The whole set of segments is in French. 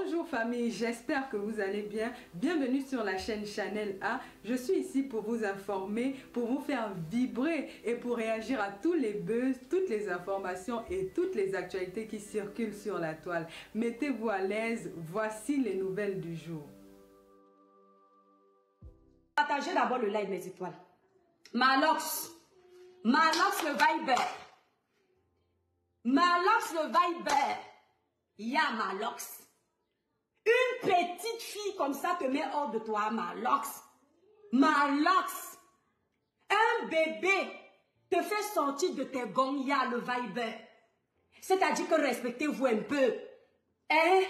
Bonjour famille, j'espère que vous allez bien. Bienvenue sur la chaîne Chanel A. Je suis ici pour vous informer, pour vous faire vibrer et pour réagir à tous les buzz, toutes les informations et toutes les actualités qui circulent sur la toile. Mettez-vous à l'aise, voici les nouvelles du jour. Partagez d'abord le live, mes étoiles. Malox le Viber. Malox le Viber. Ya Malox. Une petite fille comme ça te met hors de toi, Malox. Malox. Un bébé te fait sortir de tes gonds, ya le Viber. C'est-à-dire que respectez-vous un peu. Hein?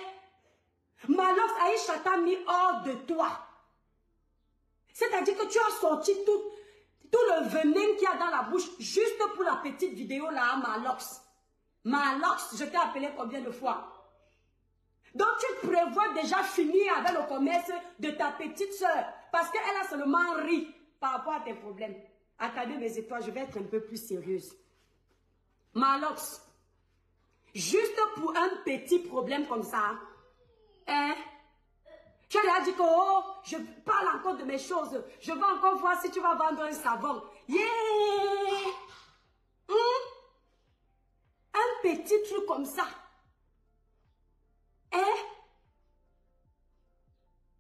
Malox, Aïcha t'a mis hors de toi. C'est-à-dire que tu as sorti tout le venin qu'il y a dans la bouche juste pour la petite vidéo là, Malox. Malox, je t'ai appelé combien de fois? Donc tu prévois déjà finir avec le commerce de ta petite soeur parce qu'elle a seulement ri par rapport à tes problèmes. Attendez mes étoiles, je vais être un peu plus sérieuse. Malox, juste pour un petit problème comme ça, hein? Tu lui as dit que oh, je parle encore de mes choses. Je veux encore voir si tu vas vendre un savon. Yeah! Un petit truc comme ça. Hein?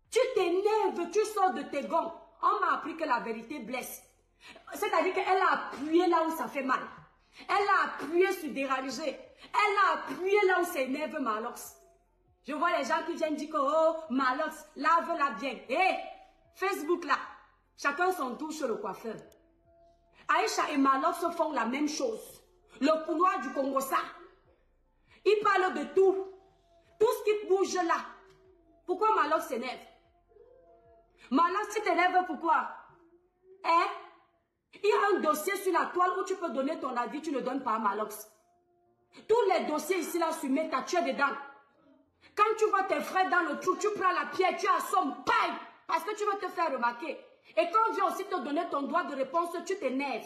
Tu t'énerves, tu sors de tes gonds. On m'a appris que la vérité blesse. C'est-à-dire qu'elle a appuyé là où ça fait mal. Elle a appuyé sur déranger. Elle a appuyé là où ça énerve Malox. Je vois les gens qui viennent dire que oh, Malox, lave-la bien. Hé, Facebook là, chacun son tour sur le coiffeur. Aïcha et Malox font la même chose. Le couloir du Congo, ça. Ils parlent de tout. Tout ce qui bouge là. Pourquoi Malox s'énerve? Malox, tu t'énerves pourquoi? Hein? Il y a un dossier sur la toile où tu peux donner ton avis, tu ne donnes pas à Malox. Tous les dossiers ici là sur Meta, tu es dedans. Quand tu vois tes frères dans le trou, tu prends la pierre, tu assommes, paille, parce que tu veux te faire remarquer. Et quand on vient aussi te donner ton droit de réponse, tu t'énerves.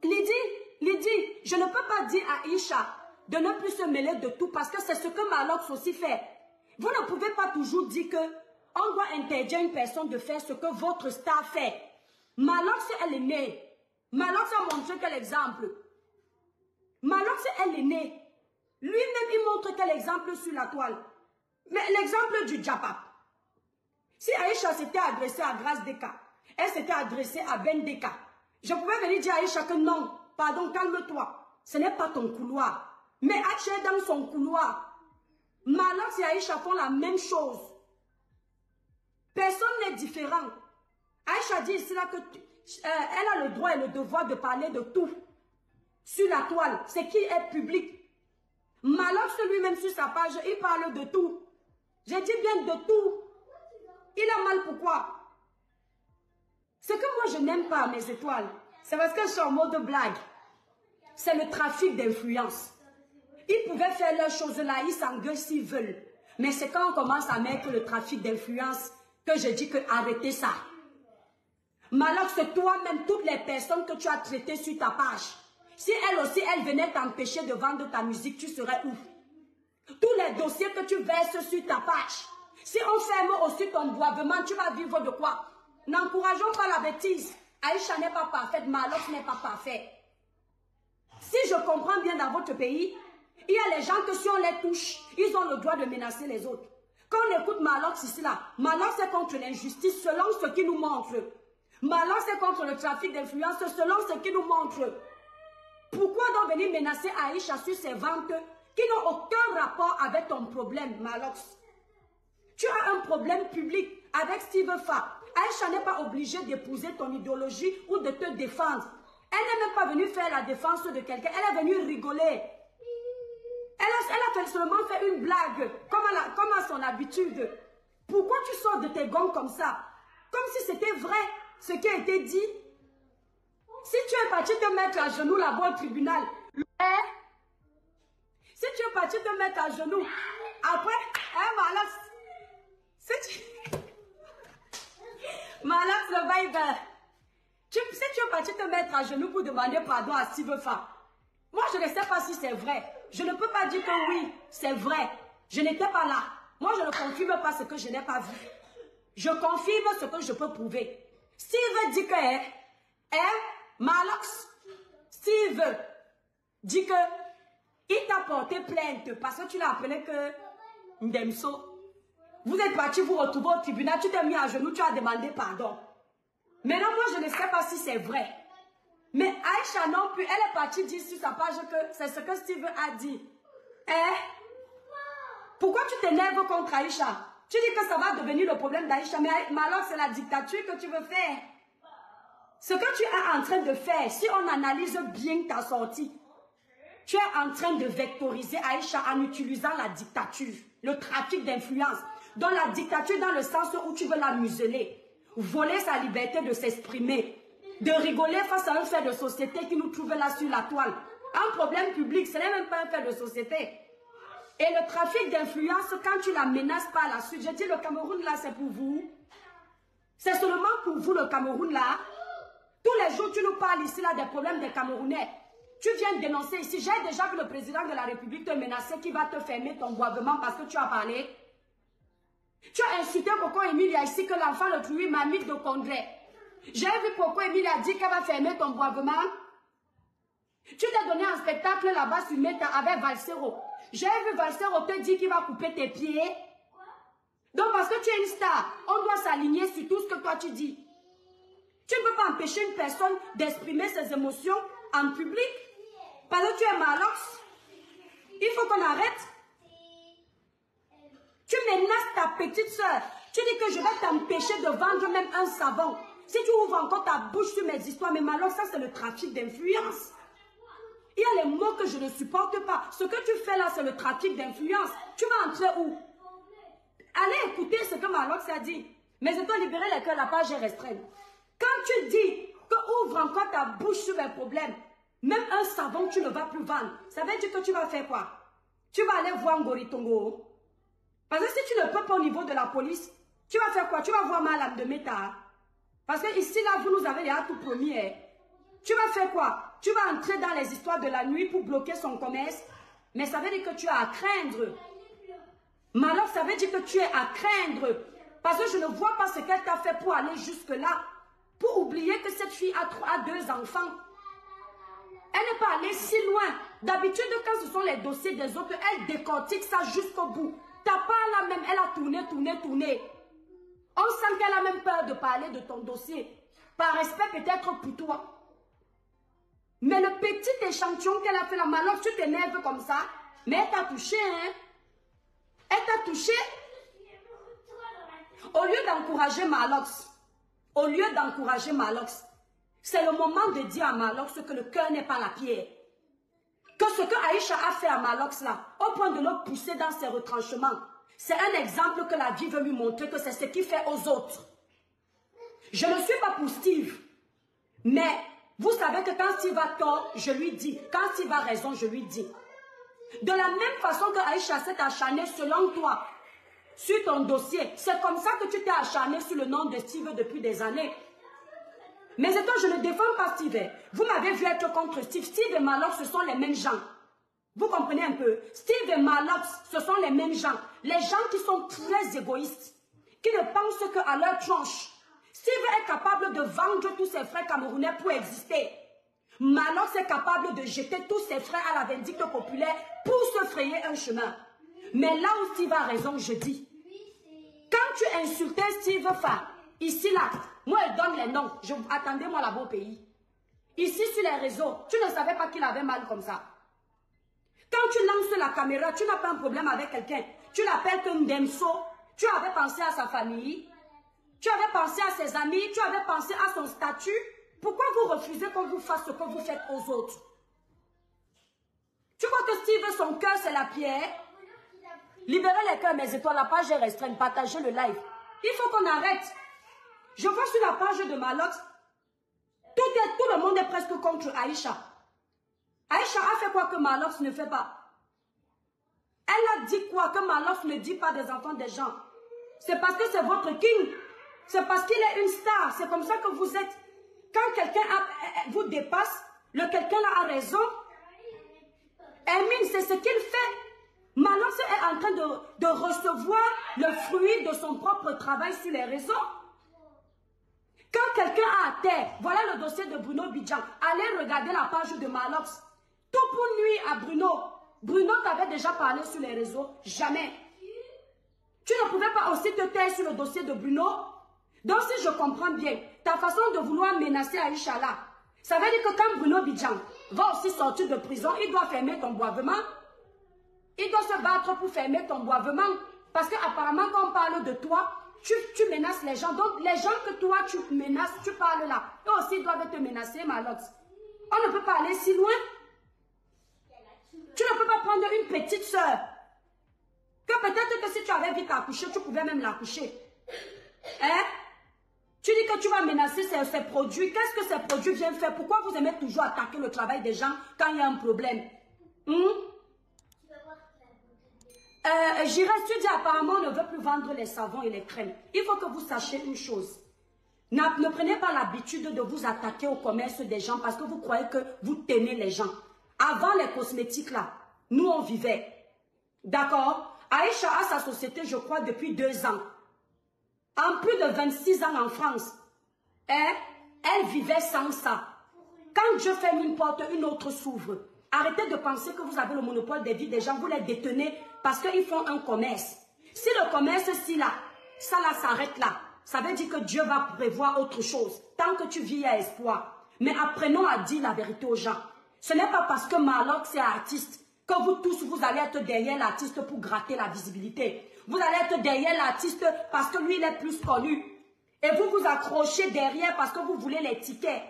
Lydie, je ne peux pas dire à Aïcha de ne plus se mêler de tout parce que c'est ce que Malox aussi fait. Vous ne pouvez pas toujours dire que on doit interdire à une personne de faire ce que votre star fait. Malox, elle est née. Malox a montré quel exemple. Malox, elle est née. Lui-même, il montre quel exemple sur la toile. Mais l'exemple du Djapap. Si Aïcha s'était adressée à Grâce Deka, elle s'était adressée à Ben Deka, je pouvais venir dire à Aïcha que non, pardon, calme-toi. Ce n'est pas ton couloir. Mais Aïcha est dans son couloir. Malox et Aïcha font la même chose. Personne n'est différent. Aïcha dit ici là que elle a le droit et le devoir de parler de tout. Sur la toile, c'est qui est public. Malox lui-même sur sa page, il parle de tout. J'ai dit bien de tout. Il a mal pourquoi? Ce que moi je n'aime pas mes étoiles, c'est parce que je suis en mode blague. C'est le trafic d'influence. Ils pouvaient faire leurs choses là, ils s'engueulent s'ils veulent. Mais c'est quand on commence à mettre le trafic d'influence que je dis que arrêtez ça. Malox, c'est toi-même, toutes les personnes que tu as traitées sur ta page. Si elle aussi, elle venait t'empêcher de vendre ta musique, tu serais où? Tous les dossiers que tu verses sur ta page. Si on ferme aussi ton boivement, tu vas vivre de quoi? N'encourageons pas la bêtise. Aïcha n'est pas parfaite, Malox n'est pas parfait. Si je comprends bien dans votre pays, il y a les gens que si on les touche, ils ont le droit de menacer les autres. Quand on écoute Malox ici là, Malox est contre l'injustice selon ce qu'il nous montre. Malox est contre le trafic d'influence selon ce qu'il nous montre. Pourquoi donc venir menacer Aïcha sur ses ventes qui n'ont aucun rapport avec ton problème, Malox? Tu as un problème public avec Steve Fa. Aïcha n'est pas obligée d'épouser ton idéologie ou de te défendre. Elle n'est même pas venue faire la défense de quelqu'un. Elle est venue rigoler. Elle a seulement fait une blague, comme à son habitude. Pourquoi tu sors de tes gonds comme ça? Comme si c'était vrai ce qui a été dit. Si tu es parti te mettre à genoux là-bas au tribunal, si tu es parti te mettre à genoux, après, Malox, Malox le Viber, si tu es parti te mettre à genoux pour demander pardon à Steve Fa, moi je ne sais pas si c'est vrai, je ne peux pas dire que oui, c'est vrai. Je n'étais pas là. Moi, je ne confirme pas ce que je n'ai pas vu. Je confirme ce que je peux prouver. Steve dit que, Malox, Steve dit que il t'a porté plainte parce que tu l'as appelé que Ndemso. Vous êtes parti vous retrouver au tribunal, tu t'es mis à genoux, tu as demandé pardon. Maintenant, moi, je ne sais pas si c'est vrai. Mais Aïcha non plus, elle est partie dire sur sa page que c'est ce que Steve a dit. Pourquoi tu t'énerves contre Aïcha? Tu dis que ça va devenir le problème d'Aïcha, mais alors c'est la dictature que tu veux faire. Ce que tu es en train de faire, si on analyse bien ta sortie, tu es en train de vectoriser Aïcha en utilisant la dictature, le trafic d'influence. Dans la dictature, dans le sens où tu veux la museler, voler sa liberté de s'exprimer, de rigoler face à un fait de société qui nous trouve là sur la toile. Un problème public, ce n'est même pas un fait de société. Et le trafic d'influence, quand tu la menaces par la suite, je dis le Cameroun là, c'est pour vous. C'est seulement pour vous le Cameroun là. Tous les jours, tu nous parles ici là des problèmes des Camerounais. Tu viens dénoncer ici. J'ai déjà vu le président de la République te menacer qui va te fermer ton boivement parce que tu as parlé. Tu as insulté Coco Emilia ici que l'enfant le trouve mamie de Condré. J'ai vu Coco Emilia dire qu'elle va fermer ton boivement. Tu t'es donné un spectacle là-bas sur Meta avec Valsero. J'ai vu Valsero te dire qu'il va couper tes pieds. Donc parce que tu es une star, on doit s'aligner sur tout ce que toi tu dis. Tu ne peux pas empêcher une personne d'exprimer ses émotions en public. Parce que tu es Malox. Il faut qu'on arrête. Tu menaces ta petite soeur. Tu dis que je vais t'empêcher de vendre même un savon. Si tu ouvres encore ta bouche sur mes histoires, mais Malox, ça c'est le trafic d'influence. Il y a les mots que je ne supporte pas. Ce que tu fais là, c'est le trafic d'influence. Tu vas entrer où? Allez écouter ce que Malox a dit. Mais je dois libérer les cœurs, la page est restreinte. Quand tu dis que ouvre encore ta bouche sur mes problèmes, même un savon, tu ne vas plus vendre. Ça veut dire que tu vas faire quoi? Tu vas aller voir Ngoritongo. Parce que si tu ne peux pas au niveau de la police, tu vas faire quoi? Tu vas voir Madame de Meta. Parce que ici, là, vous nous avez déjà tout promis. Tu vas faire quoi? Tu vas entrer dans les histoires de la nuit pour bloquer son commerce. Mais ça veut dire que tu as à craindre. Mais alors, ça veut dire que tu es à craindre. Parce que je ne vois pas ce qu'elle t'a fait pour aller jusque-là. Pour oublier que cette fille a 2 enfants. Elle n'est pas allée si loin. D'habitude, quand ce sont les dossiers des autres, elle décortique ça jusqu'au bout. Ta part là même, elle a tourné. On sent qu'elle a même peur de parler de ton dossier. Par respect peut-être pour toi. Mais le petit échantillon qu'elle a fait là, Malox, tu t'énerves comme ça. Mais elle t'a touché, hein. Elle t'a touché. Au lieu d'encourager Malox, c'est le moment de dire à Malox que le cœur n'est pas la pierre. Que ce que Aïcha a fait à Malox là, au point de le pousser dans ses retranchements, c'est un exemple que la vie veut lui montrer que c'est ce qu'il fait aux autres. Je ne suis pas pour Steve, mais vous savez que quand Steve a tort, je lui dis. Quand Steve a raison, je lui dis. De la même façon que Aïcha s'est acharnée selon toi sur ton dossier, c'est comme ça que tu t'es acharné sur le nom de Steve depuis des années. Mais c'est toi, je ne défends pas Steve. Vous m'avez vu être contre Steve. Steve et Malox, ce sont les mêmes gens. Vous comprenez un peu? Steve et Malox, ce sont les mêmes gens. Les gens qui sont très égoïstes, qui ne pensent qu'à leur tronche. Steve est capable de vendre tous ses frères camerounais pour exister. Malox est capable de jeter tous ses frères à la vindicte populaire pour se frayer un chemin. Mais là où Steve a raison, je dis, quand tu insultais Steve Fa, ici là, moi je donne les noms, attendez-moi là-bas au pays. Ici sur les réseaux, tu ne savais pas qu'il avait mal comme ça. Quand tu lances la caméra, tu n'as pas un problème avec quelqu'un. Tu l'appelles comme Ndemso, tu avais pensé à sa famille, tu avais pensé à ses amis, tu avais pensé à son statut. Pourquoi vous refusez qu'on vous fasse ce que vous faites aux autres? Tu vois que Steve, son cœur, c'est la pierre. Libérez les cœurs, mes étoiles, la page est restreinte, partagez le live. Il faut qu'on arrête. Je vois sur la page de Malox, tout le monde est presque contre Aïcha. Aïcha a fait quoi que Malox ne fait pas? Elle a dit quoi que Malox ne dit pas des enfants des gens? C'est parce que c'est votre king. C'est parce qu'il est une star. C'est comme ça que vous êtes. Quand quelqu'un vous dépasse, le quelqu'un là a raison. Hermine, c'est ce qu'il fait. Malox est en train de recevoir le fruit de son propre travail sur les réseaux. Quand quelqu'un a à terre, voilà le dossier de Bruno Bidjan. Allez regarder la page de Malox. Tout pour nuire à Bruno. Bruno t'avait déjà parlé sur les réseaux. Jamais. Tu ne pouvais pas aussi te taire sur le dossier de Bruno. Donc si je comprends bien, ta façon de vouloir menacer Aïcha là, ça veut dire que quand Bruno Bidjan va aussi sortir de prison, il doit fermer ton boivement. Il doit se battre pour fermer ton boivement. Parce qu'apparemment, quand on parle de toi, tu menaces les gens. Donc, les gens que toi, tu menaces, tu parles là. Eux aussi, ils doivent te menacer, Malox. On ne peut pas aller si loin. Tu ne peux pas prendre une petite soeur. Que peut-être que si tu avais vite accouché, tu pouvais même l'accoucher. Hein? Tu dis que tu vas menacer ces produits. Qu'est-ce que ces produits viennent faire? Pourquoi vous aimez toujours attaquer le travail des gens quand il y a un problème? J'irai, tu dis apparemment on ne veut plus vendre les savons et les crèmes. Il faut que vous sachiez une chose. Ne prenez pas l'habitude de vous attaquer au commerce des gens parce que vous croyez que vous tenez les gens. Avant les cosmétiques là, nous on vivait. D'accord? Aïcha a sa société, je crois, depuis 2 ans. En plus de 26 ans en France. Elle vivait sans ça. Quand Dieu ferme une porte, une autre s'ouvre. Arrêtez de penser que vous avez le monopole des vies des gens, vous les détenez parce qu'ils font un commerce. Si le commerce, ça là s'arrête là, ça veut dire que Dieu va prévoir autre chose. Tant que tu vis, il y a espoir. Mais apprenons à dire la vérité aux gens. Ce n'est pas parce que Malox est artiste que vous tous, vous allez être derrière l'artiste pour gratter la visibilité. Vous allez être derrière l'artiste parce que lui, il est plus connu. Et vous vous accrochez derrière parce que vous voulez les tickets.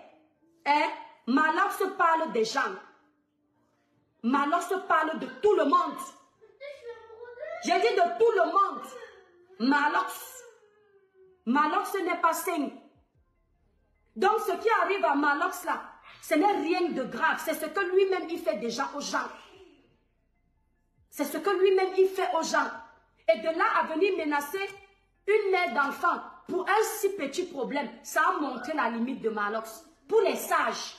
Malox parle des gens. Malox parle de tout le monde. J'ai dit de tout le monde. Malox n'est pas sain. Donc ce qui arrive à Malox là, ce n'est rien de grave. C'est ce que lui-même il fait déjà aux gens. C'est ce que lui-même il fait aux gens. Et de là à venir menacer une mère d'enfant pour un si petit problème, ça a montré la limite de Malox. Pour les sages.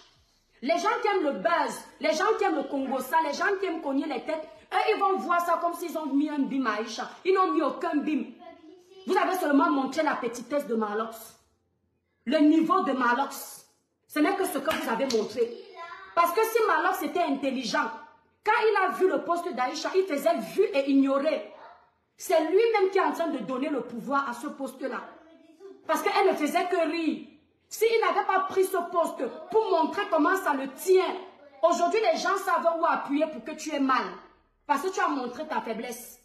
Les gens qui aiment le buzz, les gens qui aiment le Congo, ça, les gens qui aiment cogner les têtes, eux, ils vont voir ça comme s'ils ont mis un bim à Aïcha. Ils n'ont mis aucun bim. Vous avez seulement montré la petitesse de Malox. Le niveau de Malox. Ce n'est que ce que vous avez montré. Parce que si Malox était intelligent, quand il a vu le poste d'Aïcha, il faisait vu et ignorer. C'est lui-même qui est en train de donner le pouvoir à ce poste-là. Parce qu'elle ne faisait que rire. S'il n'avait pas pris ce poste pour montrer comment ça le tient, aujourd'hui les gens savent où appuyer pour que tu aies mal. Parce que tu as montré ta faiblesse.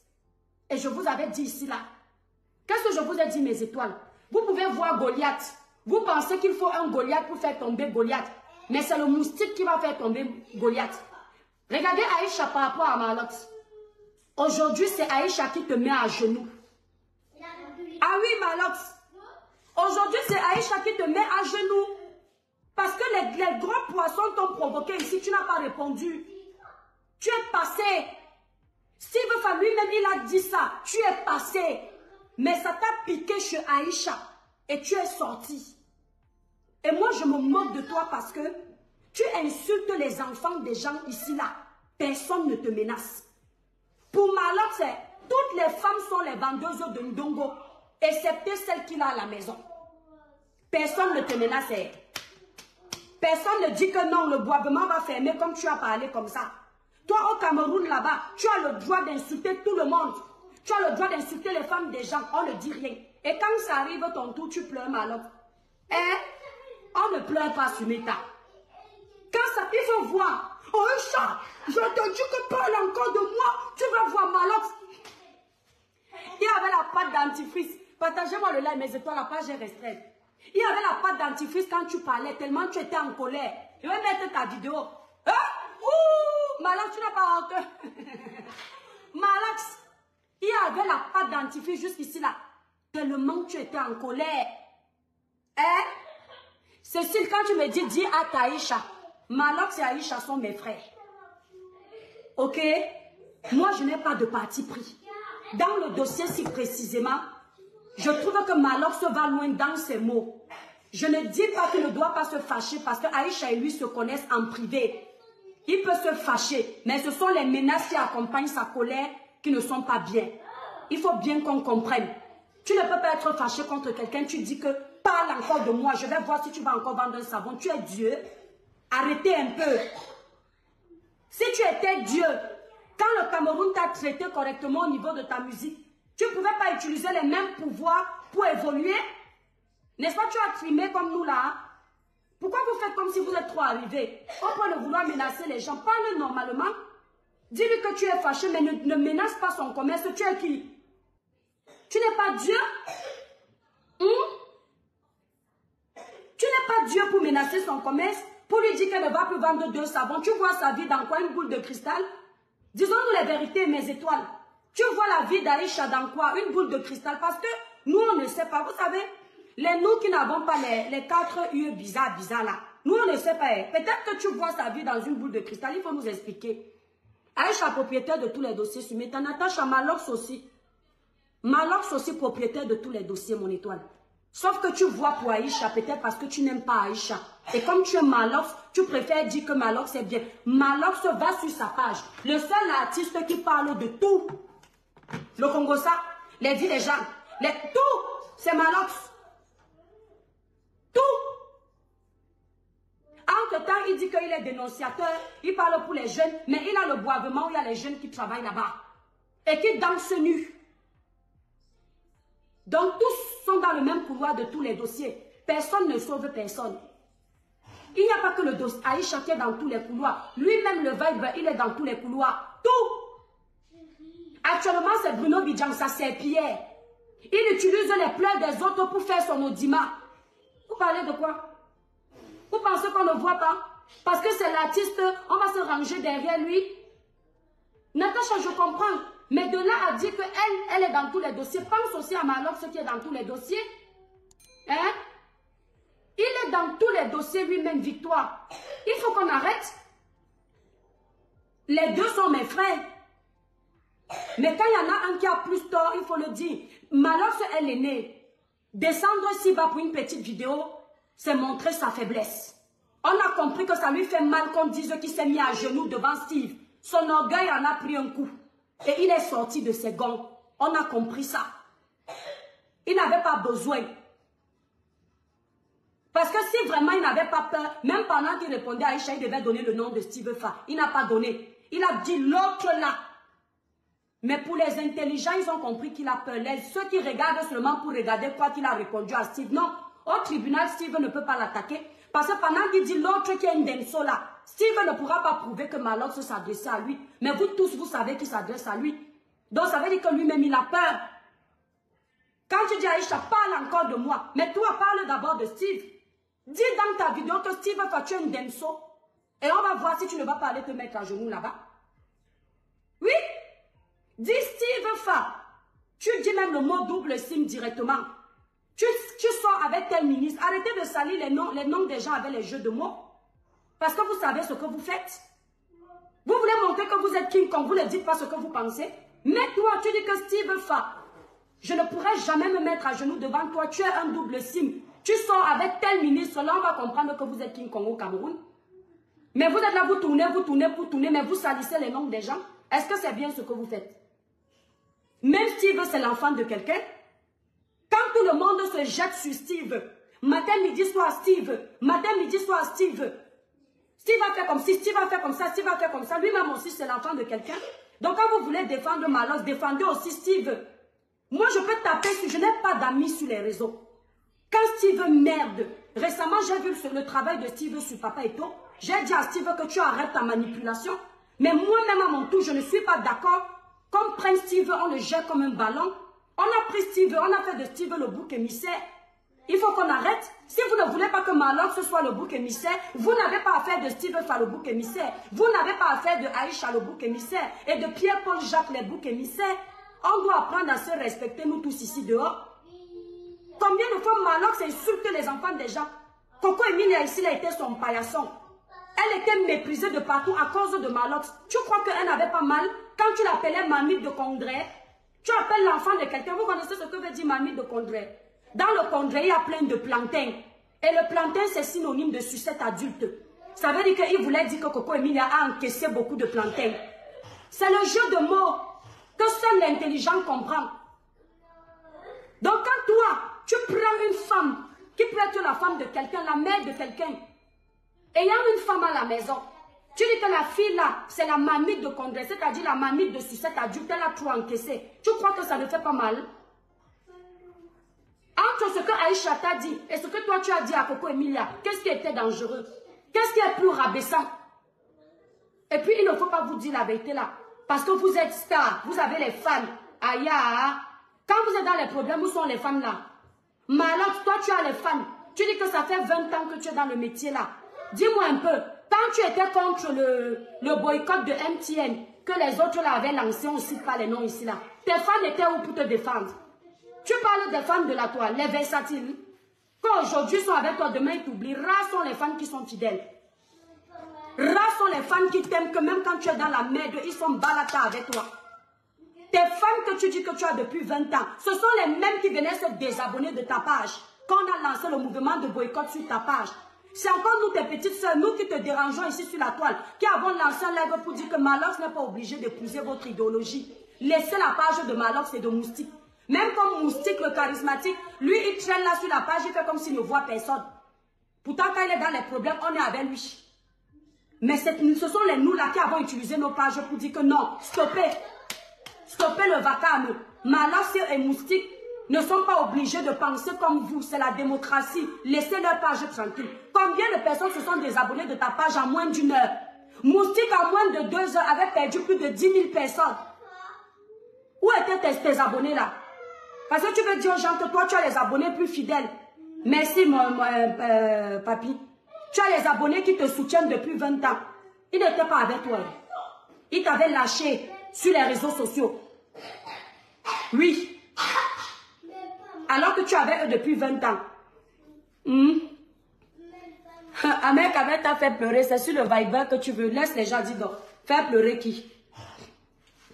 Et je vous avais dit ici là. Qu'est-ce que je vous ai dit mes étoiles? Vous pouvez voir Goliath. Vous pensez qu'il faut un Goliath pour faire tomber Goliath. Mais c'est le moustique qui va faire tomber Goliath. Regardez Aïcha par rapport à Malox. Aujourd'hui c'est Aïcha qui te met à genoux. Ah oui Malox. Aujourd'hui, c'est Aïcha qui te met à genoux. Parce que les gros poissons t'ont provoqué ici, tu n'as pas répondu. Tu es passé. Steve Fa lui-même, il a dit ça. Tu es passé. Mais ça t'a piqué chez Aïcha. Et tu es sorti. Et moi, je me moque de toi parce que tu insultes les enfants des gens ici, là. Personne ne te menace. Pour Malox, toutes les femmes sont les vendeuses de Ndongo. Excepté celle qu'il a à la maison. Personne ne te menace. Personne ne dit que non, le boivement va fermer comme tu as parlé comme ça. Toi au Cameroun là-bas, tu as le droit d'insulter tout le monde. Tu as le droit d'insulter les femmes des gens. On ne dit rien. Et quand ça arrive ton tour, tu pleures Malox. On ne pleure pas sur Meta. Quand ça, il faut voir. Oh chat, je te dis que parle encore de moi. Tu vas voir Malox. Il y avait la pâte dentifrice. Partagez-moi le like, mes étoiles, la page est restreinte. Il y avait la pâte dentifrice quand tu parlais, tellement tu étais en colère. Je vais mettre ta vidéo. Hein? Ouh! Malox, tu n'as pas honte. Malox, il y avait la pâte dentifrice jusqu'ici là. Tellement tu étais en colère. Hein? Cécile, quand tu me dis à Taïcha, Malox et Aïcha sont mes frères. Ok? Moi, je n'ai pas de parti pris. Dans le dossier si précisément, je trouve que Malox va loin dans ses mots. Je ne dis pas qu'il ne doit pas se fâcher parce que Aïcha et lui se connaissent en privé. Il peut se fâcher, mais ce sont les menaces qui accompagnent sa colère qui ne sont pas bien. Il faut bien qu'on comprenne. Tu ne peux pas être fâché contre quelqu'un, tu dis que parle encore de moi, je vais voir si tu vas encore vendre un savon. Tu es Dieu. Arrêtez un peu. Si tu étais Dieu, quand le Cameroun t'a traité correctement au niveau de ta musique, tu ne pouvais pas utiliser les mêmes pouvoirs pour évoluer. N'est-ce pas, tu as trimé comme nous là. Pourquoi vous faites comme si vous êtes trop arrivé? Au point de vouloir menacer les gens, parle normalement. Dis-lui que tu es fâché, mais ne menace pas son commerce. Tu es qui? Tu n'es pas Dieu? Tu n'es pas Dieu pour menacer son commerce, pour lui dire qu'elle ne va plus vendre 2 savons. Tu vois sa vie dans quoi? Une boule de cristal? Disons-nous les vérités, mes étoiles. Tu vois la vie d'Aïcha dans quoi? Une boule de cristal. Parce que nous, on ne sait pas. Vous savez, nous qui n'avons pas les 4 yeux bizarres là. Nous, on ne sait pas. Peut-être que tu vois sa vie dans une boule de cristal. Il faut nous expliquer. Aïcha, propriétaire de tous les dossiers. Tu mets ta Natacha Malox aussi. Malox aussi, propriétaire de tous les dossiers, mon étoile. Sauf que tu vois pour Aïcha, peut-être parce que tu n'aimes pas Aïcha. Et comme tu es Malox, tu préfères dire que Malox est bien. Malox va sur sa page. Le seul artiste qui parle de tout. Le Congo, ça, les vies des gens. Tout, c'est Malox. Tout. Entre-temps, il dit qu'il est dénonciateur. Il parle pour les jeunes. Mais il a le boivement où il y a les jeunes qui travaillent là-bas. Et qui dansent nus. Donc, tous sont dans le même couloir de tous les dossiers. Personne ne sauve personne. Il n'y a pas que le dossier Aïcha qui est dans tous les couloirs. Lui-même, le Vibe, il est dans tous les couloirs. Tout. Actuellement, c'est Bruno Bidjansa, c'est Pierre. Il utilise les pleurs des autres pour faire son audimat. Vous parlez de quoi? Vous pensez qu'on ne voit pas? Parce que c'est l'artiste, on va se ranger derrière lui. Natacha, je comprends. Mais de là à dire qu'elle est dans tous les dossiers, pense aussi à Malox qui est dans tous les dossiers. Hein? Il est dans tous les dossiers lui-même, Victoire. Il faut qu'on arrête. Les deux sont mes frères. Mais quand il y en a un qui a plus tort, il faut le dire. Malox, elle est née. Descendre ici bas pour une petite vidéo, c'est montrer sa faiblesse. On a compris que ça lui fait mal qu'on dise qu'il s'est mis à genoux devant Steve. Son orgueil en a pris un coup. Et il est sorti de ses gonds. On a compris ça. Il n'avait pas besoin. Parce que si vraiment il n'avait pas peur, même pendant qu'il répondait à Aïcha, il devait donner le nom de Steve Fa. Il n'a pas donné. Il a dit l'autre là. Mais pour les intelligents, ils ont compris qu'il a peur. Ceux qui regardent seulement pour regarder quoi qu'il a répondu à Steve. Non, au tribunal, Steve ne peut pas l'attaquer. Parce que pendant qu'il dit l'autre qui est Ndemso là, Steve ne pourra pas prouver que Malox s'adressait à lui. Mais vous tous, vous savez qu'il s'adresse à lui. Donc ça veut dire que lui-même, il a peur. Quand tu dis Aïcha, parle encore de moi. Mais toi, parle d'abord de Steve. Dis dans ta vidéo que Steve va tuer Ndemso. Et on va voir si tu ne vas pas aller te mettre à genoux là-bas. Oui. Dis Steve Fa. Tu dis même le mot double sim directement. Tu sors avec tel ministre. Arrêtez de salir les noms des gens avec les jeux de mots. Parce que vous savez ce que vous faites. Vous voulez montrer que vous êtes King Kong. Vous ne dites pas ce que vous pensez. Mais toi, tu dis que Steve Fa. Je ne pourrais jamais me mettre à genoux devant toi. Tu es un double sim. Tu sors avec tel ministre. Là, on va comprendre que vous êtes King Kong au Cameroun. Mais vous êtes là, vous tournez, mais vous salissez les noms des gens. Est-ce que c'est bien ce que vous faites? Même Steve, c'est l'enfant de quelqu'un. Quand tout le monde se jette sur Steve, matin, midi, soir, Steve, matin, midi, soir, Steve. Steve a fait comme ci, Steve a fait comme ça, Steve a fait comme ça. Lui-même aussi, c'est l'enfant de quelqu'un. Donc, quand vous voulez défendre Malox, défendez aussi Steve. Moi, je peux taper sur... Je n'ai pas d'amis sur les réseaux. Quand Steve merde, récemment, j'ai vu le travail de Steve sur Papa Eto. J'ai dit à Steve que tu arrêtes ta manipulation. Mais moi-même, à mon tour, je ne suis pas d'accord. Comme prenne Steve, on le jette comme un ballon. On a pris Steve, on a fait de Steve le bouc émissaire. Il faut qu'on arrête. Si vous ne voulez pas que Malox soit le bouc émissaire, vous n'avez pas à faire de Steve Fa le bouc émissaire. Vous n'avez pas à faire de Aïcha le bouc émissaire. Et de Pierre-Paul Jacques les boucs émissaires. On doit apprendre à se respecter, nous tous ici dehors. Combien de fois Malox insulte les enfants des gens? Coco Emilia ici, elle était son paillasson. Elle était méprisée de partout à cause de Malox. Tu crois qu'elle n'avait pas mal quand tu l'appelais mamie de Condré? Tu appelles l'enfant de quelqu'un, vous connaissez ce que veut dire mamie de Condré? Dans le Condré, il y a plein de plantains. Et le plantain, c'est synonyme de sucette adulte. Ça veut dire qu'il voulait dire que Coco Emilia a encaissé beaucoup de plantains. C'est le jeu de mots que seul l'intelligent comprend. Donc quand toi, tu prends une femme qui peut être la femme de quelqu'un, la mère de quelqu'un, ayant une femme à la maison, tu dis que la fille là, c'est la mamie de Condé, c'est-à-dire la mamie de sucette adulte, elle a tout encaissé. Tu crois que ça ne fait pas mal? Entre ce que Aïcha t'a dit et ce que toi tu as dit à Coco Emilia, qu'est-ce qui était dangereux? Qu'est-ce qui est plus rabaissant? Et puis il ne faut pas vous dire la vérité là. Parce que vous êtes star, vous avez les fans. Aïe, quand vous êtes dans les problèmes, où sont les fans là? Malade, toi tu as les fans. Tu dis que ça fait 20 ans que tu es dans le métier là. Dis-moi un peu, quand tu étais contre le boycott de MTN, que les autres là avaient lancé, on ne cite pas les noms ici là. Tes fans étaient où pour te défendre? Tu parles des fans de la toile, les versatiles. Quand aujourd'hui ils sont avec toi, demain ils t'oublient. Rares sont les fans qui sont fidèles. Rares sont les fans qui t'aiment, que même quand tu es dans la merde, ils sont balata avec toi. Tes fans que tu dis que tu as depuis 20 ans, ce sont les mêmes qui venaient se désabonner de ta page. Quand on a lancé le mouvement de boycott sur ta page. C'est encore nous, tes petites soeurs, nous qui te dérangeons ici sur la toile, qui avons lancé un live pour dire que Malox n'est pas obligé d'épouser votre idéologie. Laissez la page de Malox et de Moustique. Même comme Moustique, le charismatique, lui, il traîne là sur la page, il fait comme s'il ne voit personne. Pourtant, quand il est dans les problèmes, on est avec lui. Mais ce sont les nous là qui avons utilisé nos pages pour dire que non, stoppez. Stoppez le vacarme. Malox et Moustique ne sont pas obligés de penser comme vous. C'est la démocratie. Laissez leur page tranquille. Combien de personnes se sont désabonnées de ta page en moins d'une heure? Moustique, en moins de 2 heures, avait perdu plus de 10 000 personnes. Où étaient tes abonnés là? Parce que tu veux dire aux gens que toi, tu as les abonnés plus fidèles. Merci, papy. Tu as les abonnés qui te soutiennent depuis 20 ans. Ils n'étaient pas avec toi. Ils t'avaient lâché sur les réseaux sociaux. Oui. Alors que tu avais eux depuis 20 ans. Ahmed Kabet t'a fait pleurer. C'est sur le Viber que tu veux. Laisse les gens dire donc. Faire pleurer qui?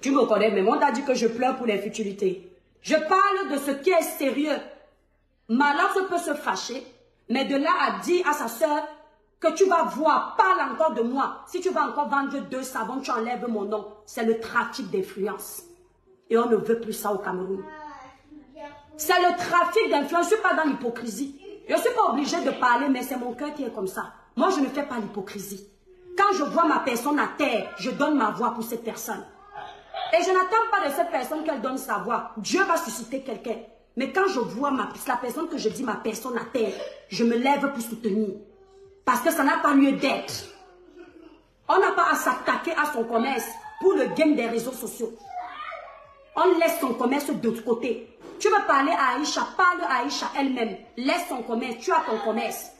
Tu me connais, mais on t'a dit que je pleure pour les futurités. Je parle de ce qui est sérieux. Malox peut se fâcher, mais de là à dire à sa soeur que tu vas voir, parle encore de moi. Si tu vas encore vendre 2 savons, tu enlèves mon nom. C'est le trafic d'influence. Et on ne veut plus ça au Cameroun. C'est le trafic d'influence. Je ne suis pas dans l'hypocrisie. Je ne suis pas obligée de parler, mais c'est mon cœur qui est comme ça. Moi, je ne fais pas l'hypocrisie. Quand je vois ma personne à terre, je donne ma voix pour cette personne. Et je n'attends pas de cette personne qu'elle donne sa voix. Dieu va susciter quelqu'un. Mais quand je vois la personne que je dis ma personne à terre, je me lève pour soutenir. Parce que ça n'a pas lieu d'être. On n'a pas à s'attaquer à son commerce pour le game des réseaux sociaux. On laisse son commerce de côté. Tu veux parler à Aïcha, parle à Aïcha elle-même. Laisse son commerce, tu as ton commerce.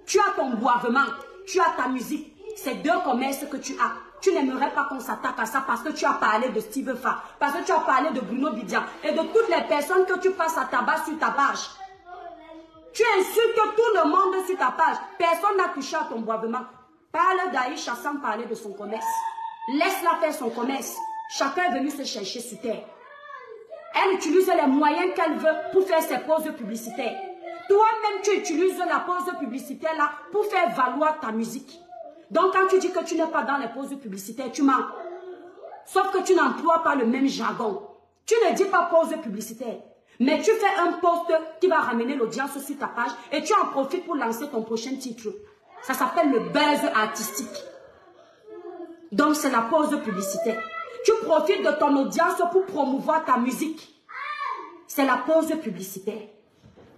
Tu as ton boivement, tu as ta musique. C'est 2 commerces que tu as. Tu n'aimerais pas qu'on s'attaque à ça parce que tu as parlé de Steve Fa, parce que tu as parlé de Bruno Bidia et de toutes les personnes que tu passes à tabac sur ta page. Tu insultes tout le monde sur ta page. Personne n'a touché à ton boivement. Parle d'Aïcha sans parler de son commerce. Laisse-la faire son commerce. Chacun est venu se chercher sur terre. Elle utilise les moyens qu'elle veut pour faire ses pauses publicitaires. Toi-même, tu utilises la pause publicitaire là pour faire valoir ta musique. Donc, quand tu dis que tu n'es pas dans les pauses publicitaires, tu mens. Sauf que tu n'emploies pas le même jargon. Tu ne dis pas pause publicitaire. Mais tu fais un post qui va ramener l'audience sur ta page et tu en profites pour lancer ton prochain titre. Ça s'appelle le buzz artistique. Donc, c'est la pause publicitaire. Tu profites de ton audience pour promouvoir ta musique. C'est la pause publicitaire.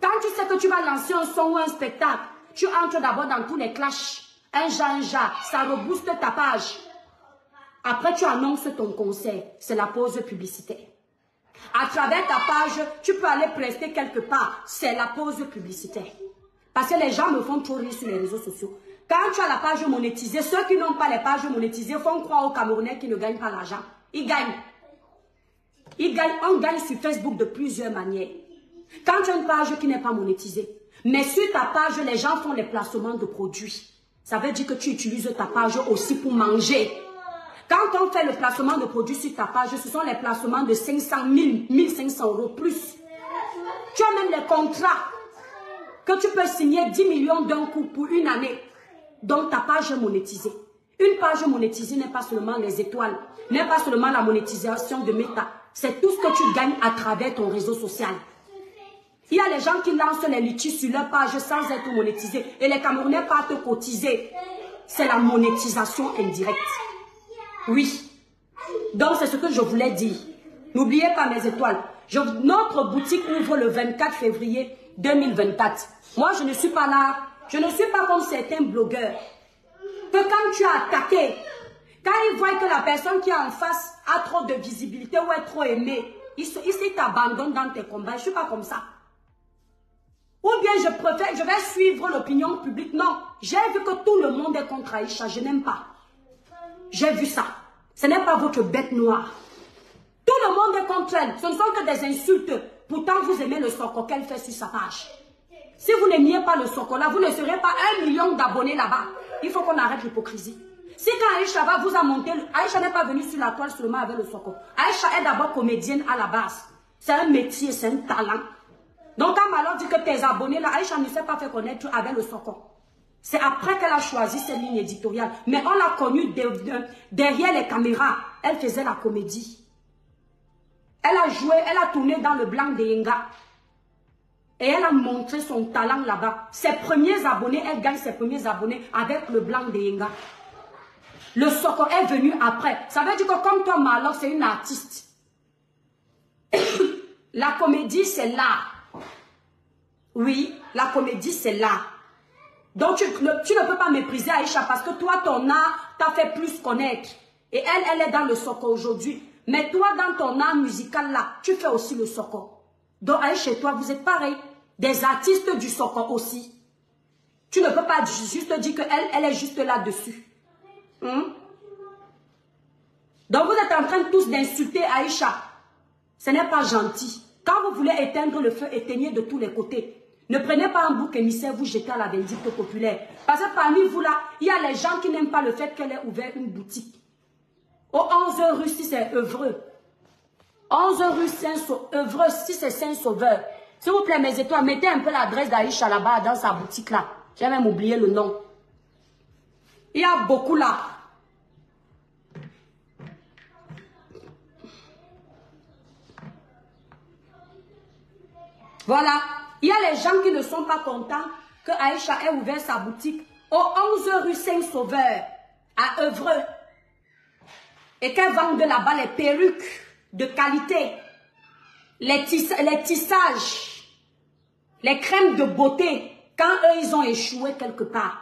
Quand tu sais que tu vas lancer un son ou un spectacle, tu entres d'abord dans tous les clashs. Un ja, ça rebooste ta page. Après, tu annonces ton concert. C'est la pause publicitaire. À travers ta page, tu peux aller prester quelque part. C'est la pause publicitaire. Parce que les gens me font trop rire sur les réseaux sociaux. Quand tu as la page monétisée, ceux qui n'ont pas les pages monétisées font croire aux Camerounais qui ne gagnent pas l'argent. Ils gagnent. On gagne sur Facebook de plusieurs manières. Quand tu as une page qui n'est pas monétisée, mais sur ta page, les gens font les placements de produits. Ça veut dire que tu utilises ta page aussi pour manger. Quand on fait le placement de produits sur ta page, ce sont les placements de 500 000, 1500 euros plus. Tu as même les contrats que tu peux signer 10 millions d'un coup pour une année. Donc ta page est monétisée. Une page monétisée n'est pas seulement les étoiles, n'est pas seulement la monétisation de Meta. C'est tout ce que tu gagnes à travers ton réseau social. Il y a les gens qui lancent les litiges sur leur page sans être monétisés. Et les Camerounais partent cotiser. C'est la monétisation indirecte. Oui. Donc c'est ce que je voulais dire. N'oubliez pas mes étoiles. Notre boutique ouvre le 24 février 2024. Moi je ne suis pas là. Je ne suis pas comme certains blogueurs. Que quand tu as attaqué, quand ils voient que la personne qui est en face a trop de visibilité ou est trop aimée, ils t'abandonnent dans tes combats. Je ne suis pas comme ça. Ou bien je vais suivre l'opinion publique. Non, j'ai vu que tout le monde est contre Aïcha. Je n'aime pas. J'ai vu ça. Ce n'est pas votre bête noire. Tout le monde est contre elle. Ce ne sont que des insultes. Pourtant, vous aimez le soko qu'elle fait sur sa page. Si vous n'aimiez pas le soko là, vous ne serez pas 1 million d'abonnés là-bas. Il faut qu'on arrête l'hypocrisie. Si quand Aïcha vous a monté, Aïcha n'est pas venue sur la toile seulement avec le soko. Aïcha est d'abord comédienne à la base. C'est un métier, c'est un talent. Donc quand Malheur dit que tes abonnés là, Aïcha ne s'est pas fait connaître avec le soko. C'est après qu'elle a choisi cette ligne éditoriale. Mais on l'a connue derrière les caméras. Elle faisait la comédie. Elle a joué, elle a tourné dans le blanc de Yenga. Et elle a montré son talent là-bas. Ses premiers abonnés, elle gagne ses premiers abonnés avec le blanc de Yenga. Le soko est venu après. Ça veut dire que comme toi, Malheur, c'est une artiste. La comédie, c'est l'art. Oui, la comédie, c'est l'art. Donc, tu ne peux pas mépriser Aïcha parce que toi, ton art t'a fait plus connaître. Et elle est dans le soko aujourd'hui. Mais toi, dans ton art musical là, tu fais aussi le soko. Donc, Aïcha et toi, vous êtes pareil. Des artistes du soko aussi. Tu ne peux pas juste dire qu'elle est juste là-dessus. Donc, vous êtes en train tous d'insulter Aïcha. Ce n'est pas gentil. Quand vous voulez éteindre le feu, éteignez de tous les côtés. Ne prenez pas un bouc émissaire, vous jetez à la vindicte populaire. Parce que parmi vous là, il y a les gens qui n'aiment pas le fait qu'elle ait ouvert une boutique. Au 11 rue, si c'est Evreux. 11 rue Saint-Sauveur, si c'est Saint-Sauveur. S'il vous plaît, mes étoiles, mettez un peu l'adresse d'Aïcha là-bas, dans sa boutique là. J'ai même oublié le nom. Il y a beaucoup là. Voilà. Il y a les gens qui ne sont pas contents que Aïcha ait ouvert sa boutique au 11 rue Saint-Sauveur, à Evreux. Et qu'elle vende là-bas les perruques de qualité, les tissages, les crèmes de beauté, quand eux, ils ont échoué quelque part.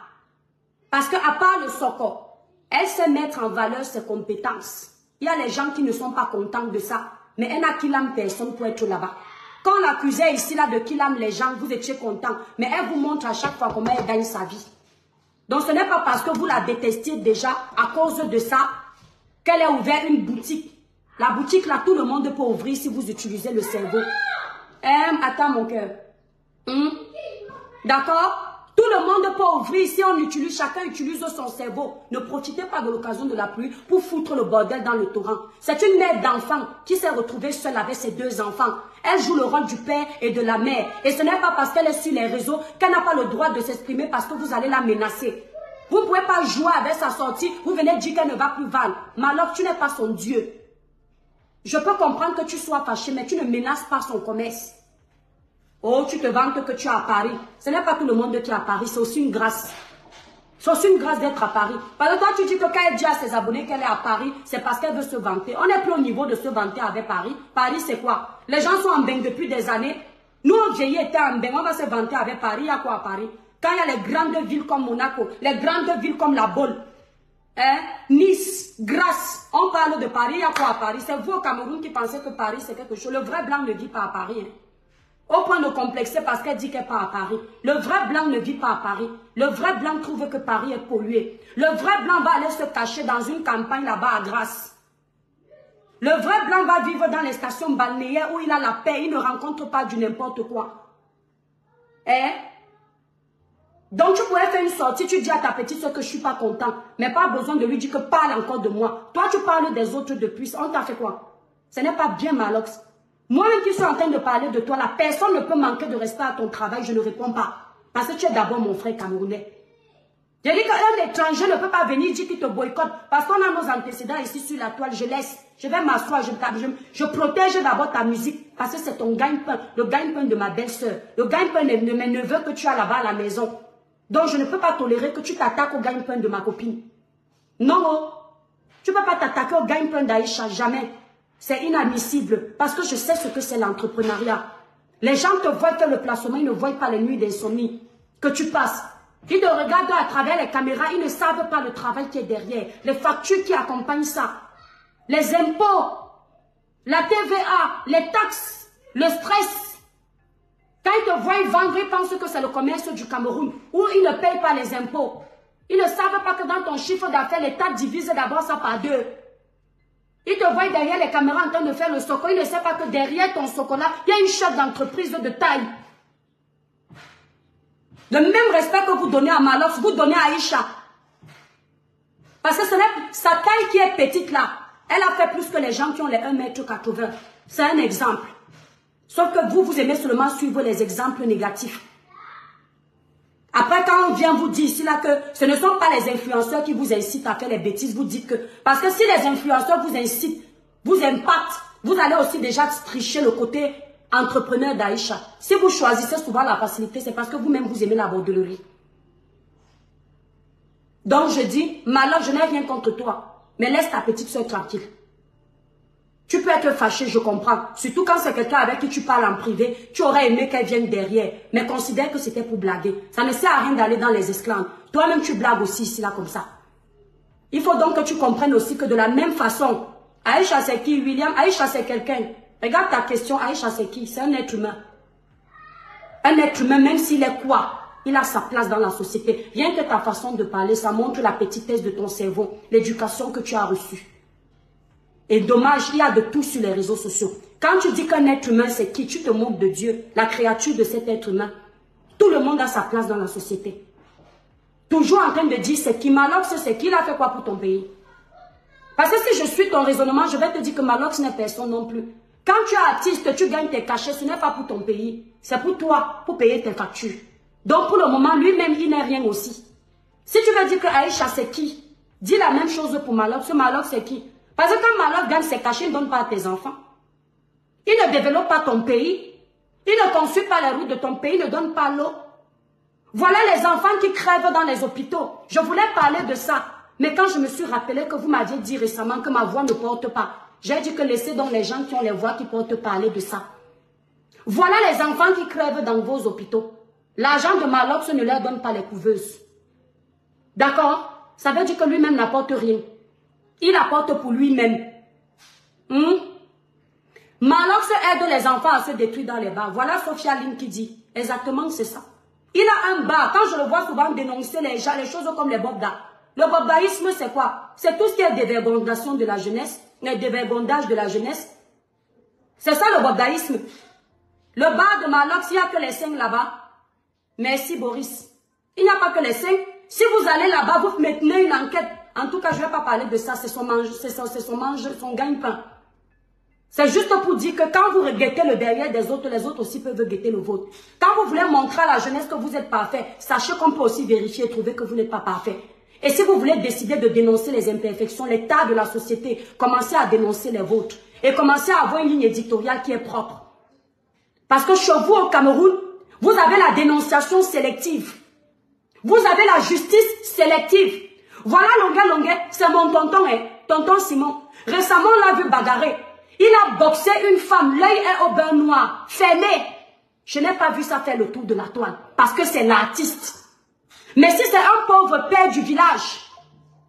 Parce qu'à part le soko, elle sait mettre en valeur ses compétences. Il y a les gens qui ne sont pas contents de ça, mais elle n'a qu'il âme personne pour être là-bas. Quand on l'accusait ici, là, de qu'il âme les gens, vous étiez contents. Mais elle vous montre à chaque fois comment elle gagne sa vie. Donc ce n'est pas parce que vous la détestiez déjà, à cause de ça, qu'elle a ouvert une boutique. La boutique, là, tout le monde peut ouvrir si vous utilisez le cerveau. Attends, mon cœur. D'accord? Tout le monde peut ouvrir si on utilise, chacun utilise son cerveau. Ne profitez pas de l'occasion de la pluie pour foutre le bordel dans le torrent. C'est une mère d'enfant qui s'est retrouvée seule avec ses 2 enfants. Elle joue le rôle du père et de la mère. Et ce n'est pas parce qu'elle est sur les réseaux qu'elle n'a pas le droit de s'exprimer parce que vous allez la menacer. Vous ne pouvez pas jouer avec sa sortie, vous venez dire qu'elle ne va plus vendre. Malheur, tu n'es pas son Dieu. Je peux comprendre que tu sois fâché, mais tu ne menaces pas son commerce. Oh, tu te vantes que tu es à Paris. Ce n'est pas tout le monde qui est à Paris, c'est aussi une grâce. C'est aussi une grâce d'être à Paris. Parce que toi, tu dis que quand elle dit à ses abonnés qu'elle est à Paris, c'est parce qu'elle veut se vanter. On n'est plus au niveau de se vanter avec Paris. Paris, c'est quoi? Les gens sont en bain depuis des années. Nous, on vieillit était en bain, on va se vanter avec Paris. Il y a quoi à Paris? Quand il y a les grandes villes comme Monaco, les grandes villes comme La Baule, Nice, Grasse, on parle de Paris, il y a quoi à Paris? C'est vous au Cameroun qui pensez que Paris c'est quelque chose. Le vrai blanc ne vit pas à Paris. Au point de complexer parce qu'elle dit qu'elle n'est pas à Paris. Le vrai blanc ne vit pas à Paris. Le vrai blanc trouve que Paris est pollué. Le vrai blanc va aller se cacher dans une campagne là-bas à Grasse. Le vrai blanc va vivre dans les stations balnéaires où il a la paix, il ne rencontre pas du n'importe quoi. Donc tu pourrais faire une sortie, tu dis à ta petite soeur que je ne suis pas content, mais pas besoin de lui dire que parle encore de moi. Toi tu parles des autres depuis, on t'a fait quoi? Ce n'est pas bien, Malox. Moi-même qui suis en train de parler de toi, la personne ne peut manquer de respect à ton travail, je ne réponds pas. Parce que tu es d'abord mon frère camerounais. J'ai dit qu'un étranger ne peut pas venir dire qu'il te boycotte. Parce qu'on a nos antécédents ici sur la toile. Je laisse. Je vais m'asseoir. Je protège d'abord ta musique. Parce que c'est ton gagne-pain. Le gagne-pain de ma belle-sœur. Le gagne-pain de mes neveux que tu as là-bas à la maison. Donc je ne peux pas tolérer que tu t'attaques au gagne-pain de ma copine. Non. Tu ne peux pas t'attaquer au gagne-pain d'Aïcha. Jamais. C'est inadmissible. Parce que je sais ce que c'est l'entrepreneuriat. Les gens te voient que le placement. Ils ne voient pas les nuits d'insomnie que tu passes. Ils te regardent à travers les caméras, ils ne savent pas le travail qui est derrière, les factures qui accompagnent ça, les impôts, la TVA, les taxes, le stress. Quand ils te voient vendre, ils pensent que c'est le commerce du Cameroun, où ils ne payent pas les impôts. Ils ne savent pas que dans ton chiffre d'affaires, l'État divise d'abord ça par 2. Ils te voient derrière les caméras en train de faire le soco, ils ne savent pas que derrière ton soco-là, il y a une chef d'entreprise de taille. Le même respect que vous donnez à Malox, vous donnez à Aïcha. Parce que ce n'est sa taille qui est petite là. Elle a fait plus que les gens qui ont les 1,80 m. C'est un exemple. Sauf que vous aimez seulement suivre les exemples négatifs. Après, quand on vient vous dire ici là que ce ne sont pas les influenceurs qui vous incitent à faire les bêtises, vous dites que... Parce que si les influenceurs vous incitent, vous impactent, vous allez aussi déjà tricher le côté... entrepreneur d'Aïcha. Si vous choisissez souvent la facilité, c'est parce que vous-même vous aimez la bordellerie. Donc je dis, Malox, je n'ai rien contre toi, mais laisse ta petite soeur tranquille. Tu peux être fâché, je comprends. Surtout quand c'est quelqu'un avec qui tu parles en privé, tu aurais aimé qu'elle vienne derrière, mais considère que c'était pour blaguer. Ça ne sert à rien d'aller dans les esclaves. Toi-même tu blagues aussi ici, là, comme ça. Il faut donc que tu comprennes aussi que de la même façon, Aïcha c'est qui, William? Aïcha c'est quelqu'un. Regarde ta question, Aïcha c'est qui? C'est un être humain. Un être humain, même s'il est quoi? Il a sa place dans la société. Rien que ta façon de parler, ça montre la petitesse de ton cerveau, l'éducation que tu as reçue. Et dommage, il y a de tout sur les réseaux sociaux. Quand tu dis qu'un être humain c'est qui, tu te moques de Dieu, la créature de cet être humain. Tout le monde a sa place dans la société. Toujours en train de dire c'est qui, Malox c'est qui, il a fait quoi pour ton pays? Parce que si je suis ton raisonnement, je vais te dire que Malox n'est personne non plus. Quand tu es artiste, tu gagnes tes cachets, ce n'est pas pour ton pays. C'est pour toi, pour payer tes factures. Donc pour le moment, lui-même, il n'est rien aussi. Si tu veux dire que Aïcha, c'est qui? Dis la même chose pour Malox. Malox, c'est qui? Parce que quand Malox gagne ses cachets, il ne donne pas à tes enfants. Il ne développe pas ton pays. Il ne construit pas les routes de ton pays, il ne donne pas l'eau. Voilà les enfants qui crèvent dans les hôpitaux. Je voulais parler de ça. Mais quand je me suis rappelé que vous m'aviez dit récemment que ma voix ne porte pas, j'ai dit que laissez donc les gens qui ont les voix qui portent parler de ça. Voilà les enfants qui crèvent dans vos hôpitaux. L'argent de Malox ne leur donne pas les couveuses. D'accord? Ça veut dire que lui-même n'apporte rien. Il apporte pour lui-même. Malox aide les enfants à se détruire dans les bars. Voilà Sophia Lynn qui dit. Exactement, c'est ça. Il a un bar. Quand je le vois souvent dénoncer les gens, les choses comme les bobdas. Le bobdaïsme, c'est quoi? C'est tout ce qui est dévergondation de la jeunesse. Le dévergondage de la jeunesse. C'est ça le bobdaïsme. Le bar de Malox, il n'y a que les 5 là-bas. Merci Boris. Il n'y a pas que les 5. Si vous allez là-bas, vous maintenez une enquête. En tout cas, je ne vais pas parler de ça. C'est son gagne-pain. C'est juste pour dire que quand vous guettez le derrière des autres, les autres aussi peuvent guetter le vôtre. Quand vous voulez montrer à la jeunesse que vous êtes parfait, sachez qu'on peut aussi vérifier et trouver que vous n'êtes pas parfait. Et si vous voulez décider de dénoncer les imperfections, l'état de la société, commencez à dénoncer les vôtres. Et commencez à avoir une ligne éditoriale qui est propre. Parce que chez vous au Cameroun, vous avez la dénonciation sélective. Vous avez la justice sélective. Voilà Longuet, c'est mon tonton, tonton Simon. Récemment, on l'a vu bagarrer. Il a boxé une femme, l'œil est au beurre noir, fermé. Je n'ai pas vu ça faire le tour de la toile, parce que c'est l'artiste. Mais si c'est un pauvre père du village,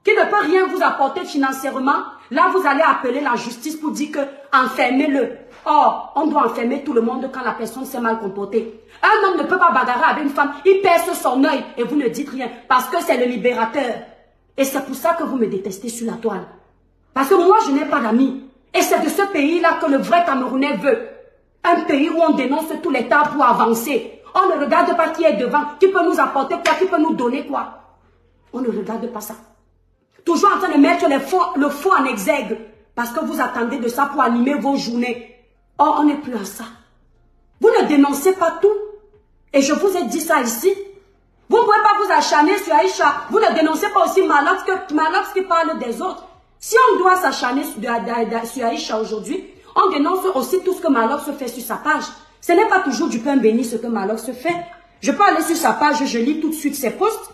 qui ne peut rien vous apporter financièrement, là vous allez appeler la justice pour dire que enfermez-le. Or, on doit enfermer tout le monde quand la personne s'est mal comportée. Un homme ne peut pas bagarrer avec une femme, il perce son œil et vous ne dites rien, parce que c'est le libérateur. Et c'est pour ça que vous me détestez sur la toile. Parce que moi, je n'ai pas d'amis. Et c'est de ce pays-là que le vrai Camerounais veut. Un pays où on dénonce tout l'État pour avancer. On ne regarde pas qui est devant, qui peut nous apporter quoi, qui peut nous donner quoi. On ne regarde pas ça. Toujours en train de mettre le faux en exergue. Parce que vous attendez de ça pour animer vos journées. Or, on n'est plus à ça. Vous ne dénoncez pas tout. Et je vous ai dit ça ici. Vous ne pouvez pas vous acharner sur Aïcha. Vous ne dénoncez pas aussi Malox qui parle des autres. Si on doit s'acharner sur Aïcha aujourd'hui, on dénonce aussi tout ce que Malox fait sur sa page. Ce n'est pas toujours du pain béni ce que Malox fait. Je peux aller sur sa page, je lis tout de suite ses posts.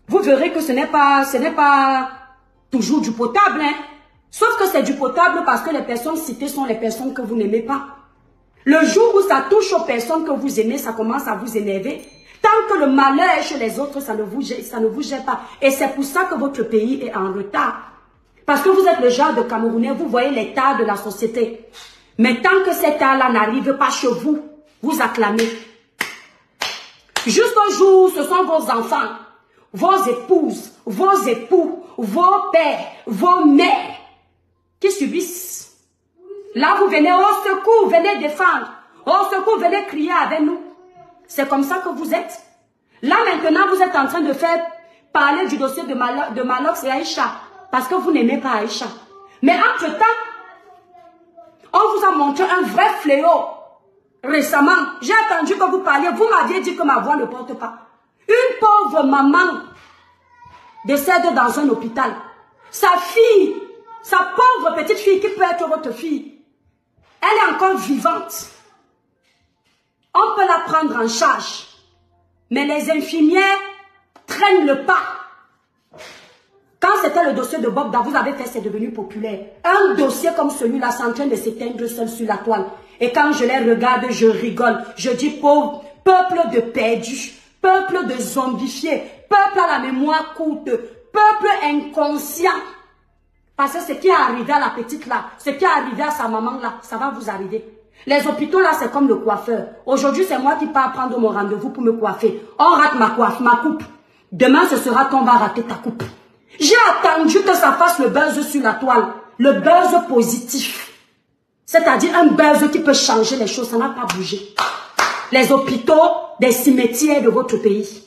Vous verrez que ce n'est pas toujours du potable. Hein. Sauf que c'est du potable parce que les personnes citées sont les personnes que vous n'aimez pas. Le jour où ça touche aux personnes que vous aimez, ça commence à vous énerver. Tant que le malheur est chez les autres, ça ne vous gêne pas. Et c'est pour ça que votre pays est en retard. Parce que vous êtes le genre de Camerounais, vous voyez l'état de la société. Mais tant que cet état-là n'arrive pas chez vous, vous acclamez. Jusqu'au jour où ce sont vos enfants, vos épouses, vos époux, vos pères, vos mères qui subissent. Là, vous venez au secours, venez défendre. Au secours, venez crier avec nous. C'est comme ça que vous êtes. Là, maintenant, vous êtes en train de faire parler du dossier de Malox et Aïcha. Parce que vous n'aimez pas Aïcha. Mais entre-temps, on vous a montré un vrai fléau. Récemment, j'ai attendu que vous parliez. Vous m'aviez dit que ma voix ne porte pas. Une pauvre maman décède dans un hôpital. Sa fille, sa pauvre petite fille qui peut être votre fille, elle est encore vivante. On peut la prendre en charge. Mais les infirmières traînent le pas. Quand c'était le dossier de Bob, vous avez fait, c'est devenu populaire. Un dossier comme celui-là, c'est en train de s'éteindre seul sur la toile. Et quand je les regarde, je rigole. Je dis, pauvre, peuple de perdus, peuple de zombifiés, peuple à la mémoire courte, peuple inconscient. Parce que ce qui est arrivé à la petite là, ce qui est arrivé à sa maman là, ça va vous arriver. Les hôpitaux là, c'est comme le coiffeur. Aujourd'hui, c'est moi qui pars prendre mon rendez-vous pour me coiffer. On rate ma coupe. Demain, ce sera qu'on va rater ta coupe. J'ai attendu que ça fasse le buzz sur la toile. Le buzz positif. C'est-à-dire un buzz qui peut changer les choses. Ça n'a pas bougé. Les hôpitaux des cimetières de votre pays.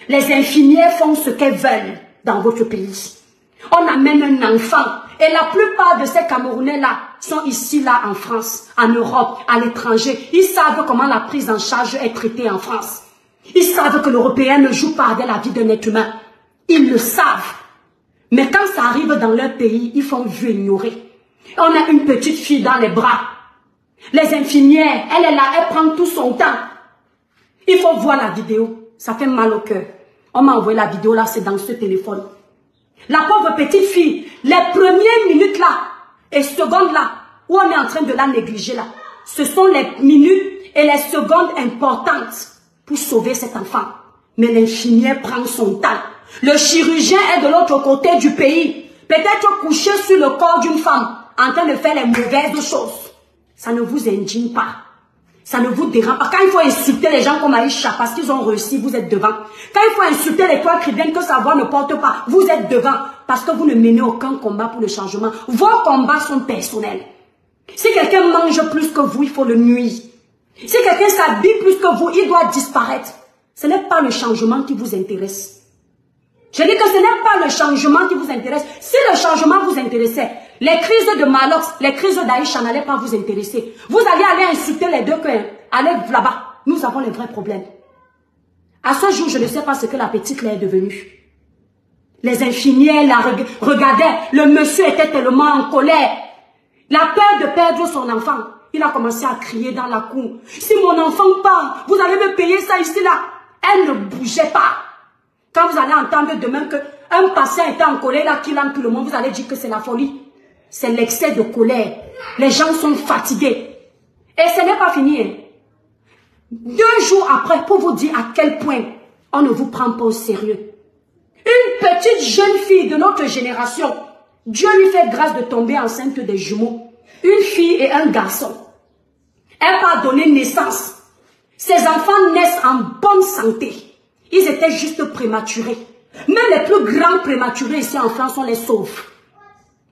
Les infirmières font ce qu'elles veulent dans votre pays. On amène un enfant. Et la plupart de ces Camerounais-là sont ici, là, en France, en Europe, à l'étranger. Ils savent comment la prise en charge est traitée en France. Ils savent que l'Européen ne joue pas avec la vie d'un être humain. Ils le savent. Mais quand ça arrive dans leur pays, ils font vu ignorer. On a une petite fille dans les bras. Les infirmières, elle est là, elle prend tout son temps. Il faut voir la vidéo. Ça fait mal au cœur. On m'a envoyé la vidéo là, c'est dans ce téléphone. La pauvre petite fille, les premières minutes là, et secondes là, où on est en train de la négliger là, ce sont les minutes et les secondes importantes pour sauver cet enfant. Mais l'infirmière prend son temps. Le chirurgien est de l'autre côté du pays, peut-être couché sur le corps d'une femme, en train de faire les mauvaises choses. Ça ne vous indigne pas. Ça ne vous dérange pas. Quand il faut insulter les gens comme Aïcha parce qu'ils ont réussi, vous êtes devant. Quand il faut insulter les toits chrétiens que sa voix ne porte pas, vous êtes devant. Parce que vous ne menez aucun combat pour le changement. Vos combats sont personnels. Si quelqu'un mange plus que vous, il faut le nuire. Si quelqu'un s'habille plus que vous, il doit disparaître. Ce n'est pas le changement qui vous intéresse. Je dis que ce n'est pas le changement qui vous intéresse. Si le changement vous intéressait, les crises de Malox, les crises d'Aïcha n'allaient pas vous intéresser. Vous allez aller insulter les deux cœurs. Allez là-bas. Nous avons les vrais problèmes. À ce jour, je ne sais pas ce que la petite là est devenue. Les infirmières la regardaient. Le monsieur était tellement en colère. La peur de perdre son enfant. Il a commencé à crier dans la cour. Si mon enfant part, vous allez me payer ça ici là. Elle ne bougeait pas. Quand vous allez entendre demain qu'un patient était en colère, là, qu'il aime tout le monde, vous allez dire que c'est la folie. C'est l'excès de colère. Les gens sont fatigués. Et ce n'est pas fini. Hein. 2 jours après, pour vous dire à quel point on ne vous prend pas au sérieux. Une petite jeune fille de notre génération, Dieu lui fait grâce de tomber enceinte des jumeaux. Une fille et un garçon. Elle va donner naissance. Ses enfants naissent en bonne santé. Ils étaient juste prématurés. Même les plus grands prématurés ici en France, on les sauve.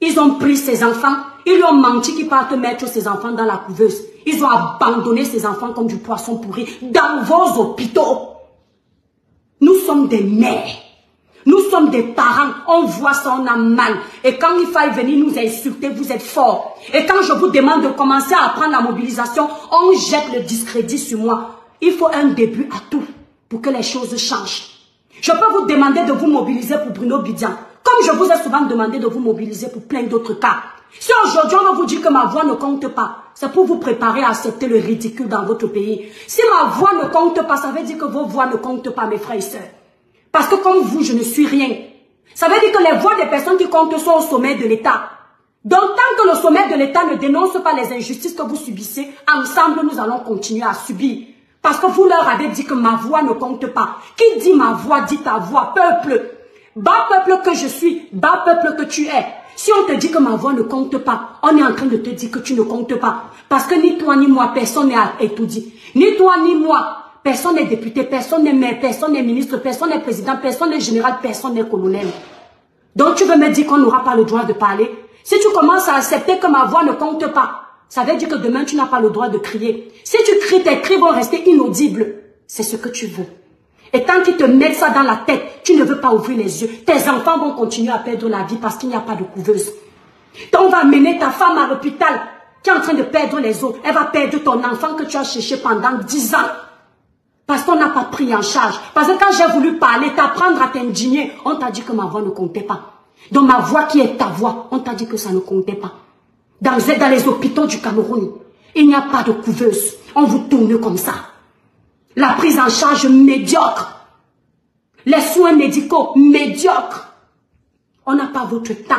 Ils ont pris ses enfants, ils lui ont menti qu'ils partent mettre ses enfants dans la couveuse. Ils ont abandonné ses enfants comme du poisson pourri dans vos hôpitaux. Nous sommes des mères. Nous sommes des parents. On voit ça, on a mal. Et quand il faille venir nous insulter, vous êtes forts. Et quand je vous demande de commencer à prendre la mobilisation, on jette le discrédit sur moi. Il faut un début à tout pour que les choses changent. Je peux vous demander de vous mobiliser pour Bruno Bidian, comme je vous ai souvent demandé de vous mobiliser pour plein d'autres cas. Si aujourd'hui on va vous dire que ma voix ne compte pas, c'est pour vous préparer à accepter le ridicule dans votre pays. Si ma voix ne compte pas, ça veut dire que vos voix ne comptent pas, mes frères et sœurs. Parce que comme vous, je ne suis rien. Ça veut dire que les voix des personnes qui comptent sont au sommet de l'État. Donc tant que le sommet de l'État ne dénonce pas les injustices que vous subissez, ensemble nous allons continuer à subir. Parce que vous leur avez dit que ma voix ne compte pas. Qui dit ma voix, dit ta voix, peuple. Bas peuple que je suis, bas peuple que tu es. Si on te dit que ma voix ne compte pas, on est en train de te dire que tu ne comptes pas. Parce que ni toi ni moi, personne n'est étourdi. Ni toi ni moi, personne n'est député, personne n'est maire, personne n'est ministre, personne n'est président, personne n'est général, personne n'est colonel. Donc tu veux me dire qu'on n'aura pas le droit de parler? Si tu commences à accepter que ma voix ne compte pas, ça veut dire que demain tu n'as pas le droit de crier. Si tu cries, tes cris vont rester inaudibles. C'est ce que tu veux. Et tant qu'ils te mettent ça dans la tête, tu ne veux pas ouvrir les yeux. Tes enfants vont continuer à perdre la vie parce qu'il n'y a pas de couveuse. Donc on va amener ta femme à l'hôpital qui est en train de perdre les os. Elle va perdre ton enfant que tu as cherché pendant 10 ans. Parce qu'on n'a pas pris en charge. Parce que quand j'ai voulu parler, t'apprendre à t'indigner, on t'a dit que ma voix ne comptait pas. Donc ma voix qui est ta voix, on t'a dit que ça ne comptait pas. Dans les hôpitaux du Cameroun, il n'y a pas de couveuse. On vous tourne comme ça. La prise en charge médiocre. Les soins médicaux médiocres. On n'a pas votre temps.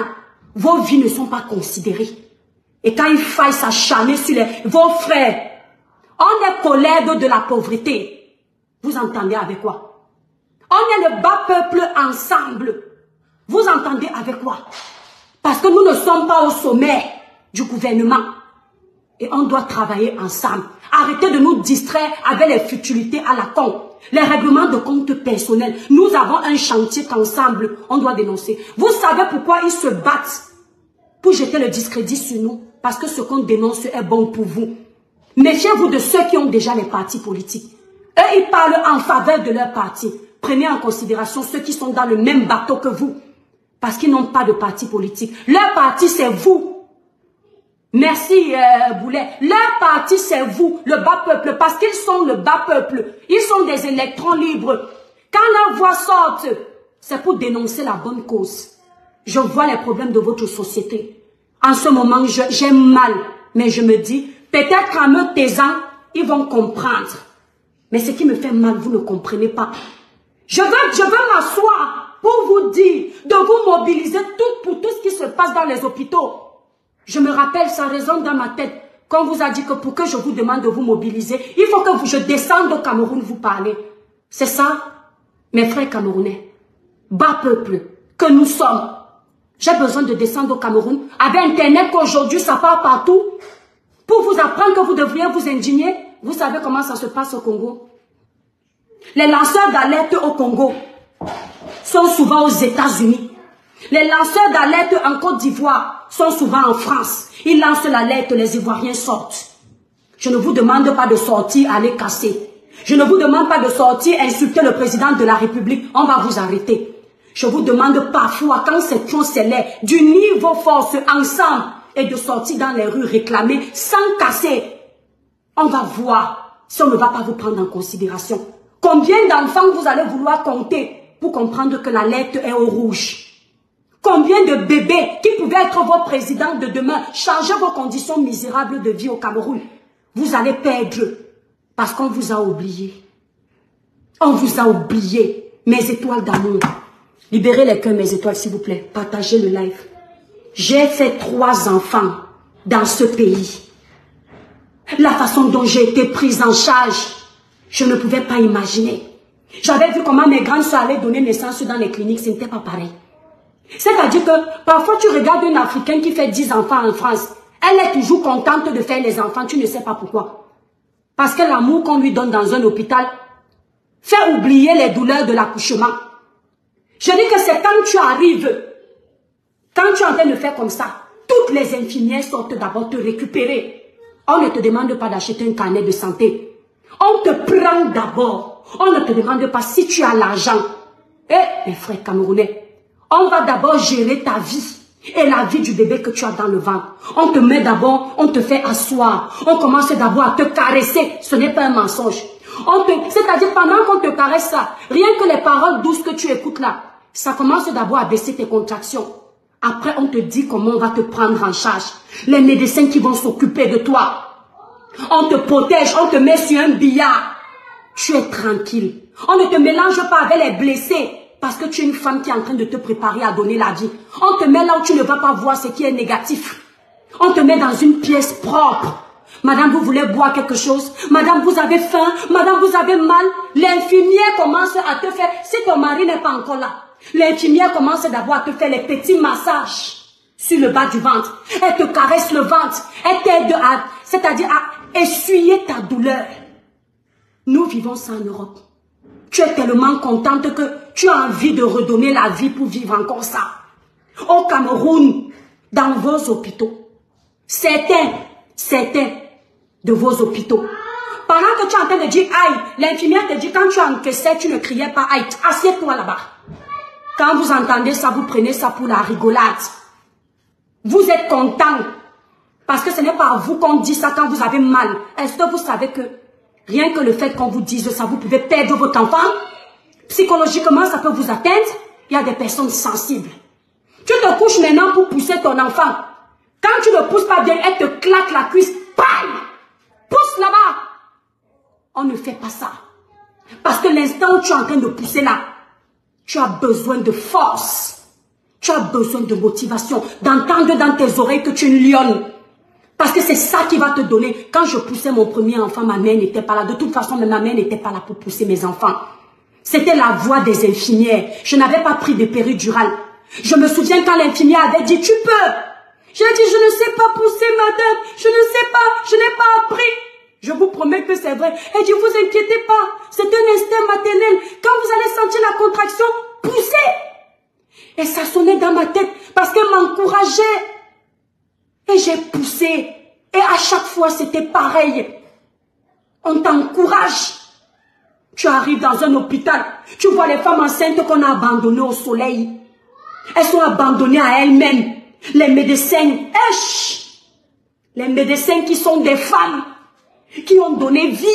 Vos vies ne sont pas considérées. Et quand il faille s'acharner sur vos frères, on est collègues de la pauvreté. Vous entendez avec quoi? On est le bas peuple ensemble. Vous entendez avec quoi? Parce que nous ne sommes pas au sommet du gouvernement. Et on doit travailler ensemble. Arrêtez de nous distraire avec les futilités à la con. Les règlements de compte personnels. Nous avons un chantier qu'ensemble, on doit dénoncer. Vous savez pourquoi ils se battent? Pour jeter le discrédit sur nous. Parce que ce qu'on dénonce est bon pour vous. Méfiez-vous de ceux qui ont déjà les partis politiques. Eux, ils parlent en faveur de leur parti. Prenez en considération ceux qui sont dans le même bateau que vous. Parce qu'ils n'ont pas de parti politique. Leur parti, c'est vous. Merci Boulet. Leur parti, c'est vous, le bas peuple. Parce qu'ils sont le bas peuple. Ils sont des électrons libres. Quand leur voix sort, c'est pour dénoncer la bonne cause. Je vois les problèmes de votre société. En ce moment, j'ai mal. Mais je me dis, peut-être qu'en me taisant, ils vont comprendre. Mais ce qui me fait mal, vous ne comprenez pas. Je veux m'asseoir pour vous dire de vous mobiliser pour tout ce qui se passe dans les hôpitaux. Je me rappelle, ça résonne dans ma tête. Quand on vous a dit que pour que je vous demande de vous mobiliser, il faut que je descende au Cameroun vous parler. C'est ça, mes frères camerounais. Bas peuple, que nous sommes. J'ai besoin de descendre au Cameroun. Avec Internet qu'aujourd'hui, ça part partout. Pour vous apprendre que vous devriez vous indigner. Vous savez comment ça se passe au Congo? Les lanceurs d'alerte au Congo sont souvent aux États-Unis. Les lanceurs d'alerte en Côte d'Ivoire sont souvent en France. Ils lancent l'alerte, les Ivoiriens sortent. Je ne vous demande pas de sortir, aller casser. Je ne vous demande pas de sortir, insulter le président de la République. On va vous arrêter. Je vous demande parfois, quand c'est trop scellé, d'unir vos forces ensemble et de sortir dans les rues réclamer sans casser. On va voir si on ne va pas vous prendre en considération. Combien d'enfants vous allez vouloir compter pour comprendre que l'alerte est au rouge? Combien de bébés qui pouvaient être vos présidents de demain, changer vos conditions misérables de vie au Cameroun, vous allez perdre parce qu'on vous a oublié. On vous a oublié. Mes étoiles d'amour. Libérez les cœurs, mes étoiles, s'il vous plaît. Partagez le live. J'ai fait 3 enfants dans ce pays. La façon dont j'ai été prise en charge, je ne pouvais pas imaginer. J'avais vu comment mes grandes soeurs allaient donner naissance dans les cliniques, ce n'était pas pareil. C'est-à-dire que parfois tu regardes une Africaine qui fait 10 enfants en France. Elle est toujours contente de faire les enfants, tu ne sais pas pourquoi. Parce que l'amour qu'on lui donne dans un hôpital fait oublier les douleurs de l'accouchement. Je dis que c'est quand tu arrives, quand tu es en train de faire comme ça, toutes les infirmières sortent d'abord te récupérer. On ne te demande pas d'acheter un carnet de santé. On te prend d'abord. On ne te demande pas si tu as l'argent. Eh, mes frères camerounais, on va d'abord gérer ta vie et la vie du bébé que tu as dans le ventre. On te met d'abord, on te fait asseoir. On commence d'abord à te caresser. Ce n'est pas un mensonge. C'est-à-dire pendant qu'on te caresse ça, rien que les paroles douces que tu écoutes là, ça commence d'abord à baisser tes contractions. Après, on te dit comment on va te prendre en charge. Les médecins qui vont s'occuper de toi. On te protège, on te met sur un billard. Tu es tranquille. On ne te mélange pas avec les blessés parce que tu es une femme qui est en train de te préparer à donner la vie. On te met là où tu ne vas pas voir ce qui est négatif. On te met dans une pièce propre. Madame, vous voulez boire quelque chose? Madame, vous avez faim? Madame, vous avez mal? L'infirmière commence à te faire, si ton mari n'est pas encore là, l'infirmière commence d'abord à te faire les petits massages sur le bas du ventre. Elle te caresse le ventre. Elle t'aide c'est-à-dire à essuyer ta douleur. Nous vivons ça en Europe. Tu es tellement contente que tu as envie de redonner la vie pour vivre encore ça. Au Cameroun, dans vos hôpitaux, certains de vos hôpitaux, pendant que tu es en train de dire aïe, l'infirmière te dit quand tu encaissais, tu ne criais pas aïe, assieds-toi là-bas. Quand vous entendez ça, vous prenez ça pour la rigolade. Vous êtes content parce que ce n'est pas à vous qu'on dit ça quand vous avez mal. Est-ce que vous savez que rien que le fait qu'on vous dise ça, vous pouvez perdre votre enfant? Psychologiquement, ça peut vous atteindre. Il y a des personnes sensibles. Tu te couches maintenant pour pousser ton enfant. Quand tu ne pousses pas bien, elle te claque la cuisse. Bam! Pousse là-bas. On ne fait pas ça. Parce que l'instant où tu es en train de pousser là, tu as besoin de force. Tu as besoin de motivation. D'entendre dans tes oreilles que tu es une lionne. Parce que c'est ça qui va te donner. Quand je poussais mon premier enfant, ma mère n'était pas là. De toute façon, ma mère n'était pas là pour pousser mes enfants. C'était la voix des infirmières. Je n'avais pas pris de péridurale. Je me souviens quand l'infirmière avait dit, tu peux. J'ai dit, je ne sais pas pousser, madame. Je ne sais pas. Je n'ai pas appris. Je vous promets que c'est vrai. Elle dit, vous inquiétez pas. C'est un instinct maternel. Quand vous allez sentir la contraction, poussez. Et ça sonnait dans ma tête parce qu'elle m'encourageait. Et j'ai poussé. Et à chaque fois, c'était pareil. On t'encourage. Tu arrives dans un hôpital. Tu vois les femmes enceintes qu'on a abandonnées au soleil. Elles sont abandonnées à elles-mêmes. Les médecins, les médecins qui sont des femmes, qui ont donné vie.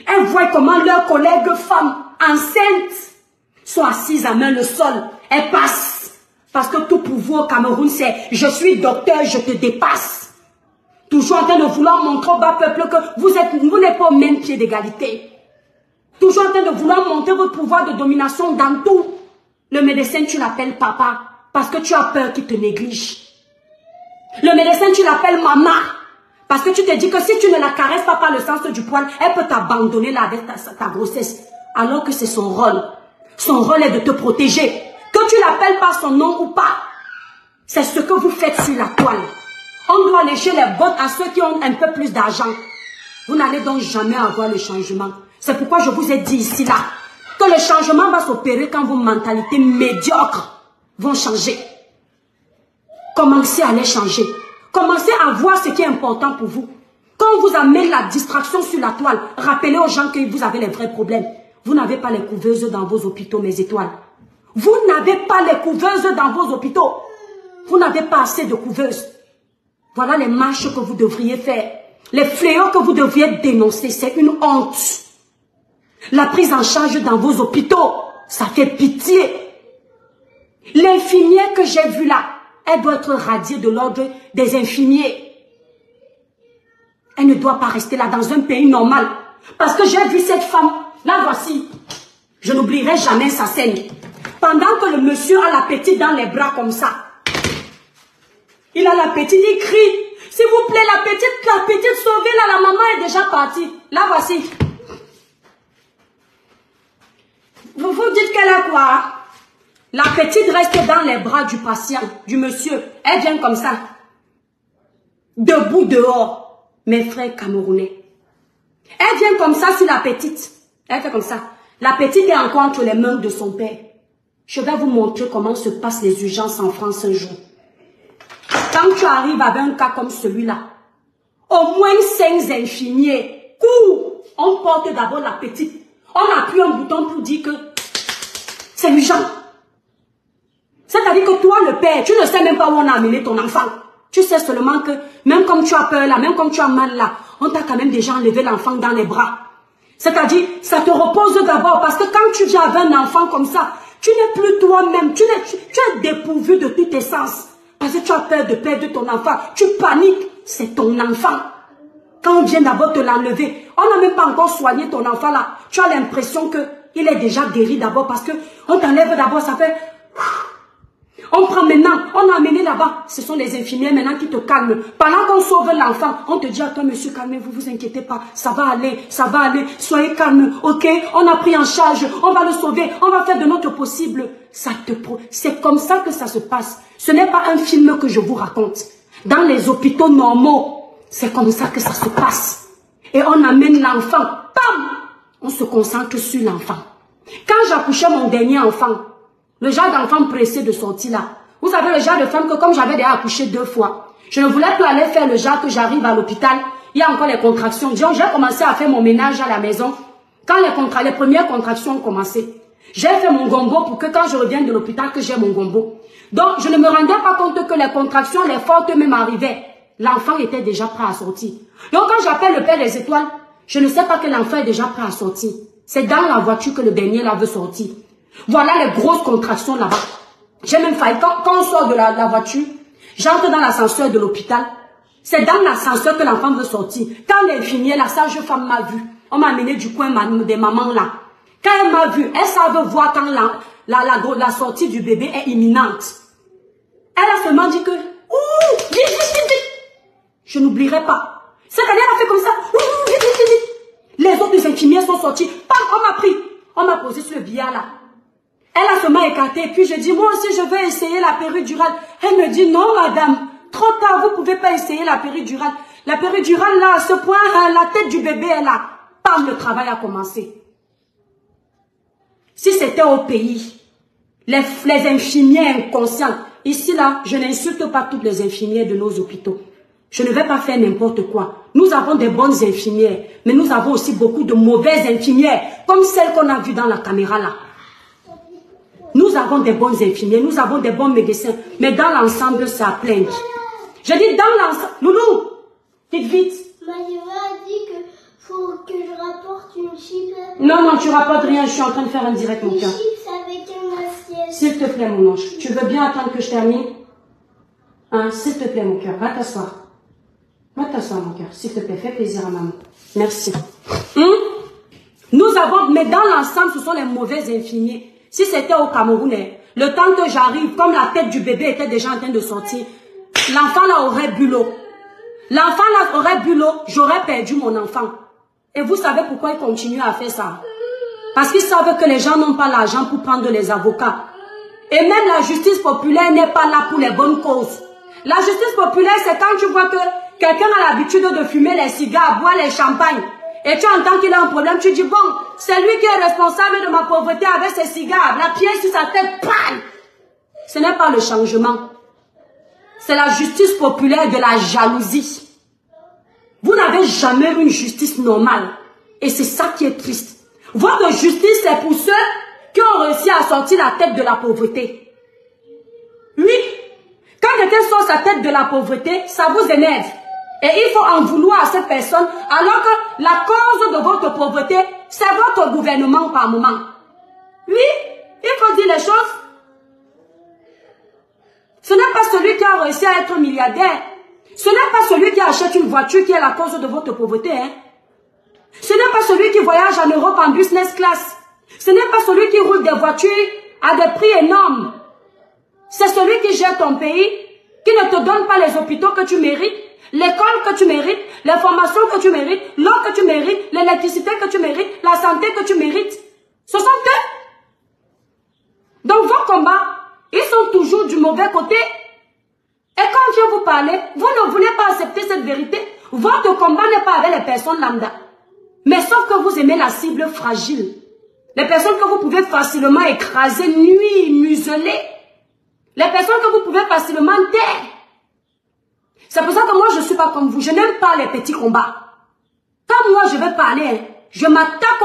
Elles voient comment leurs collègues femmes enceintes sont assises à main le sol. Elles passent. Parce que tout pour vous au Cameroun, c'est « je suis docteur, je te dépasse ». Toujours en train de vouloir montrer au bas peuple que vous n'êtes pas au même pied d'égalité. Toujours en train de vouloir montrer votre pouvoir de domination dans tout. Le médecin, tu l'appelles papa parce que tu as peur qu'il te néglige. Le médecin, tu l'appelles maman parce que tu te dis que si tu ne la caresses pas par le sens du poil, elle peut t'abandonner là avec ta grossesse. Alors que c'est son rôle. Son rôle est de te protéger. Que tu l'appelles par son nom ou pas, c'est ce que vous faites sur la toile. On doit lécher les bottes à ceux qui ont un peu plus d'argent. Vous n'allez donc jamais avoir le changement. C'est pourquoi je vous ai dit ici là, que le changement va s'opérer quand vos mentalités médiocres vont changer. Commencez à les changer. Commencez à voir ce qui est important pour vous. Quand on vous amène la distraction sur la toile, rappelez aux gens que vous avez les vrais problèmes. Vous n'avez pas les couveuses dans vos hôpitaux, mes étoiles. Vous n'avez pas les couveuses dans vos hôpitaux. Vous n'avez pas assez de couveuses. Voilà les marches que vous devriez faire. Les fléaux que vous devriez dénoncer, c'est une honte. La prise en charge dans vos hôpitaux, ça fait pitié. L'infirmière que j'ai vue là, elle doit être radiée de l'ordre des infirmiers. Elle ne doit pas rester là dans un pays normal. Parce que j'ai vu cette femme, là voici. Je n'oublierai jamais sa scène. Pendant que le monsieur a la petite dans les bras comme ça. Il a la petite, il crie. S'il vous plaît, la petite sauvez là, la maman est déjà partie. Là voici. Vous vous dites qu'elle a quoi? La petite reste dans les bras du patient, du monsieur. Elle vient comme ça. Debout dehors, mes frères camerounais. Elle vient comme ça sur la petite. Elle fait comme ça. La petite est encore entre les mains de son père. Je vais vous montrer comment se passent les urgences en France un jour. Quand tu arrives avec un cas comme celui-là, au moins 5 infirmiers courent. On porte d'abord la petite. On appuie un bouton pour dire que c'est urgent. C'est-à-dire que toi, le père, tu ne sais même pas où on a amené ton enfant. Tu sais seulement que même comme tu as peur là, même comme tu as mal là, on t'a quand même déjà enlevé l'enfant dans les bras. C'est-à-dire, ça te repose d'abord parce que quand tu viens avec un enfant comme ça, tu n'es plus toi-même, tu es dépourvu de tout tes sens. Parce que tu as peur de perdre ton enfant, tu paniques, c'est ton enfant. Quand on vient d'abord te l'enlever, on n'a même pas encore soigné ton enfant là. Tu as l'impression qu'il est déjà guéri d'abord parce que on t'enlève d'abord, ça fait... On prend maintenant, on a amené là-bas. Ce sont les infirmières maintenant qui te calment. Pendant qu'on sauve l'enfant, on te dit, attends monsieur, calmez-vous, vous inquiétez pas. Ça va aller, soyez calme, ok? On a pris en charge, on va le sauver, on va faire de notre possible. C'est comme ça que ça se passe. Ce n'est pas un film que je vous raconte. Dans les hôpitaux normaux, c'est comme ça que ça se passe. Et on amène l'enfant, pam! On se concentre sur l'enfant. Quand j'accouchais mon dernier enfant, le genre d'enfant pressé de sortir là. Vous savez le genre de femme que comme j'avais déjà accouché 2 fois, je ne voulais plus aller faire le genre que j'arrive à l'hôpital. Il y a encore les contractions. Disons, j'ai commencé à faire mon ménage à la maison. Quand les premières contractions ont commencé, j'ai fait mon gombo pour que quand je revienne de l'hôpital, que j'ai mon gombo. Donc, je ne me rendais pas compte que les contractions, les fortes même arrivaient. L'enfant était déjà prêt à sortir. Donc, quand j'appelle le Père des Étoiles, je ne sais pas que l'enfant est déjà prêt à sortir. C'est dans la voiture que le dernier là veut sortir. Voilà les grosses contractions là-bas. J'ai même failli, quand on sort de la voiture, j'entre dans l'ascenseur de l'hôpital. C'est dans l'ascenseur que l'enfant veut sortir. Quand l'infirmière, la sage-femme m'a vu, on m'a amené du coin des mamans là. Quand elle m'a vu, elle savait voir quand la sortie du bébé est imminente. Elle a seulement dit que, ouh, vite, vite, vite, vite. Je n'oublierai pas. C'est-à-dire, elle a fait comme ça, ouh, vite, vite, vite. Les autres infirmières sont sorties. On m'a pris. On m'a posé sur le billard là. Elle a seulement écarté. Et puis je dis, moi aussi je vais essayer la péridurale. Elle me dit, non madame, trop tard, vous ne pouvez pas essayer la péridurale. La péridurale là, à ce point, la tête du bébé est là. Pam, le travail a commencé. Si c'était au pays, les infirmières inconscientes, ici là, je n'insulte pas toutes les infirmières de nos hôpitaux. Je ne vais pas faire n'importe quoi. Nous avons des bonnes infirmières, mais nous avons aussi beaucoup de mauvaises infirmières, comme celle qu'on a vue dans la caméra là. Nous avons des bonnes infirmières, nous avons des bons médecins, mais dans l'ensemble, c'est à plaindre. Je dis dans l'ensemble, Loulou, dites vite. Maïva a dit qu'il faut que je rapporte une chip. Non, non, tu rapportes rien, je suis en train de faire un direct, mon cœur. Une chips avec un assiette. S'il te plaît, mon ange, tu veux bien attendre que je termine? Hein, s'il te plaît, mon cœur, va t'asseoir. Va t'asseoir, mon cœur, s'il te plaît, fais plaisir à maman. Merci. Nous avons, mais dans l'ensemble, ce sont les mauvais infirmiers. Si c'était au Cameroun, le temps que j'arrive, comme la tête du bébé était déjà en train de sortir, l'enfant là aurait bu l'eau. L'enfant là aurait bu l'eau, j'aurais perdu mon enfant. Et vous savez pourquoi ils continuent à faire ça? Parce qu'ils savent que les gens n'ont pas l'argent pour prendre les avocats. Et même la justice populaire n'est pas là pour les bonnes causes. La justice populaire, c'est quand tu vois que quelqu'un a l'habitude de fumer les cigares, boire les champagnes. Et tu entends qu'il a un problème, tu dis, bon, c'est lui qui est responsable de ma pauvreté avec ses cigares. La pièce sur sa tête, bam! Ce n'est pas le changement. C'est la justice populaire de la jalousie. Vous n'avez jamais eu une justice normale. Et c'est ça qui est triste. Votre justice, c'est pour ceux qui ont réussi à sortir la tête de la pauvreté. Oui, quand quelqu'un sort sa tête de la pauvreté, ça vous énerve. Et il faut en vouloir à cette personne, alors que la cause de votre pauvreté, c'est votre gouvernement par moment. Oui, il faut dire les choses. Ce n'est pas celui qui a réussi à être milliardaire. Ce n'est pas celui qui achète une voiture qui est la cause de votre pauvreté. Hein. Ce n'est pas celui qui voyage en Europe en business class. Ce n'est pas celui qui roule des voitures à des prix énormes. C'est celui qui gère ton pays, qui ne te donne pas les hôpitaux que tu mérites, l'école que tu mérites, les formations que tu mérites, l'eau que tu mérites, l'électricité que tu mérites, la santé que tu mérites. Ce sont eux. Donc vos combats, ils sont toujours du mauvais côté. Et quand je viens vous parler, vous ne voulez pas accepter cette vérité. Votre combat n'est pas avec les personnes lambda. Mais sauf que vous aimez la cible fragile. Les personnes que vous pouvez facilement écraser, nuire, museler. Les personnes que vous pouvez facilement taire. C'est pour ça que moi, je ne suis pas comme vous. Je n'aime pas les petits combats. Quand moi, je vais parler, je m'attaque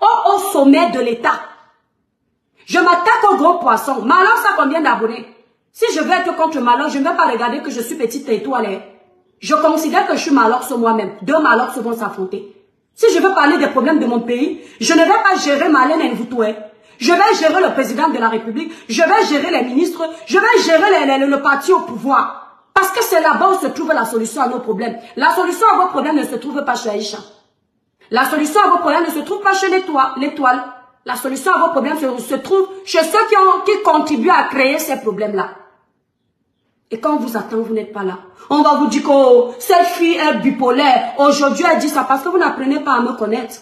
au sommet de l'État. Je m'attaque aux gros poissons. Malheur, ça combien d'abonnés? Si je veux être contre Malheur, je ne vais pas regarder que je suis petite étoile. Je considère que je suis Malheur sur moi-même. Deux Malheurs se vont s'affronter. Si je veux parler des problèmes de mon pays, je ne vais pas gérer Marlène Nvutoué. Je vais gérer le président de la République. Je vais gérer les ministres. Je vais gérer le parti au pouvoir. Parce que c'est là-bas où se trouve la solution à nos problèmes. La solution à vos problèmes ne se trouve pas chez Aïcha. La solution à vos problèmes ne se trouve pas chez l'étoile. La solution à vos problèmes se trouve chez ceux qui contribuent à créer ces problèmes-là. Et quand on vous attend, vous n'êtes pas là. On va vous dire que oh, cette fille est bipolaire. Aujourd'hui, elle dit ça parce que vous n'apprenez pas à me connaître.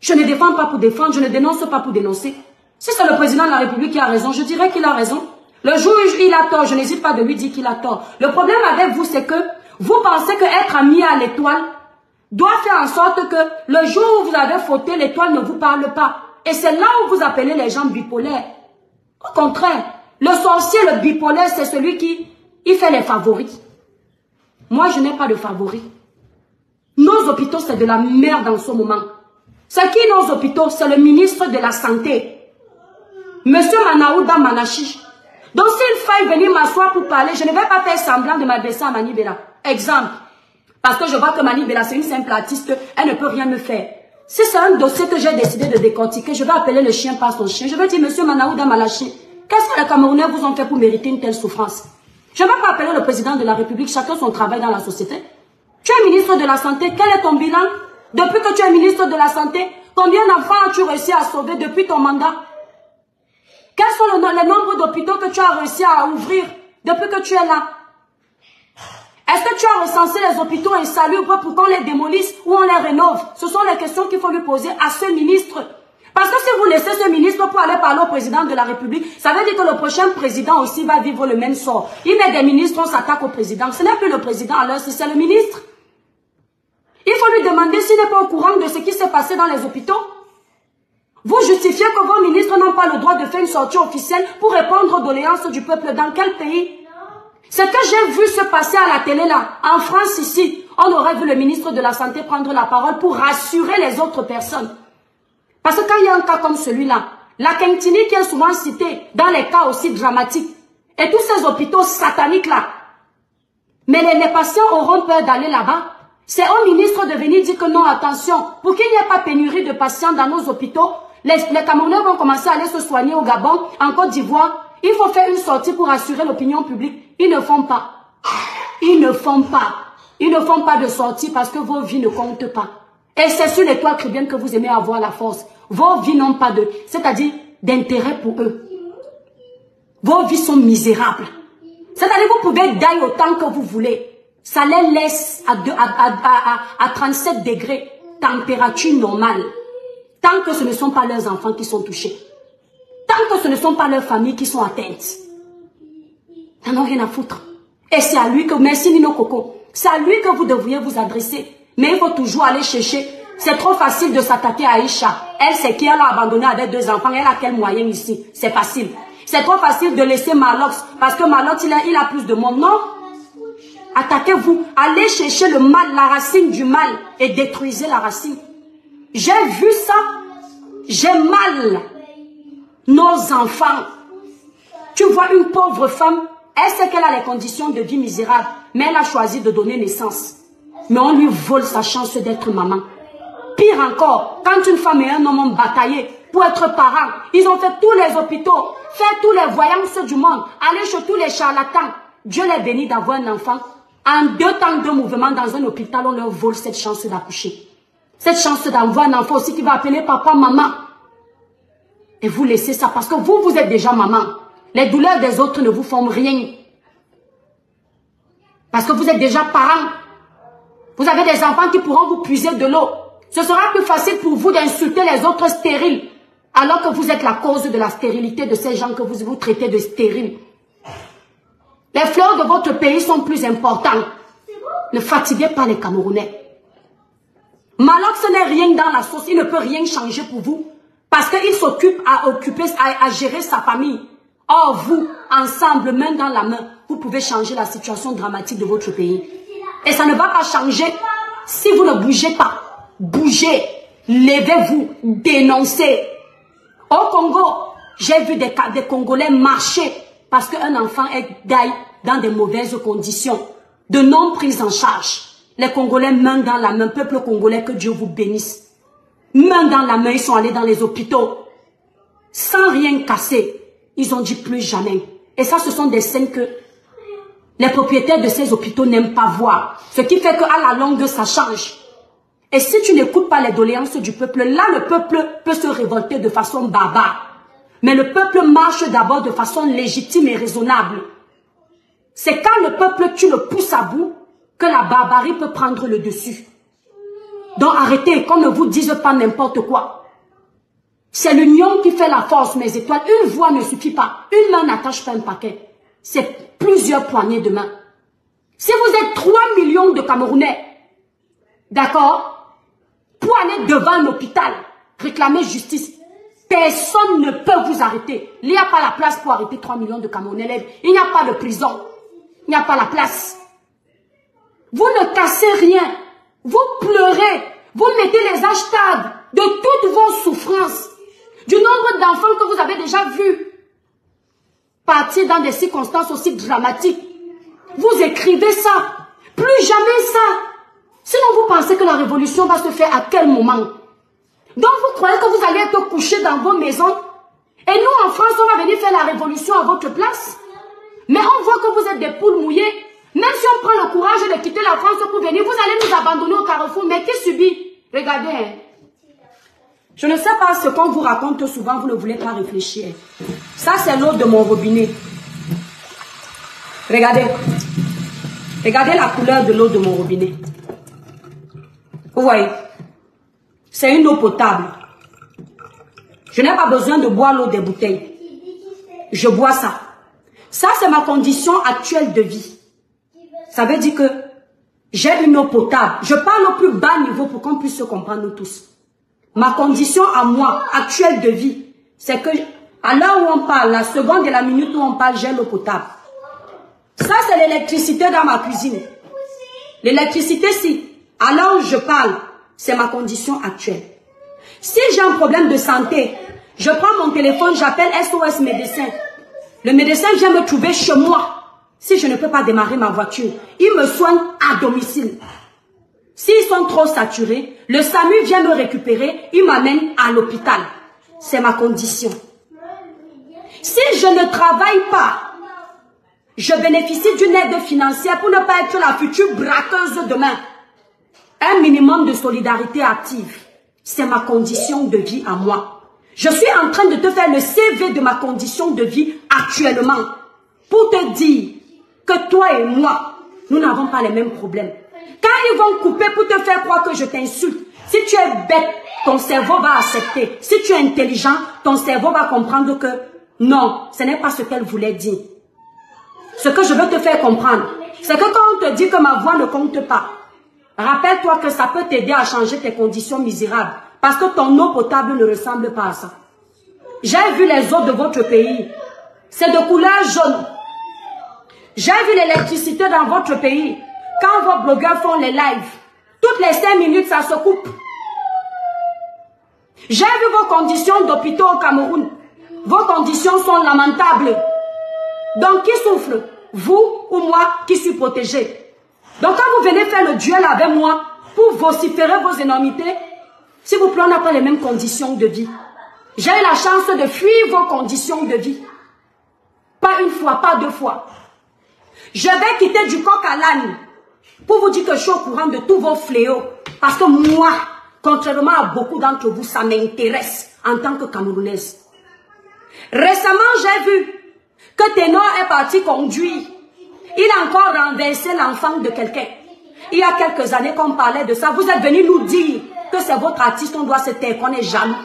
Je ne défends pas pour défendre, je ne dénonce pas pour dénoncer. Si c'est le président de la République qui a raison, je dirais qu'il a raison. Le jour où il a tort, je n'hésite pas de lui dire qu'il a tort. Le problème avec vous, c'est que vous pensez qu'être ami à l'étoile doit faire en sorte que le jour où vous avez fauté, l'étoile ne vous parle pas. Et c'est là où vous appelez les gens bipolaires. Au contraire, le sorcier, le bipolaire, c'est celui qui fait les favoris. Moi, je n'ai pas de favoris. Nos hôpitaux, c'est de la merde en ce moment. C'est qui nos hôpitaux? C'est le ministre de la Santé. Monsieur Manaouda Manachi. Donc, s'il faille venir m'asseoir pour parler, je ne vais pas faire semblant de m'adresser à Mani Bella. Exemple. Parce que je vois que Mani Bella, c'est une simple artiste, elle ne peut rien me faire. Si c'est un dossier que j'ai décidé de décortiquer, je vais appeler le chien par son chien. Je vais dire, monsieur Manaouda Manachi, qu'est-ce que les Camerounais vous ont fait pour mériter une telle souffrance? Je ne vais pas appeler le président de la République, chacun son travail dans la société. Tu es ministre de la Santé, quel est ton bilan? Depuis que tu es ministre de la Santé, combien d'enfants as-tu réussi à sauver depuis ton mandat? Quels sont les nombres d'hôpitaux que tu as réussi à ouvrir depuis que tu es là? Est-ce que tu as recensé les hôpitaux insalubres pour qu'on les démolisse ou on les rénove? Ce sont les questions qu'il faut lui poser à ce ministre. Parce que si vous laissez ce ministre pour aller parler au président de la République, ça veut dire que le prochain président aussi va vivre le même sort. Il met des ministres, on s'attaque au président. Ce n'est plus le président alors, c'est le ministre. Il faut lui demander s'il n'est pas au courant de ce qui s'est passé dans les hôpitaux. Vous justifiez que vos ministres n'ont pas le droit de faire une sortie officielle pour répondre aux doléances du peuple. Dans quel pays? Ce que j'ai vu se passer à la télé là, en France ici, on aurait vu le ministre de la Santé prendre la parole pour rassurer les autres personnes. Parce que quand il y a un cas comme celui-là, la Quintini qui est souvent citée dans les cas aussi dramatiques, et tous ces hôpitaux sataniques là, mais les patients auront peur d'aller là-bas. C'est au ministre de venir dire que non, attention, pour qu'il n'y ait pas pénurie de patients dans nos hôpitaux, les Camerounais vont commencer à aller se soigner au Gabon, en Côte d'Ivoire. Il faut faire une sortie pour assurer l'opinion publique. Ils ne font pas. Ils ne font pas. Ils ne font pas de sortie parce que vos vies ne comptent pas. Et c'est sur les toits chrétiennes que vous aimez avoir la force. Vos vies n'ont pas de, c'est-à-dire d'intérêt pour eux. Vos vies sont misérables. C'est-à-dire que vous pouvez dailler autant que vous voulez. Ça les laisse à 37 degrés, température normale. Tant que ce ne sont pas leurs enfants qui sont touchés. Tant que ce ne sont pas leurs familles qui sont atteintes. Ils n'en ont rien à foutre. Et c'est à lui que, merci Nino Coco, c'est à lui que vous devriez vous adresser. Mais il faut toujours aller chercher. C'est trop facile de s'attaquer à Aïcha. Elle, c'est qui elle a abandonné avec 2 enfants. Elle a quel moyen ici? C'est facile. C'est trop facile de laisser Malox. Parce que Malox, il a plus de monde. Non. Attaquez-vous. Allez chercher le mal, la racine du mal. Et détruisez la racine. J'ai vu ça. J'ai mal. Nos enfants. Tu vois une pauvre femme. Elle sait qu'elle a les conditions de vie misérables. Mais elle a choisi de donner naissance. Mais on lui vole sa chance d'être maman. Pire encore, quand une femme et un homme ont bataillé pour être parents, ils ont fait tous les hôpitaux, fait tous les voyances du monde, aller chez tous les charlatans. Dieu les bénit d'avoir un enfant. En 2 temps de mouvement dans un hôpital, on leur vole cette chance d'accoucher. Cette chance d'avoir un enfant aussi qui va appeler papa, maman. Et vous laissez ça parce que vous, vous êtes déjà maman. Les douleurs des autres ne vous font rien. Parce que vous êtes déjà parents. Vous avez des enfants qui pourront vous puiser de l'eau. Ce sera plus facile pour vous d'insulter les autres stériles. Alors que vous êtes la cause de la stérilité de ces gens que vous traitez de stériles. Les fleurs de votre pays sont plus importantes. Ne fatiguez pas les Camerounais. Malox n'est rien dans la sauce. Il ne peut rien changer pour vous. Parce qu'il s'occupe à gérer sa famille. Or, vous, ensemble, main dans la main, vous pouvez changer la situation dramatique de votre pays. Et ça ne va pas changer si vous ne bougez pas. Bougez, levez-vous, dénoncez. Au Congo, j'ai vu des Congolais marcher parce qu'un enfant est dans des mauvaises conditions, de non prise en charge. Les Congolais, main dans la main, peuple congolais, que Dieu vous bénisse. Main dans la main, ils sont allés dans les hôpitaux. Sans rien casser. Ils ont dit plus jamais. Et ça, ce sont des scènes que les propriétaires de ces hôpitaux n'aiment pas voir. Ce qui fait qu'à la longue, ça change. Et si tu n'écoutes pas les doléances du peuple, là, le peuple peut se révolter de façon barbare. Mais le peuple marche d'abord de façon légitime et raisonnable. C'est quand le peuple, tu le pousses à bout, que la barbarie peut prendre le dessus. Donc arrêtez, qu'on ne vous dise pas n'importe quoi. C'est l'union qui fait la force, mes étoiles. Une voix ne suffit pas. Une main n'attache pas un paquet. C'est plusieurs poignées de main. Si vous êtes 3 millions de Camerounais, d'accord, pour aller devant un hôpital, réclamer justice, personne ne peut vous arrêter. Il n'y a pas la place pour arrêter 3 millions de Camerounais. Il n'y a pas de prison. Il n'y a pas la place. Vous ne cassez rien. Vous pleurez. Vous mettez les hashtags de toutes vos souffrances. Du nombre d'enfants que vous avez déjà vus partir dans des circonstances aussi dramatiques. Vous écrivez ça. Plus jamais ça. Sinon vous pensez que la révolution va se faire à quel moment? Donc vous croyez que vous allez être couchés dans vos maisons? Et nous en France, on va venir faire la révolution à votre place? Mais on voit que vous êtes des poules mouillées. Même si on prend le courage de quitter la France pour venir, vous allez nous abandonner au carrefour. Mais qui subit? Regardez. Hein. Je ne sais pas ce qu'on vous raconte souvent, vous ne voulez pas réfléchir. Ça, c'est l'eau de mon robinet. Regardez. Regardez la couleur de l'eau de mon robinet. Vous voyez? C'est une eau potable. Je n'ai pas besoin de boire l'eau des bouteilles. Je bois ça. Ça, c'est ma condition actuelle de vie. Ça veut dire que j'ai une eau potable. Je parle au plus bas niveau pour qu'on puisse se comprendre tous. Ma condition à moi, actuelle de vie, c'est que à l'heure où on parle, la seconde et la minute où on parle, j'ai l'eau potable. Ça, c'est l'électricité dans ma cuisine. L'électricité, si, à l'heure où je parle, c'est ma condition actuelle. Si j'ai un problème de santé, je prends mon téléphone, j'appelle SOS médecin. Le médecin vient me trouver chez moi. Si je ne peux pas démarrer ma voiture, il me soigne à domicile. S'ils sont trop saturés, le SAMU vient me récupérer, il m'amène à l'hôpital. C'est ma condition. Si je ne travaille pas, je bénéficie d'une aide financière pour ne pas être la future braqueuse demain. Un minimum de solidarité active. C'est ma condition de vie à moi. Je suis en train de te faire le CV de ma condition de vie actuellement. Pour te dire que toi et moi, nous n'avons pas les mêmes problèmes. Quand ils vont couper pour te faire croire que je t'insulte, si tu es bête, ton cerveau va accepter. Si tu es intelligent, ton cerveau va comprendre que non, ce n'est pas ce qu'elle voulait dire. Ce que je veux te faire comprendre, c'est que quand on te dit que ma voix ne compte pas, rappelle-toi que ça peut t'aider à changer tes conditions misérables. Parce que ton eau potable ne ressemble pas à ça. J'ai vu les eaux de votre pays. C'est de couleur jaune. J'ai vu l'électricité dans votre pays. Quand vos blogueurs font les lives, toutes les 5 minutes, ça se coupe. J'ai vu vos conditions d'hôpitaux au Cameroun. Vos conditions sont lamentables. Donc, qui souffre? Vous ou moi qui suis protégé? Donc, quand vous venez faire le duel avec moi pour vociférer vos énormités, s'il vous plaît, on n'a pas les mêmes conditions de vie. J'ai eu la chance de fuir vos conditions de vie. Pas une fois, pas deux fois. Je vais quitter du coq à l'âne pour vous dire que je suis au courant de tous vos fléaux. Parce que moi, contrairement à beaucoup d'entre vous, ça m'intéresse en tant que Camerounaise. Récemment, j'ai vu que Ténor est parti conduire. Il a encore renversé l'enfant de quelqu'un. Il y a quelques années qu'on parlait de ça. Vous êtes venus nous dire que c'est votre artiste, on doit se taire, qu'on est jaloux.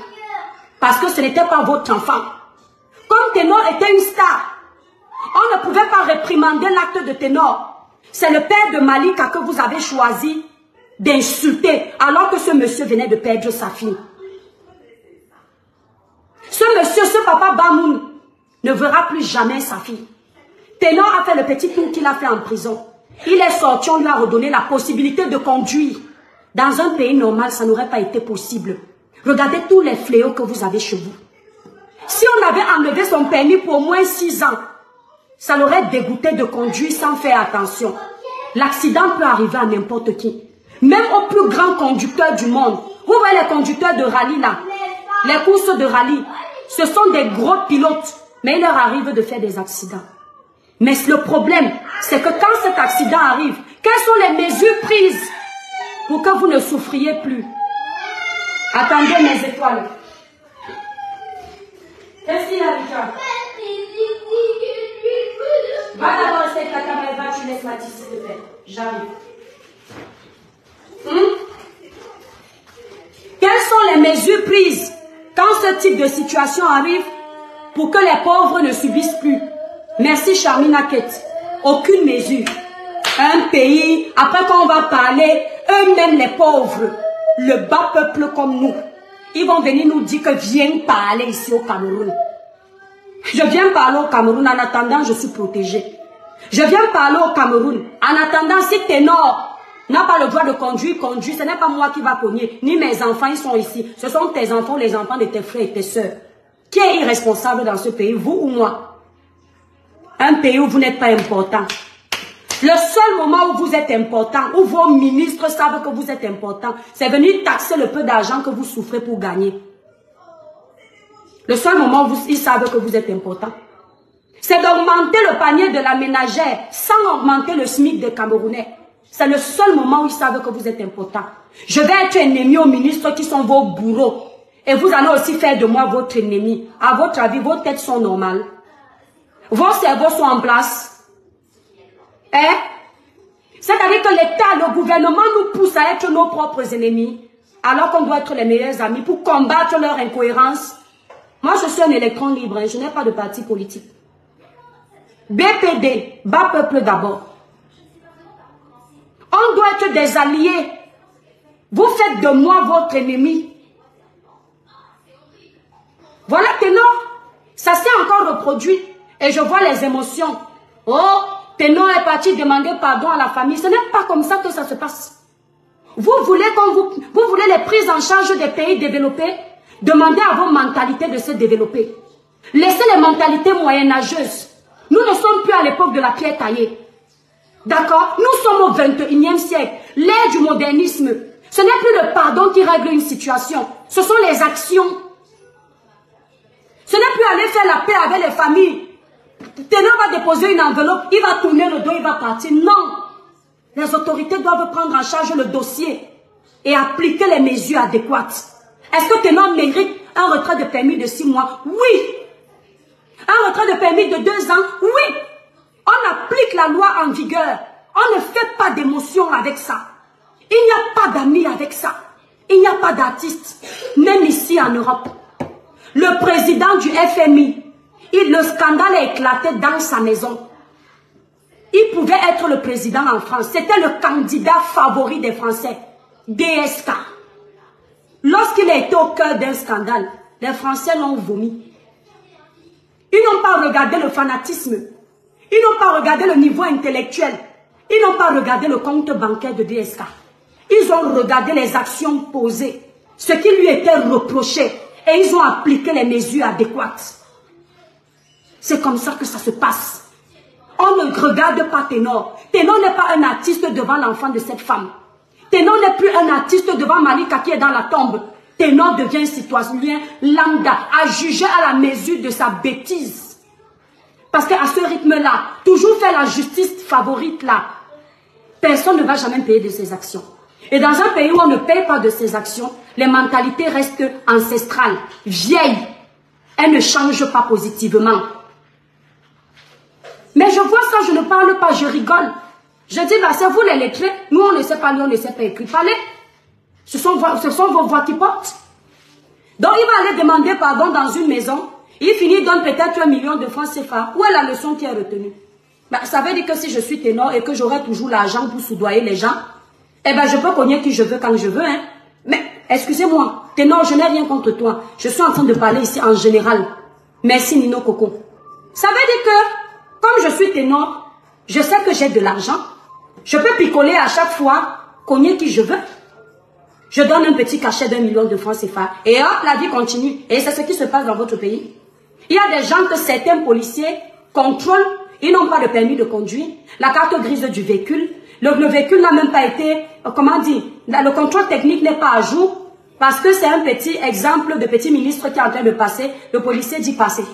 Parce que ce n'était pas votre enfant. Comme Ténor était une star, on ne pouvait pas réprimander l'acte de Ténor. C'est le père de Malika que vous avez choisi d'insulter alors que ce monsieur venait de perdre sa fille. Ce monsieur, ce papa Bamoun, ne verra plus jamais sa fille. Ténor a fait le petit tour qu'il a fait en prison. Il est sorti, on lui a redonné la possibilité de conduire. Dans un pays normal, ça n'aurait pas été possible. Regardez tous les fléaux que vous avez chez vous. Si on avait enlevé son permis pour au moins 6 ans, ça l'aurait dégoûté de conduire sans faire attention. L'accident peut arriver à n'importe qui. Même au plus grand conducteur du monde. Vous voyez les conducteurs de rallye là, les courses de rallye, ce sont des gros pilotes, mais il leur arrive de faire des accidents. Mais le problème, c'est que quand cet accident arrive, quelles sont les mesures prises pour que vous ne souffriez plus? Attendez mes étoiles. Qu'est-ce qu'il y a, Richard? Va d'abord essayer avec ta caméra, tu laisses Mathis, s'il te plaît. J'arrive. Quelles sont les mesures prises quand ce type de situation arrive pour que les pauvres ne subissent plus? Merci Charmina Kate. Aucune mesure. Un pays, après quand on va parler, eux-mêmes les pauvres, le bas peuple comme nous, ils vont venir nous dire que viens parler ici au Cameroun. Je viens parler au Cameroun, en attendant je suis protégée. Je viens parler au Cameroun, en attendant si Ténor n'a pas le droit de conduire, conduis. Ce n'est pas moi qui va cogner, ni mes enfants, ils sont ici. Ce sont tes enfants, les enfants de tes frères et tes sœurs. Qui est irresponsable dans ce pays, vous ou moi? Un pays où vous n'êtes pas important. Le seul moment où vous êtes important, où vos ministres savent que vous êtes important, c'est venir taxer le peu d'argent que vous souffrez pour gagner. Le seul moment où ils savent que vous êtes important, c'est d'augmenter le panier de la ménagère sans augmenter le SMIC des Camerounais. C'est le seul moment où ils savent que vous êtes important. Je vais être ennemi aux ministres qui sont vos bourreaux. Et vous allez aussi faire de moi votre ennemi. À votre avis, vos têtes sont normales. Vos cerveaux sont en place. Hein? C'est-à-dire que l'État, le gouvernement nous pousse à être nos propres ennemis, alors qu'on doit être les meilleurs amis pour combattre leur incohérence. Moi, je suis un électron libre, hein, je n'ai pas de parti politique. BPD, bas peuple d'abord. On doit être des alliés. Vous faites de moi votre ennemi. Voilà Ténor. Ça s'est encore reproduit. Et je vois les émotions. Oh, Ténor est parti demander pardon à la famille. Ce n'est pas comme ça que ça se passe. Vous voulez les prises en charge des pays développés? Demandez à vos mentalités de se développer. Laissez les mentalités moyenâgeuses. Nous ne sommes plus à l'époque de la pierre taillée. D'accord? Nous sommes au 21e siècle. L'ère du modernisme. Ce n'est plus le pardon qui règle une situation. Ce sont les actions. Ce n'est plus aller faire la paix avec les familles. Ténor va déposer une enveloppe, il va tourner le dos, il va partir. Non. Les autorités doivent prendre en charge le dossier et appliquer les mesures adéquates. Est-ce que Ténor mérite un retrait de permis de 6 mois? Oui. Un retrait de permis de 2 ans? Oui. On applique la loi en vigueur. On ne fait pas d'émotion avec ça. Il n'y a pas d'amis avec ça. Il n'y a pas d'artistes, même ici en Europe. Le président du FMI, le scandale a éclaté dans sa maison. Il pouvait être le président en France. C'était le candidat favori des Français. DSK. Lorsqu'il a été au cœur d'un scandale, les Français l'ont vomi. Ils n'ont pas regardé le fanatisme. Ils n'ont pas regardé le niveau intellectuel. Ils n'ont pas regardé le compte bancaire de DSK. Ils ont regardé les actions posées, ce qui lui était reproché, et ils ont appliqué les mesures adéquates. C'est comme ça que ça se passe. On ne regarde pas Ténor. Ténor n'est pas un artiste devant l'enfant de cette femme. Ténor n'est plus un artiste devant Malika qui est dans la tombe. Ténor devient citoyen lambda, à juger à la mesure de sa bêtise. Parce qu'à ce rythme-là, toujours faire la justice favorite là, personne ne va jamais payer de ses actions. Et dans un pays où on ne paye pas de ses actions, les mentalités restent ancestrales, vieilles. Elles ne changent pas positivement. Mais je vois ça, je ne parle pas, je rigole. Je dis, bah, c'est vous les lettrés, nous on ne sait pas lire, on ne sait pas écrire. Parlez. Ce sont vos voix qui portent. Donc il va aller demander pardon dans une maison. Il finit, donne peut-être 1 million de francs CFA. Où est la leçon qui est retenue? Bah, ça veut dire que si je suis Ténor et que j'aurai toujours l'argent pour soudoyer les gens, eh ben je peux cogner qui je veux quand je veux. Hein. Mais excusez-moi, Ténor, je n'ai rien contre toi. Je suis en train de parler ici en général. Merci Nino Coco. Ça veut dire que, comme je suis Ténor, je sais que j'ai de l'argent. Je peux picoler à chaque fois, cogner qui je veux. Je donne un petit cachet d'1 million de francs CFA. Et hop, la vie continue. Et c'est ce qui se passe dans votre pays. Il y a des gens que certains policiers contrôlent. Ils n'ont pas de permis de conduire. La carte grise du véhicule. Le véhicule n'a même pas été, comment dire, le contrôle technique n'est pas à jour parce que c'est un petit exemple de petit ministre qui est en train de passer. Le policier dit passer.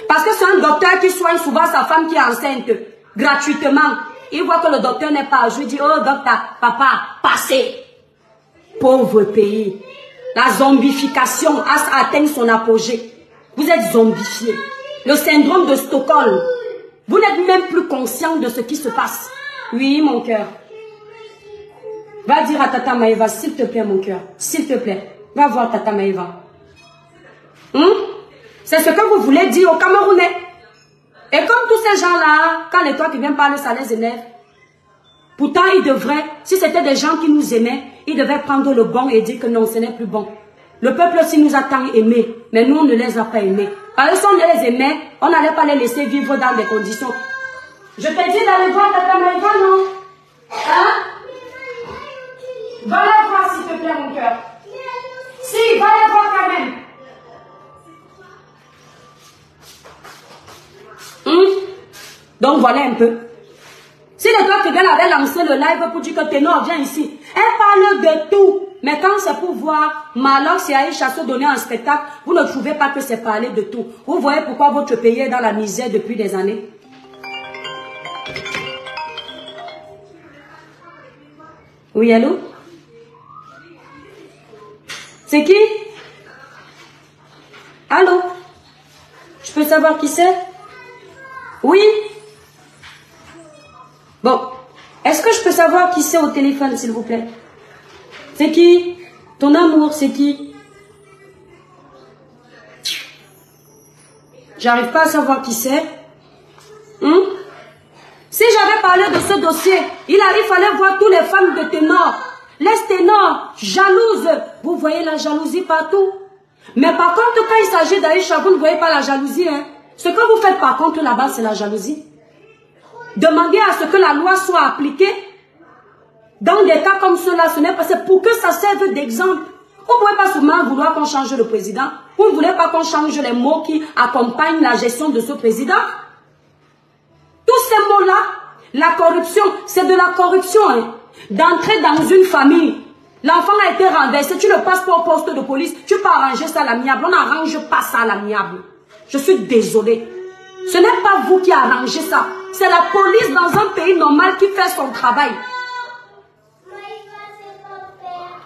Parce que c'est un docteur qui soigne souvent sa femme qui est enceinte gratuitement. Il voit que le docteur n'est pas à jour. Il dit, oh docteur, papa, passez. Pauvre pays. La zombification a atteint son apogée. Vous êtes zombifiés. Le syndrome de Stockholm. Vous n'êtes même plus conscient de ce qui se passe. Oui, mon cœur. Va dire à Tata Maïva, s'il te plaît, mon cœur. S'il te plaît. Va voir Tata Maïva. C'est ce que vous voulez dire aux Camerounais. Et comme tous ces gens-là, quand les toi qui viennent parler, ça les énerve. Pourtant, ils devraient, si c'était des gens qui nous aimaient, ils devaient prendre le bon et dire que non, ce n'est plus bon. Le peuple aussi nous a tant aimés, mais nous, on ne les a pas aimés. Parce que si on les aimait, on n'allait pas les laisser vivre dans des conditions. Je t'ai dit d'aller voir Tata Maïva, non? Hein? Va les voir, s'il te plaît, mon cœur. Si, va les voir quand même. Donc voilà un peu. Si le docteur Kegel avait lancé le live pour dire que Ténor vient ici, elle parle de tout. Mais quand c'est pour voir Malox et Aïcha se donner un spectacle, vous ne trouvez pas que c'est parler de tout. Vous voyez pourquoi votre pays est dans la misère depuis des années. Oui, allô? C'est qui? Allô? Je peux savoir qui c'est? Oui? Bon, est-ce que je peux savoir qui c'est au téléphone, s'il vous plaît? C'est qui? Ton amour, c'est qui? J'arrive pas à savoir qui c'est. Si j'avais parlé de ce dossier, il fallait voir toutes les femmes de Ténor. Les Ténors, jalouses. Vous voyez la jalousie partout. Mais par contre, quand il s'agit d'Aïcha, vous ne voyez pas la jalousie. Hein? Ce que vous faites par contre là-bas, c'est la jalousie. Demandez à ce que la loi soit appliquée. Dans des cas comme cela, ce n'est pas, c'est pour que ça serve d'exemple. Vous ne pouvez pas seulement vouloir qu'on change le président. Vous ne voulez pas qu'on change les mots qui accompagnent la gestion de ce président. Tous ces mots-là, la corruption, c'est de la corruption. Hein. D'entrer dans une famille, l'enfant a été renversé, tu le passes pas au poste de police, tu peux arranger ça à l'amiable. On n'arrange pas ça à l'amiable. Je suis désolée. Ce n'est pas vous qui arrangez ça. C'est la police dans un pays normal qui fait son travail.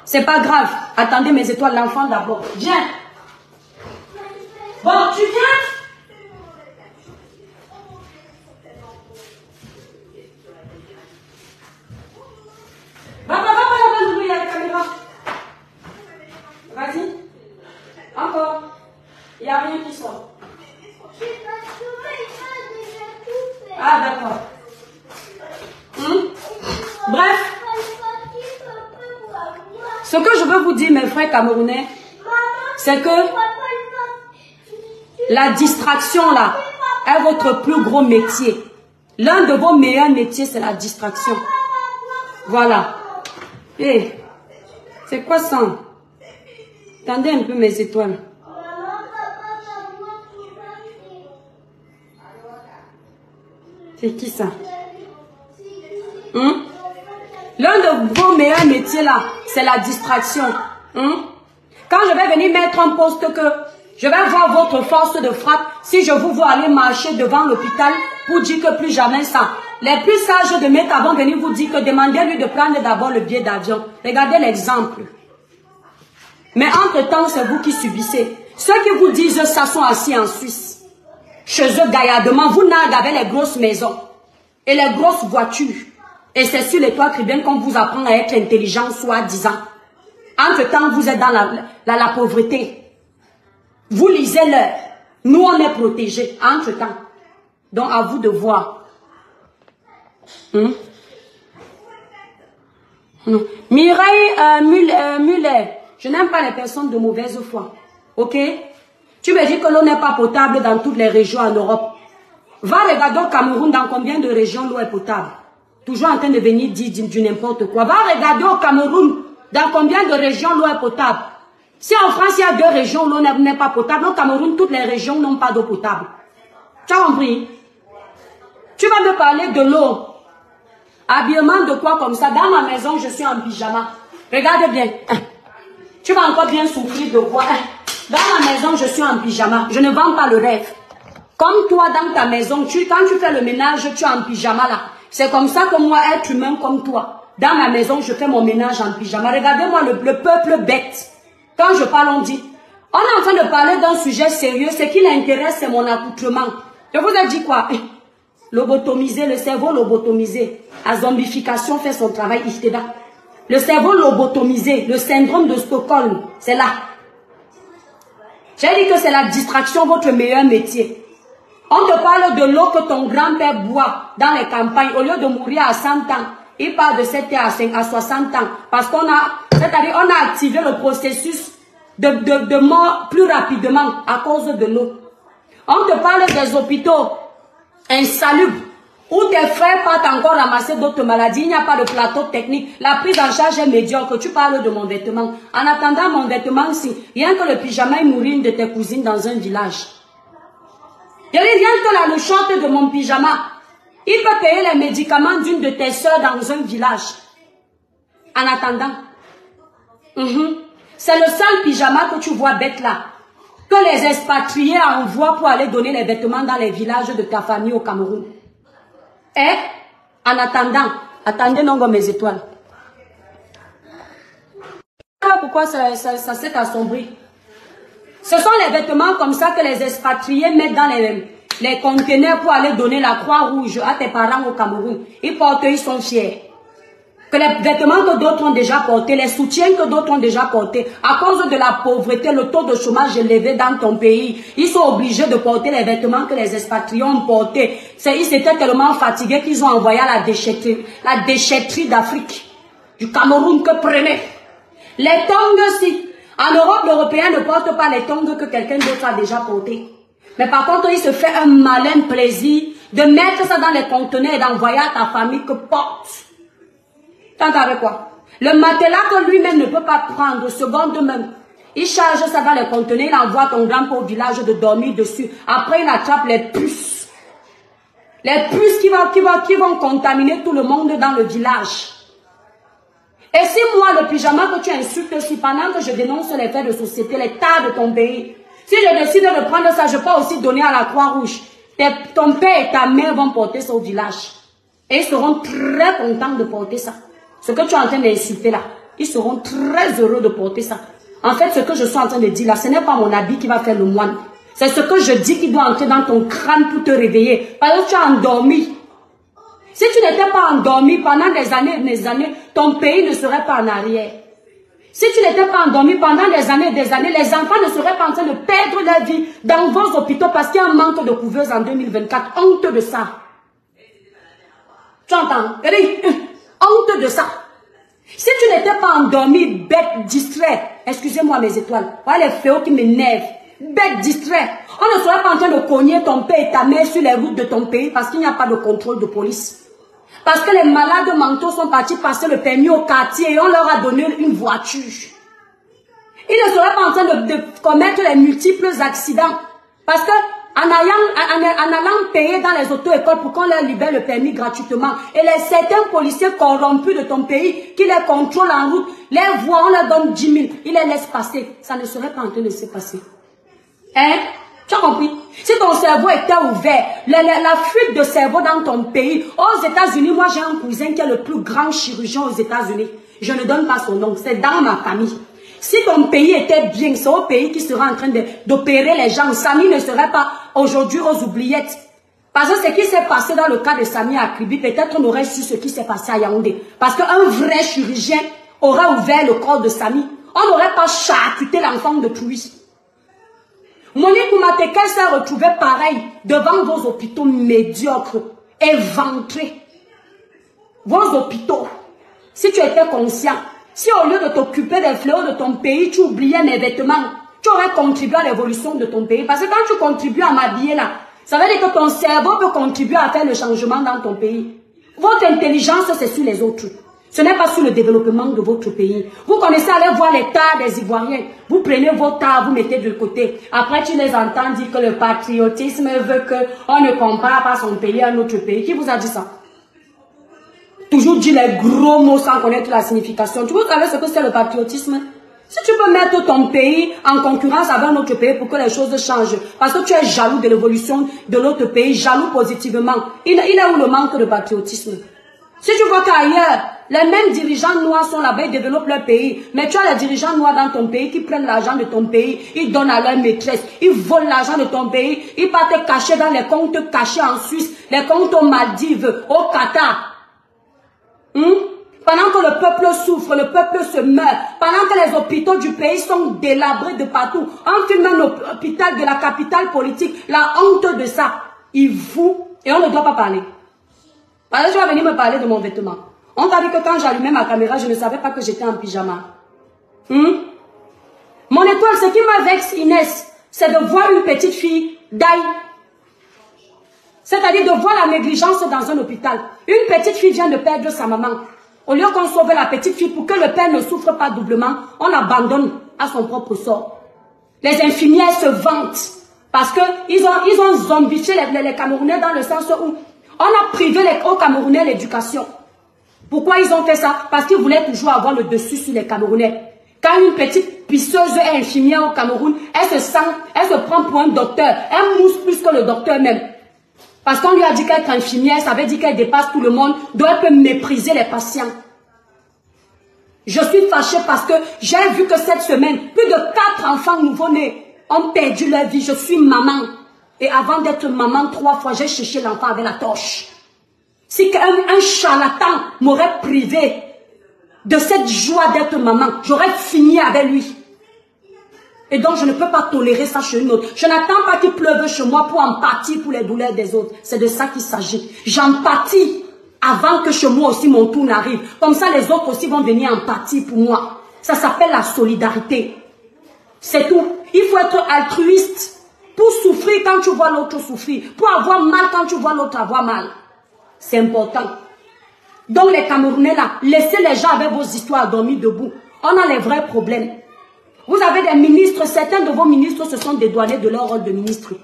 C'est pas grave. Attendez mes étoiles, l'enfant d'abord. Viens. Bon, tu viens? Va, il y a la caméra. Vas-y. Encore. Il n'y a rien qui sort. Ah, d'accord. Bref. Ce que je veux vous dire, mes frères camerounais, c'est que la distraction, là, est votre plus gros métier. L'un de vos meilleurs métiers, c'est la distraction. Voilà. Hé, c'est quoi ça? Attendez un peu mes étoiles. C'est qui ça? L'un de vos meilleurs métiers là, c'est la distraction. Quand je vais venir mettre un poste que je vais voir votre force de frappe, si je vous vois aller marcher devant l'hôpital pour dire que plus jamais ça. Les plus sages de mes vont venir vous dire que demandez-lui de prendre d'abord le billet d'avion. Regardez l'exemple. Mais entre-temps, c'est vous qui subissez. Ceux qui vous disent ça sont assis en Suisse. Chez eux, gaillardement, vous naguez avec les grosses maisons et les grosses voitures. Et c'est sur les toits tribunaux qu'on vous apprend à être intelligent, soi-disant. Entre-temps, vous êtes dans la pauvreté. Vous lisez-leur. Nous, on est protégés. Entre-temps. Donc, à vous de voir. Mireille Muller, je n'aime pas les personnes de mauvaise foi. Ok? Tu me dis que l'eau n'est pas potable dans toutes les régions en Europe. Va regarder au Cameroun dans combien de régions l'eau est potable. Toujours en train de venir dire du n'importe quoi. Va regarder au Cameroun dans combien de régions l'eau est potable. Si en France il y a 2 régions où l'eau n'est pas potable, au Cameroun toutes les régions n'ont pas d'eau potable. Tu as compris? Tu vas me parler de l'eau Habillement de quoi comme ça? Dans ma maison, je suis en pyjama. Regarde bien. Tu vas encore bien souffrir de quoi? Dans ma maison, je suis en pyjama. Je ne vends pas le rêve. Comme toi, dans ta maison, quand tu fais le ménage, tu es en pyjama là. C'est comme ça que moi, être humain comme toi, dans ma maison, je fais mon ménage en pyjama. Regardez-moi le peuple bête. Quand je parle, on dit, on est en train de parler d'un sujet sérieux. Ce qui l'intéresse, c'est mon accoutrement. Je vous ai dit quoi? Lobotomisé, le cerveau lobotomisé. La zombification fait son travail. Le cerveau lobotomisé, le syndrome de Stockholm, c'est là. J'ai dit que c'est la distraction, votre meilleur métier. On te parle de l'eau que ton grand-père boit dans les campagnes. Au lieu de mourir à 100 ans, il part de 7 ans à 60 ans. Parce qu'on a, c'est-à-dire, on a activé le processus de mort plus rapidement à cause de l'eau. On te parle des hôpitaux insalubres, où tes frères partent encore ramasser d'autres maladies. Il n'y a pas de plateau technique. La prise en charge est médiocre. Tu parles de mon vêtement. En attendant mon vêtement, si rien que le pyjama, il nourrit une de tes cousines dans un village. Je dis rien que le short de mon pyjama, il peut payer les médicaments d'une de tes soeurs dans un village. En attendant. C'est le seul pyjama que tu vois bête là, que les expatriés envoient pour aller donner les vêtements dans les villages de ta famille au Cameroun. Et, en attendant, attendez non comme mes étoiles. Pourquoi ça s'est assombri? Ce sont les vêtements comme ça que les expatriés mettent dans les conteneurs pour aller donner la Croix-Rouge à tes parents au Cameroun. Ils portent, ils sont fiers. Que les vêtements que d'autres ont déjà portés, les soutiens que d'autres ont déjà portés, à cause de la pauvreté, le taux de chômage élevé dans ton pays, ils sont obligés de porter les vêtements que les expatriés ont portés. Ils étaient tellement fatigués qu'ils ont envoyé à la déchetterie d'Afrique, du Cameroun que prenez. Les tongs, si. En Europe, l'Européen ne porte pas les tongs que quelqu'un d'autre a déjà portés. Mais par contre, il se fait un malin plaisir de mettre ça dans les conteneurs et d'envoyer à ta famille que porte. Tant avec quoi? Le matelas que lui-même ne peut pas prendre, seconde même. Il charge ça dans les conteneurs, il envoie ton grand-père au village de dormir dessus. Après, il attrape les puces. Les puces qui vont contaminer tout le monde dans le village. Et si moi, le pyjama que tu insultes, si pendant que je dénonce les faits de société, les tas de ton pays, si je décide de prendre ça, je peux aussi donner à la Croix-Rouge. Ton père et ta mère vont porter ça au village. Et ils seront très contents de porter ça. Ce que tu es en train d'insulter là, ils seront très heureux de porter ça. En fait, ce que je suis en train de dire là, ce n'est pas mon habit qui va faire le moine. C'est ce que je dis qui doit entrer dans ton crâne pour te réveiller. Parce que tu as endormi. Si tu n'étais pas endormi pendant des années, ton pays ne serait pas en arrière. Si tu n'étais pas endormi pendant des années, les enfants ne seraient pas en train de perdre leur vie dans vos hôpitaux parce qu'il y a un manque de couveuses en 2024. Honte de ça. Tu entends? Honte de ça. Si tu n'étais pas endormi, bête, distrait, excusez-moi mes étoiles, voilà les fléaux qui m'énervent, bête, distrait, on ne serait pas en train de cogner ton père et ta mère sur les routes de ton pays parce qu'il n'y a pas de contrôle de police. Parce que les malades mentaux sont partis passer le permis au quartier et on leur a donné une voiture. Ils ne seraient pas en train de commettre les multiples accidents. Parce que en allant payer dans les auto-écoles pour qu'on leur libère le permis gratuitement. Et certains policiers corrompus de ton pays qui les contrôlent en route, les voient, on leur donne 10 000, ils les laissent passer. Ça ne serait pas en train de se passer. Hein? Tu as compris? Si ton cerveau était ouvert, la fuite de cerveau dans ton pays, aux États-Unis, moi j'ai un cousin qui est le plus grand chirurgien aux États-Unis. Je ne donne pas son nom, c'est dans ma famille. Si ton pays était bien, c'est au pays qui sera en train d'opérer les gens. Samy ne serait pas aujourd'hui aux oubliettes. Parce que ce qui s'est passé dans le cas de Samy à Kribi, peut-être on aurait su ce qui s'est passé à Yaoundé. Parce qu'un vrai chirurgien aurait ouvert le corps de Samy. On n'aurait pas charcuté l'enfant de Toulouse. Monique Oumateka s'est retrouvé pareil devant vos hôpitaux médiocres, éventrés. Vos hôpitaux, si tu étais conscient, si au lieu de t'occuper des fléaux de ton pays, tu oubliais mes vêtements, tu aurais contribué à l'évolution de ton pays. Parce que quand tu contribues à m'habiller là, ça veut dire que ton cerveau peut contribuer à faire le changement dans ton pays. Votre intelligence, c'est sur les autres. Ce n'est pas sur le développement de votre pays. Vous connaissez, allez voir les tas des Ivoiriens. Vous prenez vos tas, vous mettez de côté. Après, tu les entends dire que le patriotisme veut qu'on ne compare pas son pays à notre pays. Qui vous a dit ça? Toujours dire les gros mots sans connaître la signification. Tu veux savoir ce que c'est le patriotisme? Si tu peux mettre ton pays en concurrence avec un autre pays pour que les choses changent, parce que tu es jaloux de l'évolution de l'autre pays, jaloux positivement, il est où le manque de patriotisme? Si tu vois qu'ailleurs, les mêmes dirigeants noirs sont là-bas, ils développent leur pays, mais tu as les dirigeants noirs dans ton pays qui prennent l'argent de ton pays, ils donnent à leur maîtresse, ils volent l'argent de ton pays, ils partent cacher dans les comptes cachés en Suisse, les comptes aux Maldives, au Qatar. Pendant que le peuple souffre, le peuple se meurt, pendant que les hôpitaux du pays sont délabrés de partout, on filme un hôpital de la capitale politique, la honte de ça, il vous, et on ne doit pas parler. Parce que tu vas venir me parler de mon vêtement. On t'a dit que quand j'allumais ma caméra, je ne savais pas que j'étais en pyjama. Mon étoile, ce qui me vexe, Inès, c'est de voir une petite fille d'ail. C'est-à-dire de voir la négligence dans un hôpital. Une petite fille vient de perdre sa maman. Au lieu qu'on sauve la petite fille pour que le père ne souffre pas doublement, on l'abandonne à son propre sort. Les infirmières se vantent parce qu'ils ont zombifié les Camerounais dans le sens où on a privé aux Camerounais l'éducation. Pourquoi ils ont fait ça? Parce qu'ils voulaient toujours avoir le dessus sur les Camerounais. Quand une petite pisseuse est infirmière au Cameroun, elle se prend pour un docteur. Elle mousse plus que le docteur même. Parce qu'on lui a dit qu'être infirmière, ça veut dire qu'elle dépasse tout le monde, donc elle peut mépriser les patients. Je suis fâchée parce que j'ai vu que cette semaine, plus de 4 enfants nouveau-nés ont perdu leur vie. Je suis maman. Et avant d'être maman, 3 fois, j'ai cherché l'enfant avec la torche. Si un charlatan m'aurait privé de cette joie d'être maman, j'aurais fini avec lui. Et donc, je ne peux pas tolérer ça chez une autre. Je n'attends pas qu'il pleuve chez moi pour empathie pour les douleurs des autres. C'est de ça qu'il s'agit. J'empathie avant que chez moi aussi mon tour n'arrive. Comme ça, les autres aussi vont venir empathie pour moi. Ça s'appelle la solidarité. C'est tout. Il faut être altruiste pour souffrir quand tu vois l'autre souffrir. Pour avoir mal quand tu vois l'autre avoir mal. C'est important. Donc, les Camerounais là, laissez les gens avec vos histoires dormir debout. On a les vrais problèmes. Vous avez des ministres, certains de vos ministres se sont dédouanés de leur rôle de ministre.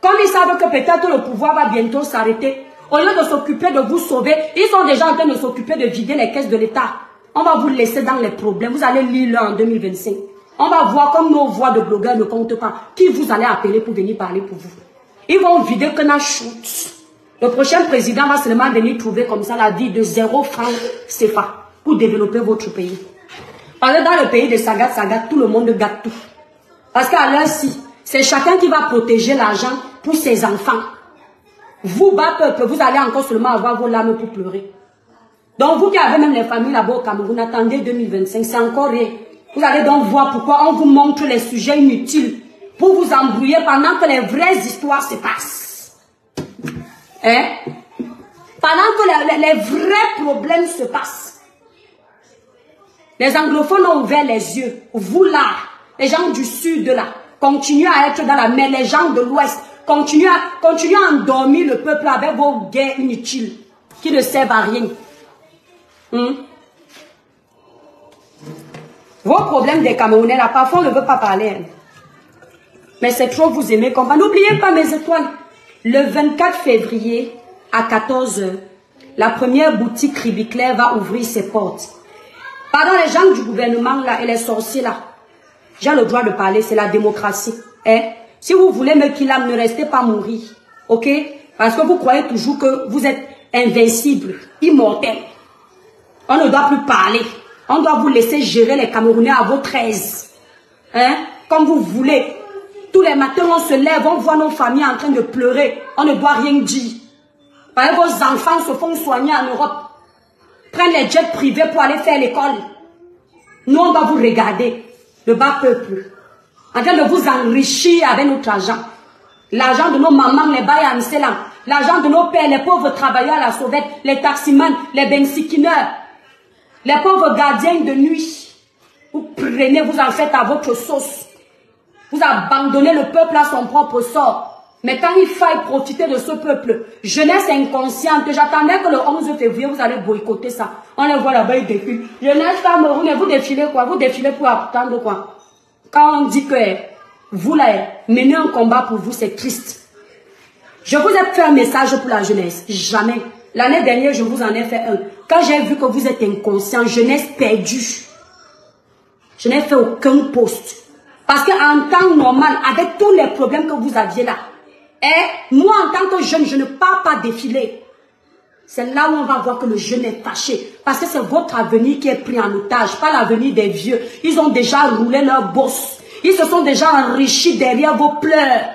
Comme ils savent que peut-être le pouvoir va bientôt s'arrêter, au lieu de s'occuper de vous sauver, ils sont déjà en train de s'occuper de vider les caisses de l'État. On va vous laisser dans les problèmes. Vous allez lire là en 2025. On va voir comme nos voix de blogueurs ne comptent pas. Qui vous allez appeler pour venir parler pour vous? Ils vont vider que na shoot. Le prochain président va seulement venir trouver comme ça la vie de 0 francs CFA pour développer votre pays. Parce que dans le pays de Sagat, tout le monde gâte tout. Parce qu'à l'heure-ci, c'est chacun qui va protéger l'argent pour ses enfants. Vous, bas peuple, vous allez encore seulement avoir vos larmes pour pleurer. Donc vous qui avez même les familles là-bas au Cameroun, attendez 2025, c'est encore rien. Vous allez donc voir pourquoi on vous montre les sujets inutiles pour vous embrouiller pendant que les vraies histoires se passent. Hein? Pendant que les vrais problèmes se passent. Les anglophones ont ouvert les yeux. Vous là, les gens du sud là, continuez à être dans la mer. Les gens de l'ouest, continuez à endormir le peuple avec vos guerres inutiles qui ne servent à rien. Vos problèmes des Camerounais là, parfois on ne veut pas parler. Hein. Mais c'est trop vous aimer comme. N'oubliez pas mes étoiles. Le 24 février à 14 h, la première boutique Ribiclair va ouvrir ses portes. Pardon, les gens du gouvernement là et les sorciers là, j'ai le droit de parler, c'est la démocratie. Hein? Si vous voulez me killer, ne restez pas mourir. Ok? Parce que vous croyez toujours que vous êtes invincible, immortel. On ne doit plus parler. On doit vous laisser gérer les Camerounais à votre aise. Hein? Comme vous voulez. Tous les matins, on se lève, on voit nos familles en train de pleurer. On ne doit rien dire. Parce que vos enfants se font soigner en Europe. Prennent les jets privés pour aller faire l'école. Nous, on va vous regarder, le bas peuple, en train de vous enrichir avec notre argent. L'argent de nos mamans, les bails à l'argent de nos pères, les pauvres travailleurs à la sauvette, les taximans, les bensikineurs, les pauvres gardiens de nuit. Vous prenez, vous en faites à votre sauce. Vous abandonnez le peuple à son propre sort. Mais quand il faille profiter de ce peuple, jeunesse inconsciente, j'attendais que le 11 février, vous allez boycotter ça. On les voit là-bas, ils défilent. Jeunesse Cameroun, vous défilez quoi? Vous défilez pour attendre quoi? Quand on dit que vous, là, mener un combat pour vous, c'est triste. Je vous ai fait un message pour la jeunesse. Jamais. L'année dernière, je vous en ai fait un. Quand j'ai vu que vous êtes inconscient, jeunesse perdue, je n'ai fait aucun post. Parce qu'en temps normal, avec tous les problèmes que vous aviez là, moi en tant que jeune, je ne pars pas défiler. C'est là où on va voir que le jeune est fâché. Parce que c'est votre avenir qui est pris en otage, pas l'avenir des vieux. Ils ont déjà roulé leur bosse. Ils se sont déjà enrichis derrière vos pleurs.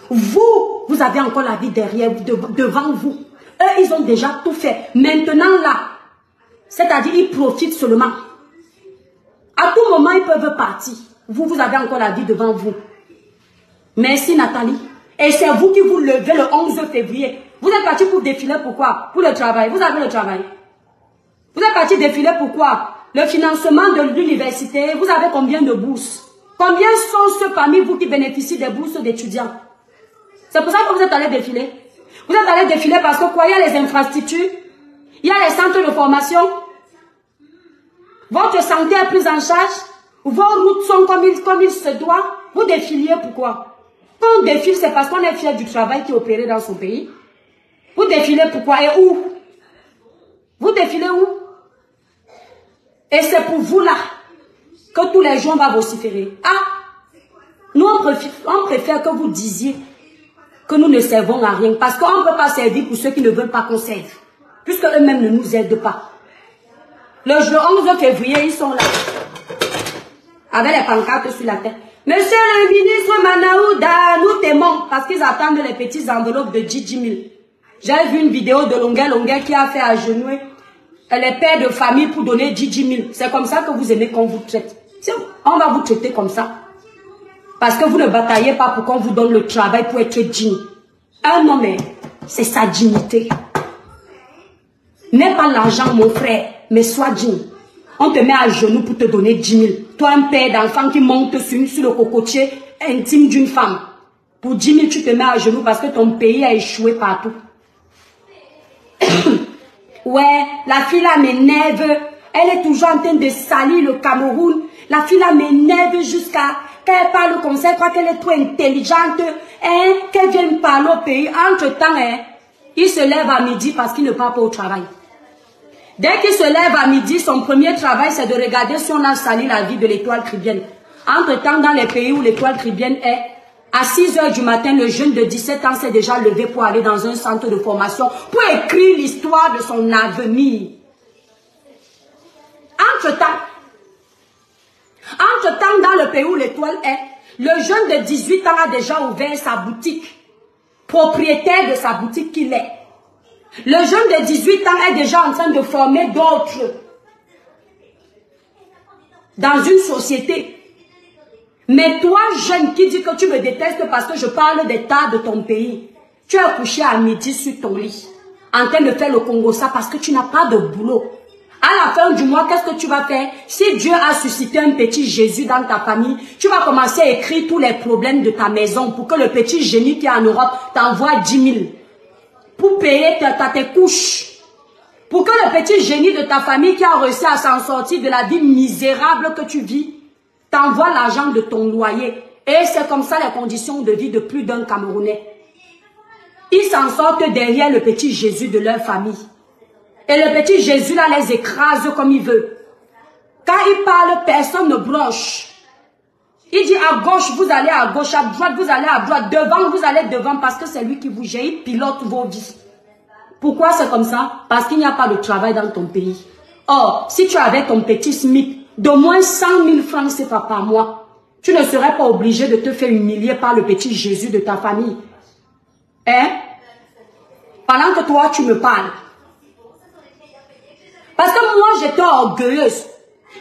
Vous avez encore la vie derrière, devant vous. Eux, ils ont déjà tout fait. Maintenant là, c'est-à-dire ils profitent seulement. À tout moment, ils peuvent partir. Vous avez encore la vie devant vous. Merci Nathalie. Et c'est vous qui vous levez le 11 février. Vous êtes parti pour défiler pourquoi? Pour le travail. Vous avez le travail. Vous êtes parti défiler pourquoi? Le financement de l'université. Vous avez combien de bourses? Combien sont ceux parmi vous qui bénéficient des bourses d'étudiants? C'est pour ça que vous êtes allé défiler. Vous êtes allé défiler parce que quoi? Il y a les infrastructures. Il y a les centres de formation. Votre santé est prise en charge. Vos routes sont comme il se doit. Vous défiliez pourquoi? Quand on défile, c'est parce qu'on est fier du travail qui est opéré dans son pays. Vous défilez pourquoi et où? Vous défilez où? Et c'est pour vous là que tous les jours on va vociférer. Ah! Nous on préfère que vous disiez que nous ne servons à rien. Parce qu'on ne peut pas servir pour ceux qui ne veulent pas qu'on serve. Puisque eux-mêmes ne nous aident pas. Le 11 février, ils sont là. Avec les pancartes sur la tête. Monsieur le ministre Manaouda, nous t'aimons. Parce qu'ils attendent les petites enveloppes de 10 000. J'ai vu une vidéo de Longuet qui a fait agenouiller les pères de famille pour donner 10 000. C'est comme ça que vous aimez qu'on vous traite. On va vous traiter comme ça. Parce que vous ne bataillez pas pour qu'on vous donne le travail pour être digne. Un homme, c'est sa dignité. N'aie pas l'argent, mon frère, mais sois digne. On te met à genoux pour te donner 10 000. Toi, un père d'enfant qui monte sur le cocotier intime d'une femme. Pour 10 000, tu te mets à genoux parce que ton pays a échoué partout. Ouais, la fille là m'énerve. Elle est toujours en train de salir le Cameroun. La fille là m'énerve jusqu'à qu'elle parle comme ça. Elle croit qu'elle est trop intelligente. Hein, qu'elle vienne parler au pays. Entre-temps, hein, il se lève à midi parce qu'il ne part pas au travail. Dès qu'il se lève à midi, son premier travail, c'est de regarder si on a sali la vie de l'étoile tribienne. Entre-temps, dans les pays où l'étoile tribienne est, à 6 h du matin, le jeune de 17 ans s'est déjà levé pour aller dans un centre de formation pour écrire l'histoire de son avenir. Entre-temps, dans le pays où l'étoile est, le jeune de 18 ans a déjà ouvert sa boutique. Propriétaire de sa boutique qu'il est. Le jeune de 18 ans est déjà en train de former d'autres dans une société. Mais toi, jeune, qui dis que tu me détestes parce que je parle des tas de ton pays, tu es couché à midi sur ton lit, en train de faire le Congo-ça parce que tu n'as pas de boulot. À la fin du mois, qu'est-ce que tu vas faire? Si Dieu a suscité un petit Jésus dans ta famille, tu vas commencer à écrire tous les problèmes de ta maison pour que le petit génie qui est en Europe t'envoie 10 000. Pour payer tes couches. Pour que le petit génie de ta famille qui a réussi à s'en sortir de la vie misérable que tu vis, t'envoie l'argent de ton loyer. Et c'est comme ça les conditions de vie de plus d'un Camerounais. Ils s'en sortent derrière le petit Jésus de leur famille. Et le petit Jésus là les écrase comme il veut. Quand il parle, personne ne bronche. Il dit à gauche, vous allez à gauche, à droite, vous allez à droite, devant, vous allez devant, parce que c'est lui qui vous gère, il pilote vos vies. Pourquoi c'est comme ça? Parce qu'il n'y a pas de travail dans ton pays. Or, si tu avais ton petit SMIC, d'au moins 100 000 francs CFA par mois, tu ne serais pas obligé de te faire humilier par le petit Jésus de ta famille. Hein? Pendant que toi, tu me parles. Parce que moi, j'étais orgueilleuse.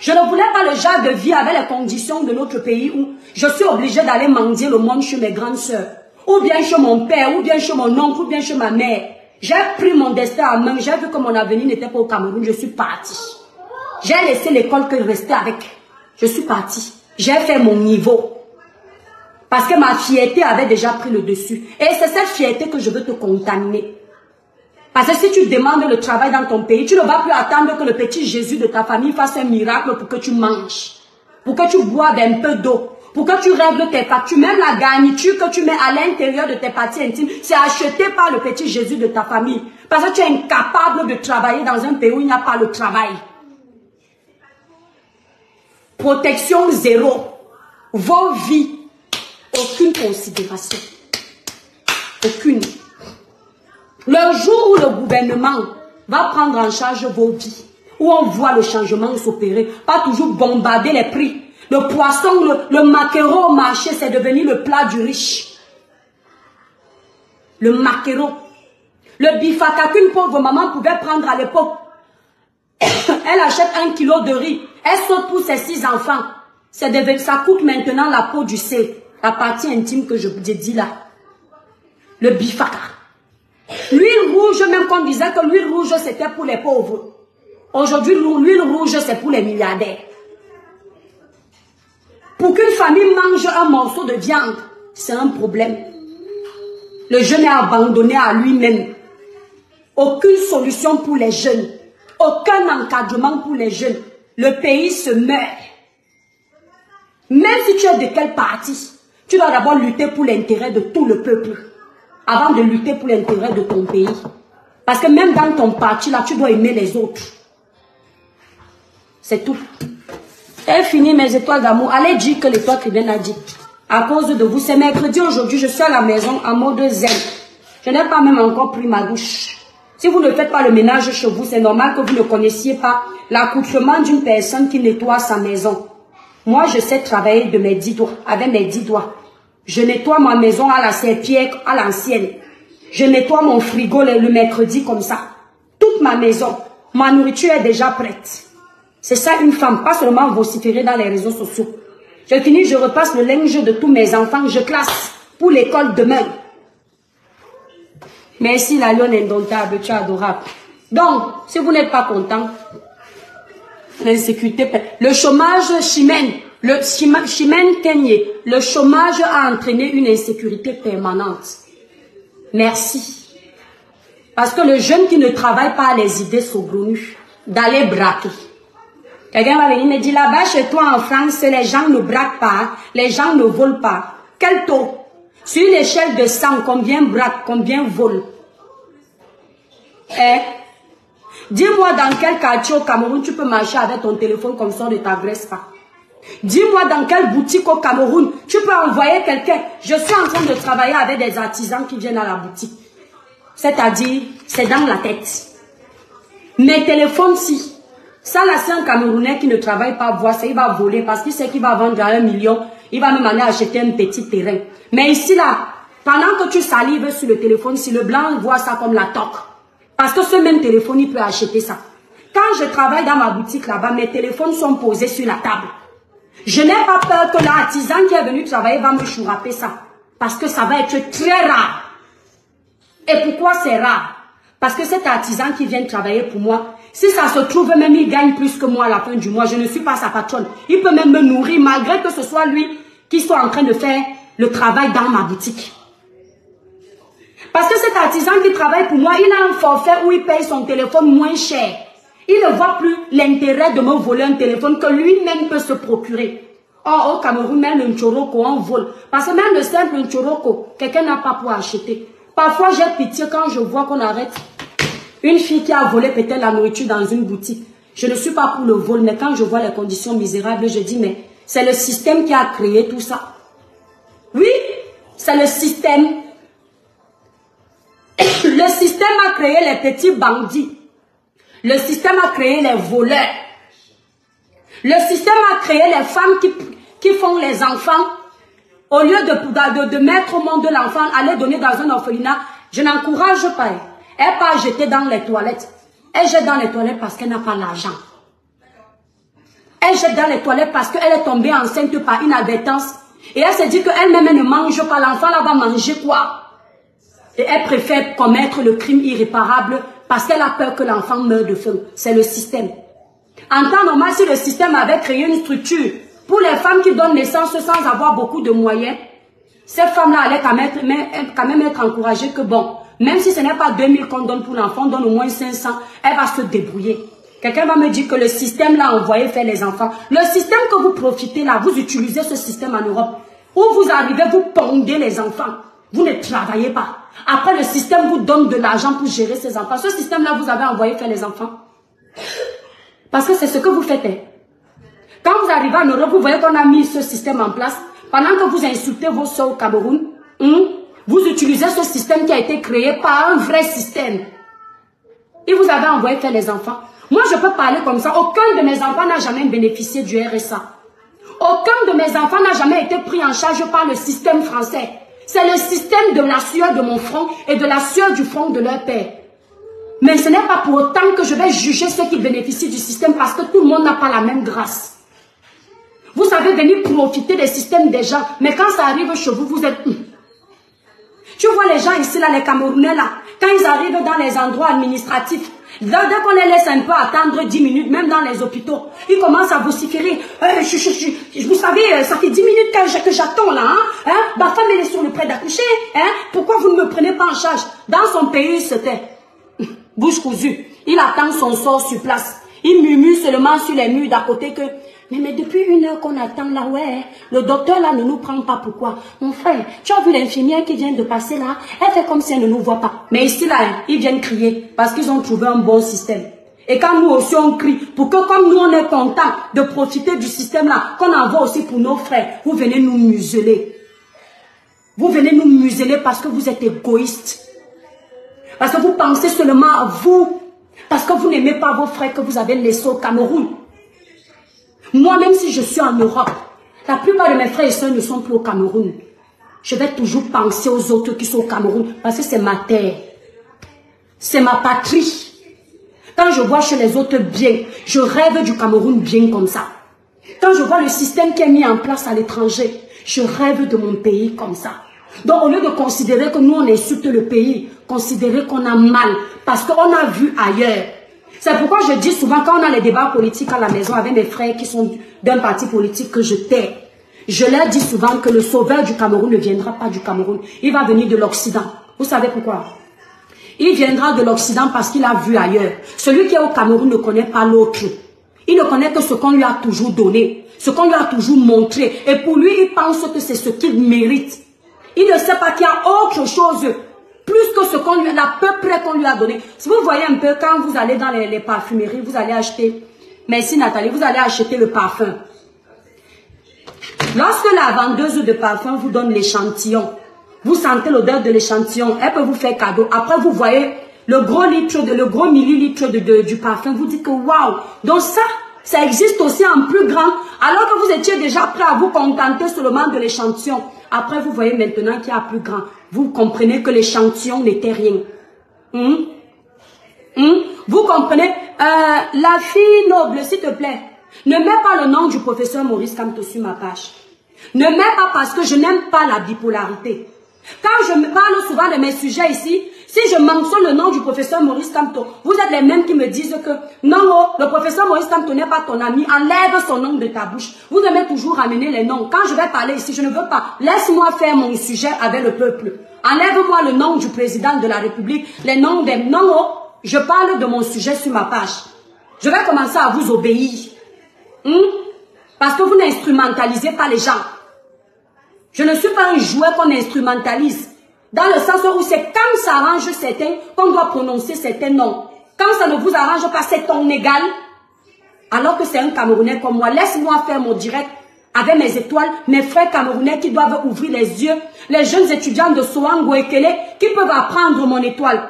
Je ne voulais pas le genre de vie avec les conditions de notre pays où je suis obligée d'aller mendier le monde chez mes grandes sœurs. Ou bien chez mon père, ou bien chez mon oncle, ou bien chez ma mère. J'ai pris mon destin en main. J'ai vu que mon avenir n'était pas au Cameroun. Je suis partie. J'ai laissé l'école que je restais avec. Je suis partie. J'ai fait mon niveau. Parce que ma fierté avait déjà pris le dessus. Et c'est cette fierté que je veux te contaminer. Parce que si tu demandes le travail dans ton pays, tu ne vas plus attendre que le petit Jésus de ta famille fasse un miracle pour que tu manges. Pour que tu boives un peu d'eau. Pour que tu règles tes factures. Même la garniture que tu mets à l'intérieur de tes parties intimes, c'est acheté par le petit Jésus de ta famille. Parce que tu es incapable de travailler dans un pays où il n'y a pas le travail. Protection zéro. Vos vies, aucune considération. Aucune. Le jour où le gouvernement va prendre en charge vos vies, où on voit le changement s'opérer, pas toujours bombarder les prix. Le poisson, le maquereau au marché, c'est devenu le plat du riche. Le maquereau. Le bifaka qu'une pauvre maman pouvait prendre à l'époque. Elle achète 1 kilo de riz. Elle saute pour ses 6 enfants. Ça coûte maintenant la peau du C. La partie intime que je vous ai dit là. Le bifaka. L'huile rouge, même qu'on disait que l'huile rouge c'était pour les pauvres. Aujourd'hui, l'huile rouge c'est pour les milliardaires. Pour qu'une famille mange un morceau de viande, c'est un problème. Le jeune est abandonné à lui-même. Aucune solution pour les jeunes. Aucun encadrement pour les jeunes. Le pays se meurt. Même si tu es de quel parti, tu dois d'abord lutter pour l'intérêt de tout le peuple. Avant de lutter pour l'intérêt de ton pays. Parce que même dans ton parti, là, tu dois aimer les autres. C'est tout. J'ai fini mes étoiles d'amour. Allez dire que l'étoile tribune a dit. À cause de vous, c'est mercredi aujourd'hui, je suis à la maison en mode zen. Je n'ai pas même encore pris ma douche. Si vous ne faites pas le ménage chez vous, c'est normal que vous ne connaissiez pas l'accoutrement d'une personne qui nettoie sa maison. Moi, je sais travailler de mes 10 doigts, avec mes 10 doigts. Je nettoie ma maison à la serpillère, à l'ancienne. Je nettoie mon frigo le mercredi comme ça. Toute ma maison, ma nourriture est déjà prête. C'est ça une femme, pas seulement vociférer dans les réseaux sociaux. Je finis, je repasse le linge de tous mes enfants, je classe pour l'école demain. Merci la lionne indomptable, tu es adorable. Donc, si vous n'êtes pas content, l'insécurité, le chômage chimène, chimène Kenyé, le chômage a entraîné une insécurité permanente. Merci. Parce que le jeune qui ne travaille pas a les idées saugrenues d'aller braquer. Quelqu'un va venir me dire, là-bas chez toi en France, les gens ne braquent pas, les gens ne volent pas. Quel taux? Sur une échelle de 100, combien braquent, combien volent? Dis-moi dans quel quartier au Cameroun tu peux marcher avec ton téléphone comme ça, ne t'agresse pas. Dis-moi dans quelle boutique au Cameroun tu peux envoyer quelqu'un. Je suis en train de travailler avec des artisans qui viennent à la boutique. C'est-à-dire, c'est dans la tête. Mes téléphones, si. Ça, là, c'est un Camerounais qui ne travaille pas, voit ça, il va voler parce qu'il sait qu'il va vendre à 1 million. Il va même aller acheter un petit terrain. Mais ici, là, pendant que tu salives sur le téléphone, si le blanc voit ça comme la toque. Parce que ce même téléphone, il peut acheter ça. Quand je travaille dans ma boutique là-bas, mes téléphones sont posés sur la table. Je n'ai pas peur que l'artisan qui est venu travailler va me chouraper ça. Parce que ça va être très rare. Et pourquoi c'est rare? Parce que cet artisan qui vient travailler pour moi, si ça se trouve, même il gagne plus que moi à la fin du mois. Je ne suis pas sa patronne. Il peut même me nourrir malgré que ce soit lui qui soit en train de faire le travail dans ma boutique. Parce que cet artisan qui travaille pour moi, il a un forfait où il paye son téléphone moins cher. Il ne voit plus l'intérêt de me voler un téléphone que lui-même peut se procurer. Or, au Cameroun, même le Nchoroko, on vole. Parce que même le simple Nchoroko, quelqu'un n'a pas pour acheter. Parfois, j'ai pitié quand je vois qu'on arrête une fille qui a volé peut-être la nourriture dans une boutique. Je ne suis pas pour le vol, mais quand je vois les conditions misérables, je dis, mais c'est le système qui a créé tout ça. Oui, c'est le système. Le système a créé les petits bandits. Le système a créé les voleurs. Le système a créé les femmes qui font les enfants. Au lieu de mettre au monde l'enfant, aller donner dans un orphelinat, je n'encourage pas. Elle part jeter dans les toilettes. Elle jette dans les toilettes parce qu'elle n'a pas l'argent. Elle jette dans les toilettes parce qu'elle est tombée enceinte par inadvertance. Et elle se dit qu'elle-même elle ne mange pas. L'enfant là va manger quoi? Et elle préfère commettre le crime irréparable parce qu'elle a peur que l'enfant meure de faim. C'est le système. En temps normal, si le système avait créé une structure pour les femmes qui donnent naissance sans avoir beaucoup de moyens, ces femmes-là allaient quand même être encouragées que bon, même si ce n'est pas 2000 qu'on donne pour l'enfant, on donne au moins 500, elle va se débrouiller. Quelqu'un va me dire que le système l'a envoyé faire les enfants. Le système que vous profitez là, vous utilisez ce système en Europe. Où vous arrivez, vous pondez les enfants. Vous ne travaillez pas. Après, le système vous donne de l'argent pour gérer ces enfants. Ce système-là, vous avez envoyé faire les enfants. Parce que c'est ce que vous faites. Hein. Quand vous arrivez en Europe, vous voyez qu'on a mis ce système en place. Pendant que vous insultez vos soeurs au Cameroun, vous utilisez ce système qui a été créé par un vrai système. Et vous avez envoyé faire les enfants. Moi, je peux parler comme ça. Aucun de mes enfants n'a jamais bénéficié du RSA. Aucun de mes enfants n'a jamais été pris en charge par le système français. C'est le système de la sueur de mon front et de la sueur du front de leur père. Mais ce n'est pas pour autant que je vais juger ceux qui bénéficient du système parce que tout le monde n'a pas la même grâce. Vous savez venir profiter des systèmes des gens, mais quand ça arrive chez vous, vous êtes... Tu vois les gens ici, là, les Camerounais, là, quand ils arrivent dans les endroits administratifs, dès qu'on les laisse un peu attendre 10 minutes, même dans les hôpitaux, ils commencent à vociférer. Vous savez, ça fait 10 minutes que j'attends là. Ma femme, elle est sur le prêt d'accoucher. Pourquoi vous ne me prenez pas en charge? Dans son pays, c'était bouche cousue. Il attend son sort sur place. Il murmure seulement sur les murs d'à côté que... Mais depuis 1 heure qu'on attend là, ouais, le docteur là ne nous prend pas, pourquoi? Mon frère, tu as vu l'infirmière qui vient de passer là? Elle fait comme si elle ne nous voit pas. Mais ici là, ils viennent crier parce qu'ils ont trouvé un bon système. Et quand nous aussi on crie, pour que comme nous on est content de profiter du système là, qu'on envoie aussi pour nos frères, vous venez nous museler. Vous venez nous museler parce que vous êtes égoïstes. Parce que vous pensez seulement à vous. Parce que vous n'aimez pas vos frères que vous avez laissés au Cameroun. Moi, même si je suis en Europe, la plupart de mes frères et sœurs ne sont plus au Cameroun. Je vais toujours penser aux autres qui sont au Cameroun parce que c'est ma terre. C'est ma patrie. Quand je vois chez les autres bien, je rêve du Cameroun bien comme ça. Quand je vois le système qui est mis en place à l'étranger, je rêve de mon pays comme ça. Donc, au lieu de considérer que nous, on insulte le pays, considérer qu'on a mal parce qu'on a vu ailleurs. C'est pourquoi je dis souvent, quand on a les débats politiques à la maison avec mes frères qui sont d'un parti politique que je tais, je leur dis souvent que le sauveur du Cameroun ne viendra pas du Cameroun. Il va venir de l'Occident. Vous savez pourquoi? Il viendra de l'Occident parce qu'il a vu ailleurs. Celui qui est au Cameroun ne connaît pas l'autre. Il ne connaît que ce qu'on lui a toujours donné, ce qu'on lui a toujours montré. Et pour lui, il pense que c'est ce qu'il mérite. Il ne sait pas qu'il y a autre chose plus que ce qu'on lui a, à peu près qu'on lui a donné. Si vous voyez un peu, quand vous allez dans les parfumeries, vous allez acheter, merci Nathalie, vous allez acheter le parfum. Lorsque la vendeuse de parfum vous donne l'échantillon, vous sentez l'odeur de l'échantillon, elle peut vous faire cadeau. Après, vous voyez le gros millilitre du parfum, vous dites que waouh, donc ça existe aussi en plus grand, alors que vous étiez déjà prêt à vous contenter seulement de l'échantillon. Après, vous voyez maintenant qu'il y a plus grand. Vous comprenez que l'échantillon n'était rien. Vous comprenez? La fille noble, s'il te plaît, ne mets pas le nom du professeur Maurice Kamto sur ma page. Ne mets pas parce que je n'aime pas la bipolarité. Quand je me parle souvent de mes sujets ici, si je mentionne le nom du professeur Maurice Kamto, vous êtes les mêmes qui me disent que non, le professeur Maurice Kamto n'est pas ton ami, enlève son nom de ta bouche. Vous aimez toujours ramener les noms. Quand je vais parler ici, je ne veux pas. Laisse-moi faire mon sujet avec le peuple. Enlève-moi le nom du président de la République, les noms des... Non, je parle de mon sujet sur ma page. Je vais commencer à vous obéir. Parce que vous n'instrumentalisez pas les gens. Je ne suis pas un jouet qu'on instrumentalise. Dans le sens où c'est quand ça arrange certains qu'on doit prononcer certains noms. Quand ça ne vous arrange pas, c'est ton égal. Alors que c'est un Camerounais comme moi. Laisse-moi faire mon direct avec mes étoiles, mes frères Camerounais qui doivent ouvrir les yeux. Les jeunes étudiants de Soango et Kele qui peuvent apprendre mon étoile.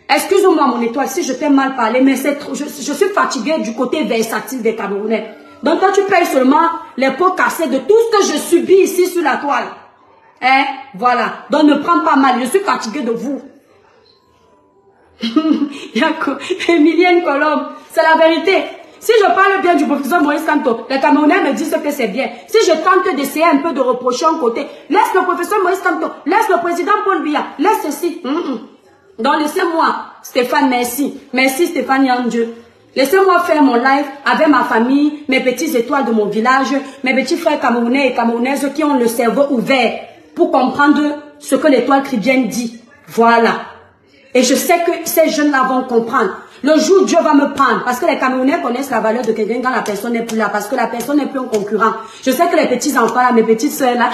Excuse-moi mon étoile si je t'ai mal parlé, mais je suis fatiguée du côté versatile des Camerounais. Donc toi tu payes seulement les pots cassés de tout ce que je subis ici sur la toile. Voilà. Donc ne prends pas mal, je suis fatiguée de vous. Emilienne Colombe, c'est la vérité. Si je parle bien du professeur Maurice Kamto, les Camerounais me disent que c'est bien. Si je tente d'essayer un peu de reprocher un côté, laisse le professeur Maurice Kamto, laisse le président Paul Biya, laisse ceci. Donc laissez-moi, Stéphane, merci. Merci Stéphane Yandieu. Laissez-moi faire mon live avec ma famille, mes petites étoiles de mon village, mes petits frères camerounais et camerounaises qui ont le cerveau ouvert pour comprendre ce que l'étoile chrétienne dit. Voilà. Et je sais que ces jeunes-là vont comprendre. Le jour où Dieu va me prendre, parce que les Camerounais connaissent la valeur de quelqu'un quand la personne n'est plus là, parce que la personne n'est plus un concurrent. Je sais que les petits enfants là, mes petites soeurs là,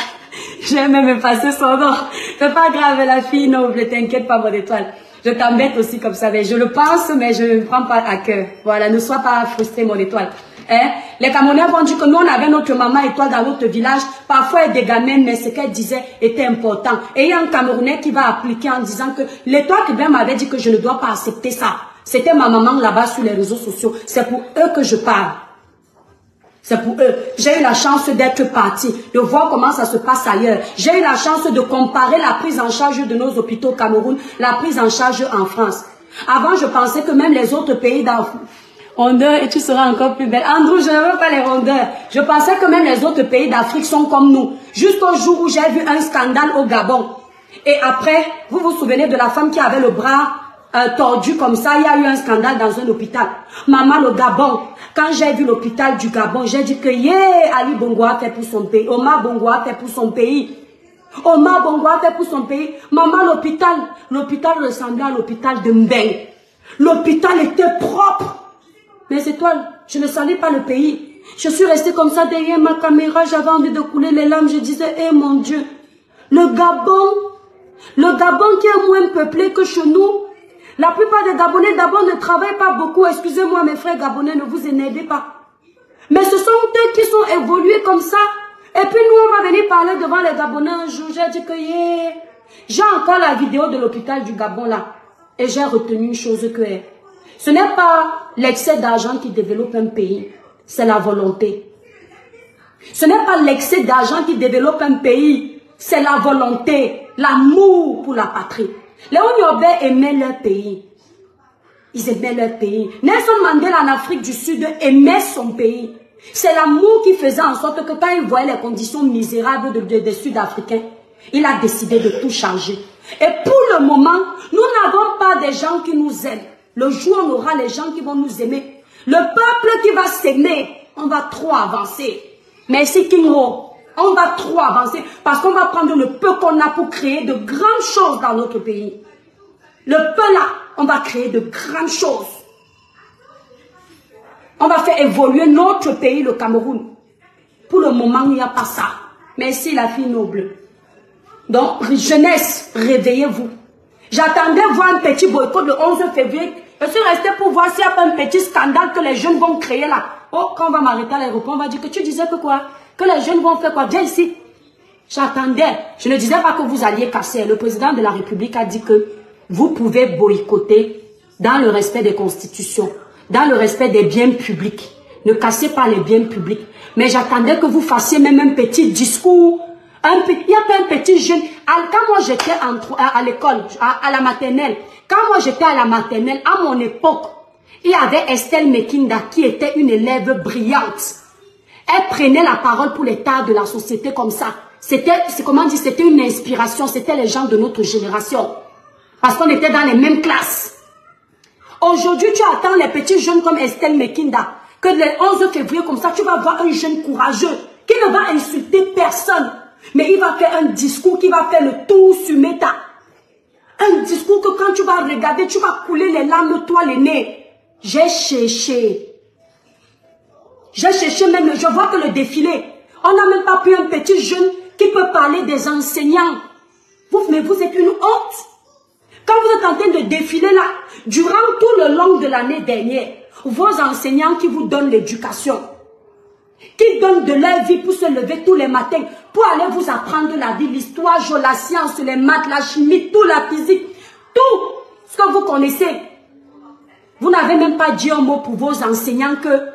j'ai même effacé son nom. C'est pas grave, la fille noble, t'inquiète pas, mon étoile. Je t'embête aussi comme ça, mais je le pense, mais je ne prends pas à cœur. Voilà, ne sois pas frustré, mon étoile. Hein? Les Camerounais vont dire que nous, on avait notre maman étoile dans notre village. Parfois, elle dégamait, mais ce qu'elle disait était important. Et il y a un Camerounais qui va appliquer en disant que l'étoile que bien m'avait dit que je ne dois pas accepter ça. C'était ma maman là-bas sur les réseaux sociaux. C'est pour eux que je parle. C'est pour eux. J'ai eu la chance d'être partie, de voir comment ça se passe ailleurs. J'ai eu la chance de comparer la prise en charge de nos hôpitaux au Cameroun, la prise en charge en France. Avant, je pensais que même les autres pays d'Afrique... Rondeur, et tu seras encore plus belle. Andrew, je ne veux pas les rondeurs. Je pensais que même les autres pays d'Afrique sont comme nous. Jusqu'au jour où j'ai vu un scandale au Gabon. Et après, vous vous souvenez de la femme qui avait le bras tordu comme ça, il y a eu un scandale dans un hôpital. Maman, le Gabon, quand j'ai vu l'hôpital du Gabon, j'ai dit que Ali Bongo a fait pour son pays, Omar Bongo a fait pour son pays. Omar Bongo a fait pour son pays. Maman, l'hôpital ressemblait à l'hôpital de Mbeng. L'hôpital était propre. Mais c'est toi, je ne savais pas le pays. Je suis restée comme ça derrière ma caméra, j'avais envie de couler les larmes, je disais, eh mon Dieu, le Gabon qui est moins peuplé que chez nous. La plupart des Gabonais d'abord ne travaillent pas beaucoup. Excusez-moi mes frères Gabonais, ne vous énervez pas. Mais ce sont eux qui sont évolués comme ça. Et puis nous, on va venir parler devant les Gabonais un jour. J'ai dit que j'ai encore la vidéo de l'hôpital du Gabon là. Et j'ai retenu une chose que ce n'est pas l'excès d'argent qui développe un pays. C'est la volonté. Ce n'est pas l'excès d'argent qui développe un pays. C'est la volonté, l'amour pour la patrie. Les Onyobé aimaient leur pays. Ils aimaient leur pays. Nelson Mandela en Afrique du Sud aimait son pays. C'est l'amour qui faisait en sorte que quand il voyait les conditions misérables des Sud-Africains, il a décidé de tout changer. Et pour le moment, nous n'avons pas des gens qui nous aiment. Le jour où on aura les gens qui vont nous aimer. Le peuple qui va s'aimer, on va trop avancer. Merci King Ho. On va trop avancer parce qu'on va prendre le peu qu'on a pour créer de grandes choses dans notre pays. Le peu là, on va créer de grandes choses. On va faire évoluer notre pays, le Cameroun. Pour le moment, il n'y a pas ça. Merci la fille noble. Donc, jeunesse, réveillez-vous. J'attendais voir un petit boycott le 11 février. Je suis restée pour voir s'il n'y a pas un petit scandale que les jeunes vont créer là. Oh, quand on va m'arrêter à l'aéroport, on va dire que tu disais que quoi? Que les jeunes vont faire quoi? Viens ici. J'attendais. Je ne disais pas que vous alliez casser. Le président de la République a dit que vous pouvez boycotter dans le respect des constitutions, dans le respect des biens publics. Ne cassez pas les biens publics. Mais j'attendais que vous fassiez même un petit discours. Il y a pas un petit jeune. Quand moi j'étais à l'école, à la maternelle, quand moi j'étais à la maternelle, à mon époque, il y avait Estelle Mekinda qui était une élève brillante. Elle prenait la parole pour l'état de la société comme ça. C'était une inspiration, c'était les gens de notre génération. Parce qu'on était dans les mêmes classes. Aujourd'hui, tu attends les petits jeunes comme Estelle Mekinda, que le 11 février comme ça, tu vas voir un jeune courageux qui ne va insulter personne. Mais il va faire un discours qui va faire le tour sur Meta. Un discours que quand tu vas regarder, tu vas couler les larmes, toi, les nez. J'ai cherché. J'ai cherché même, je vois que le défilé, on n'a même pas pu un petit jeune qui peut parler des enseignants. Mais vous êtes une honte. Quand vous êtes en train de défiler là, durant tout le long de l'année dernière, vos enseignants qui vous donnent l'éducation, qui donnent de leur vie pour se lever tous les matins, pour aller vous apprendre la vie, l'histoire, la science, les maths, la chimie, tout, la physique, tout ce que vous connaissez. Vous n'avez même pas dit un mot pour vos enseignants que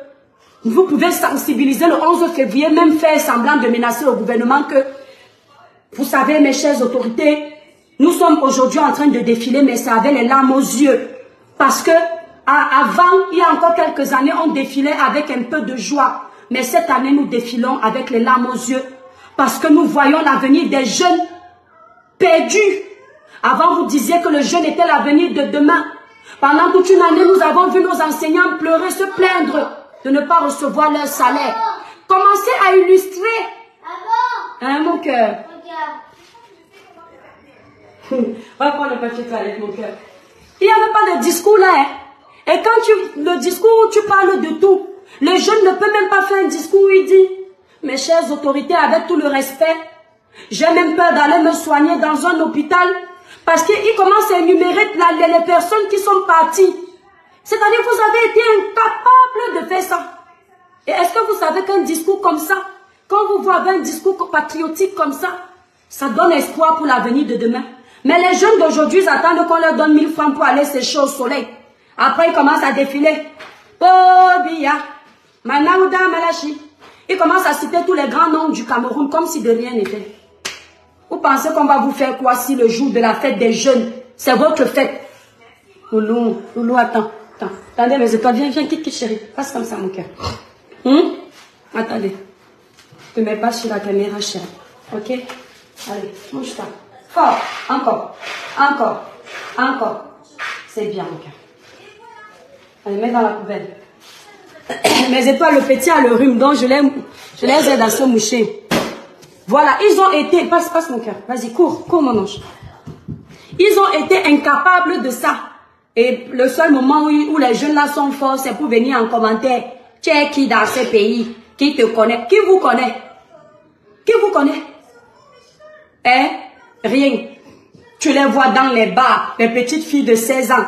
vous pouvez sensibiliser le 11 février, même faire semblant de menacer le gouvernement que, vous savez mes chères autorités, nous sommes aujourd'hui en train de défiler, mais c'est avec les larmes aux yeux. Parce que avant, il y a encore quelques années, on défilait avec un peu de joie. Mais cette année, nous défilons avec les larmes aux yeux. Parce que nous voyons l'avenir des jeunes perdus. Avant, vous disiez que le jeune était l'avenir de demain. Pendant toute une année, nous avons vu nos enseignants pleurer, se plaindre de ne pas recevoir leur salaire. Commencez à illustrer. Hein, mon cœur? Va prendre le papier toilette, mon cœur. Il n'y avait pas de discours là. Hein. Et quand le discours, tu parles de tout. Le jeune ne peut même pas faire un discours où il dit, mes chères autorités, avec tout le respect, j'ai même peur d'aller me soigner dans un hôpital parce qu'il commence à énumérer les personnes qui sont parties. C'est-à-dire que vous avez été incapable de faire ça. Et est-ce que vous savez qu'un discours comme ça, quand vous voyez un discours patriotique comme ça, ça donne espoir pour l'avenir de demain. Mais les jeunes d'aujourd'hui attendent qu'on leur donne 1000 francs pour aller sécher au soleil. Après, ils commencent à défiler. Bobia, Manaouda Malachi. Ils commencent à citer tous les grands noms du Cameroun comme si de rien n'était. Vous pensez qu'on va vous faire quoi si le jour de la fête des jeunes, c'est votre fête? Loulou, attends. Attendez mes étoiles, viens, quitte chérie. Passe comme ça mon cœur. Attendez. Ne te mets pas sur la caméra chérie. Ok? Allez, bouge-toi. Fort, encore. C'est bien mon cœur. Allez, mets dans la poubelle. Mes étoiles, le petit a le rhume, donc je les aide à se moucher. Voilà, ils ont été... Passe mon cœur. Vas-y, cours mon ange. Ils ont été incapables de ça. Et le seul moment où les jeunes là sont forts, c'est pour venir en commentaire. Tu es qui dans ce pays? Qui te connaît? Qui vous connaît? Qui vous connaît? Hein? Rien. Tu les vois dans les bars, les petites filles de 16 ans.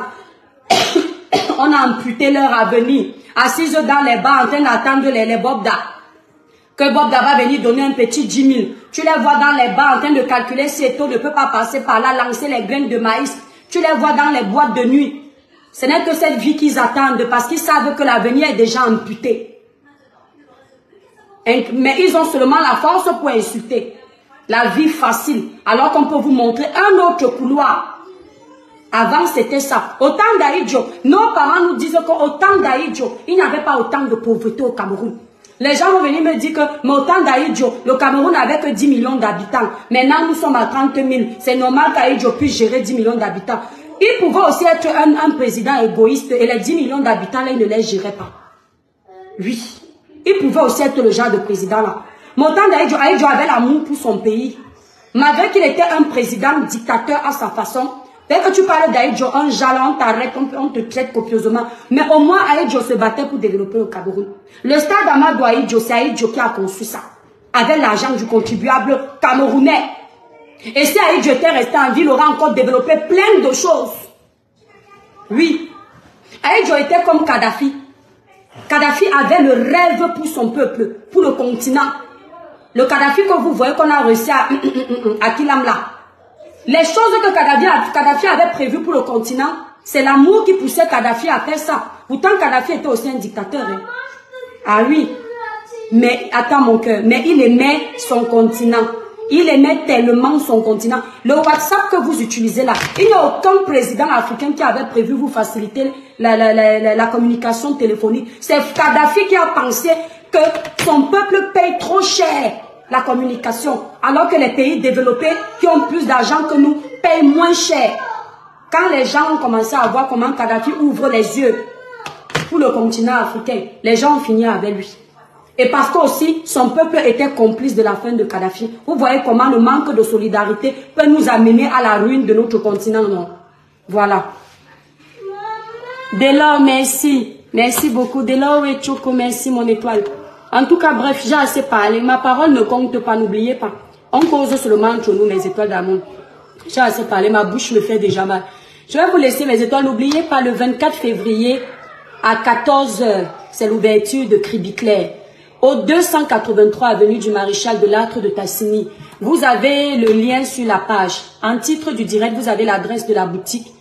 On a amputé leur avenir. Assises dans les bars en train d'attendre les Bobda. Que Bobda va venir donner un petit 10 000. Tu les vois dans les bars en train de calculer si Eto ne peut pas passer par là, lancer les graines de maïs. Tu les vois dans les boîtes de nuit. Ce n'est que cette vie qu'ils attendent parce qu'ils savent que l'avenir est déjà amputé. Mais ils ont seulement la force pour insulter. La vie facile. Alors qu'on peut vous montrer un autre couloir. Avant, c'était ça. Au temps d'Aïdjo, nos parents nous disent qu'au temps d'Aïdjo, il n'y avait pas autant de pauvreté au Cameroun. Les gens vont venir me dire que, mais au temps d'Aïdjo, le Cameroun n'avait que 10 millions d'habitants. Maintenant, nous sommes à 30 000. C'est normal qu'Aïdjo puisse gérer 10 millions d'habitants. Il pouvait aussi être un président égoïste et les 10 millions d'habitants, là, il ne les gérait pas. Oui. Il pouvait aussi être le genre de président là. Mais au temps d'Aïdjo, Aïdjo avait l'amour pour son pays. Malgré qu'il était un président dictateur à sa façon, dès que tu parles d'Aïdjo, un jalon, on t'arrête, on te traite copieusement. Mais au moins, Aïdjo se battait pour développer le Cameroun. Le stade Amadou Aïdjo, c'est Aïdjo qui a conçu ça. Avec l'argent du contribuable camerounais. Et si Aïdjo était resté en ville, il aurait encore développé plein de choses. Oui. Aïdjo était comme Kadhafi. Kadhafi avait le rêve pour son peuple, pour le continent. Le Kadhafi que vous voyez qu'on a réussi à Kilamla. Les choses que Kadhafi avait prévues pour le continent, c'est l'amour qui poussait Kadhafi à faire ça. Pourtant, Kadhafi était aussi un dictateur. Hein. Ah oui. Mais, attends mon cœur, mais il aimait son continent. Il aimait tellement son continent. Le WhatsApp que vous utilisez là, il n'y a aucun président africain qui avait prévu vous faciliter la communication téléphonique. C'est Kadhafi qui a pensé que son peuple paye trop cher la communication, alors que les pays développés qui ont plus d'argent que nous payent moins cher. Quand les gens ont commencé à voir comment Kadhafi ouvre les yeux pour le continent africain, les gens ont fini avec lui. Et parce que aussi, son peuple était complice de la fin de Kadhafi. Vous voyez comment le manque de solidarité peut nous amener à la ruine de notre continent, non? Voilà. Delors, merci. Merci beaucoup. Delors et Choco, merci mon étoile. En tout cas, bref, j'ai assez parlé. Ma parole ne compte pas, n'oubliez pas. On cause seulement entre nous, mes étoiles d'amour. J'ai assez parlé, ma bouche me fait déjà mal. Je vais vous laisser, mes étoiles. N'oubliez pas, le 24 février, à 14 h, c'est l'ouverture de Cribiclair. Au 283 avenue du Maréchal de Lattre de Tassini. Vous avez le lien sur la page. En titre du direct, vous avez l'adresse de la boutique.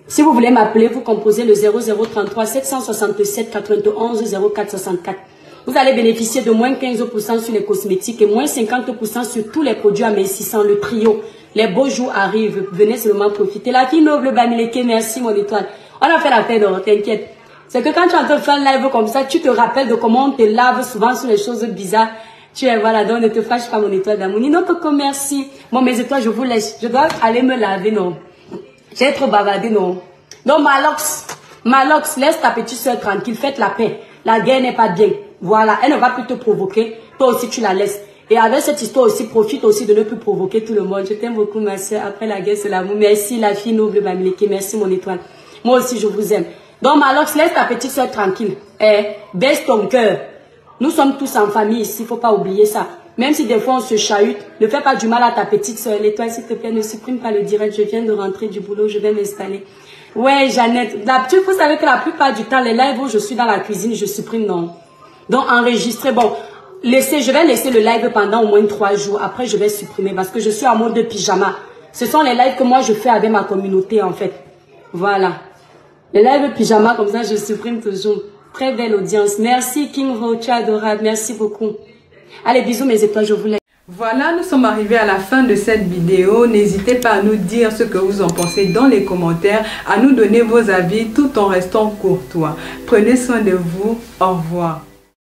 Si vous voulez m'appeler, vous composez le 0033 767 91 0464. Vous allez bénéficier de moins 15% sur les cosmétiques et moins 50% sur tous les produits amincissants, le trio. Les beaux jours arrivent. Venez seulement profiter. La fille noble Bamileke, merci mon étoile. On a fait la peine, t'inquiète. C'est que quand tu es en train de faire un live comme ça, tu te rappelles de comment on te lave souvent sur les choses bizarres. Tu es, voilà, donc ne te fâche pas mon étoile d'amour. Non, Coco, merci. Bon, mes étoiles, je vous laisse. Je dois aller me laver, non. J'ai trop bavardé, non. Donc, Malox, laisse ta petite soeur tranquille, faites la paix. La guerre n'est pas bien. Voilà, elle ne va plus te provoquer. Toi aussi, tu la laisses. Et avec cette histoire aussi, profite aussi de ne plus provoquer tout le monde. Je t'aime beaucoup, ma soeur. Après la guerre, c'est l'amour. Merci, la fille noble Bamileke. Merci, mon étoile. Moi aussi, je vous aime. Donc, Malox, laisse ta petite soeur tranquille. Baisse ton cœur. Nous sommes tous en famille ici, il ne faut pas oublier ça. Même si des fois on se chahute, ne fais pas du mal à ta petite soeur. Et toi, s'il te plaît, ne supprime pas le direct. Je viens de rentrer du boulot, je vais m'installer. Ouais, Jeannette. D'habitude, vous savez que la plupart du temps, les lives où je suis dans la cuisine, je supprime non. Donc, enregistrer. Bon, je vais laisser le live pendant au moins 3 jours. Après, je vais supprimer parce que je suis en mode de pyjama. Ce sont les lives que moi, je fais avec ma communauté, en fait. Voilà. Les lives pyjama, comme ça, je supprime toujours. Très belle audience. Merci, King Rocha, adorable. Merci beaucoup. Allez, bisous, mes étoiles, je vous laisse. Voilà, nous sommes arrivés à la fin de cette vidéo. N'hésitez pas à nous dire ce que vous en pensez dans les commentaires, à nous donner vos avis tout en restant courtois. Prenez soin de vous. Au revoir.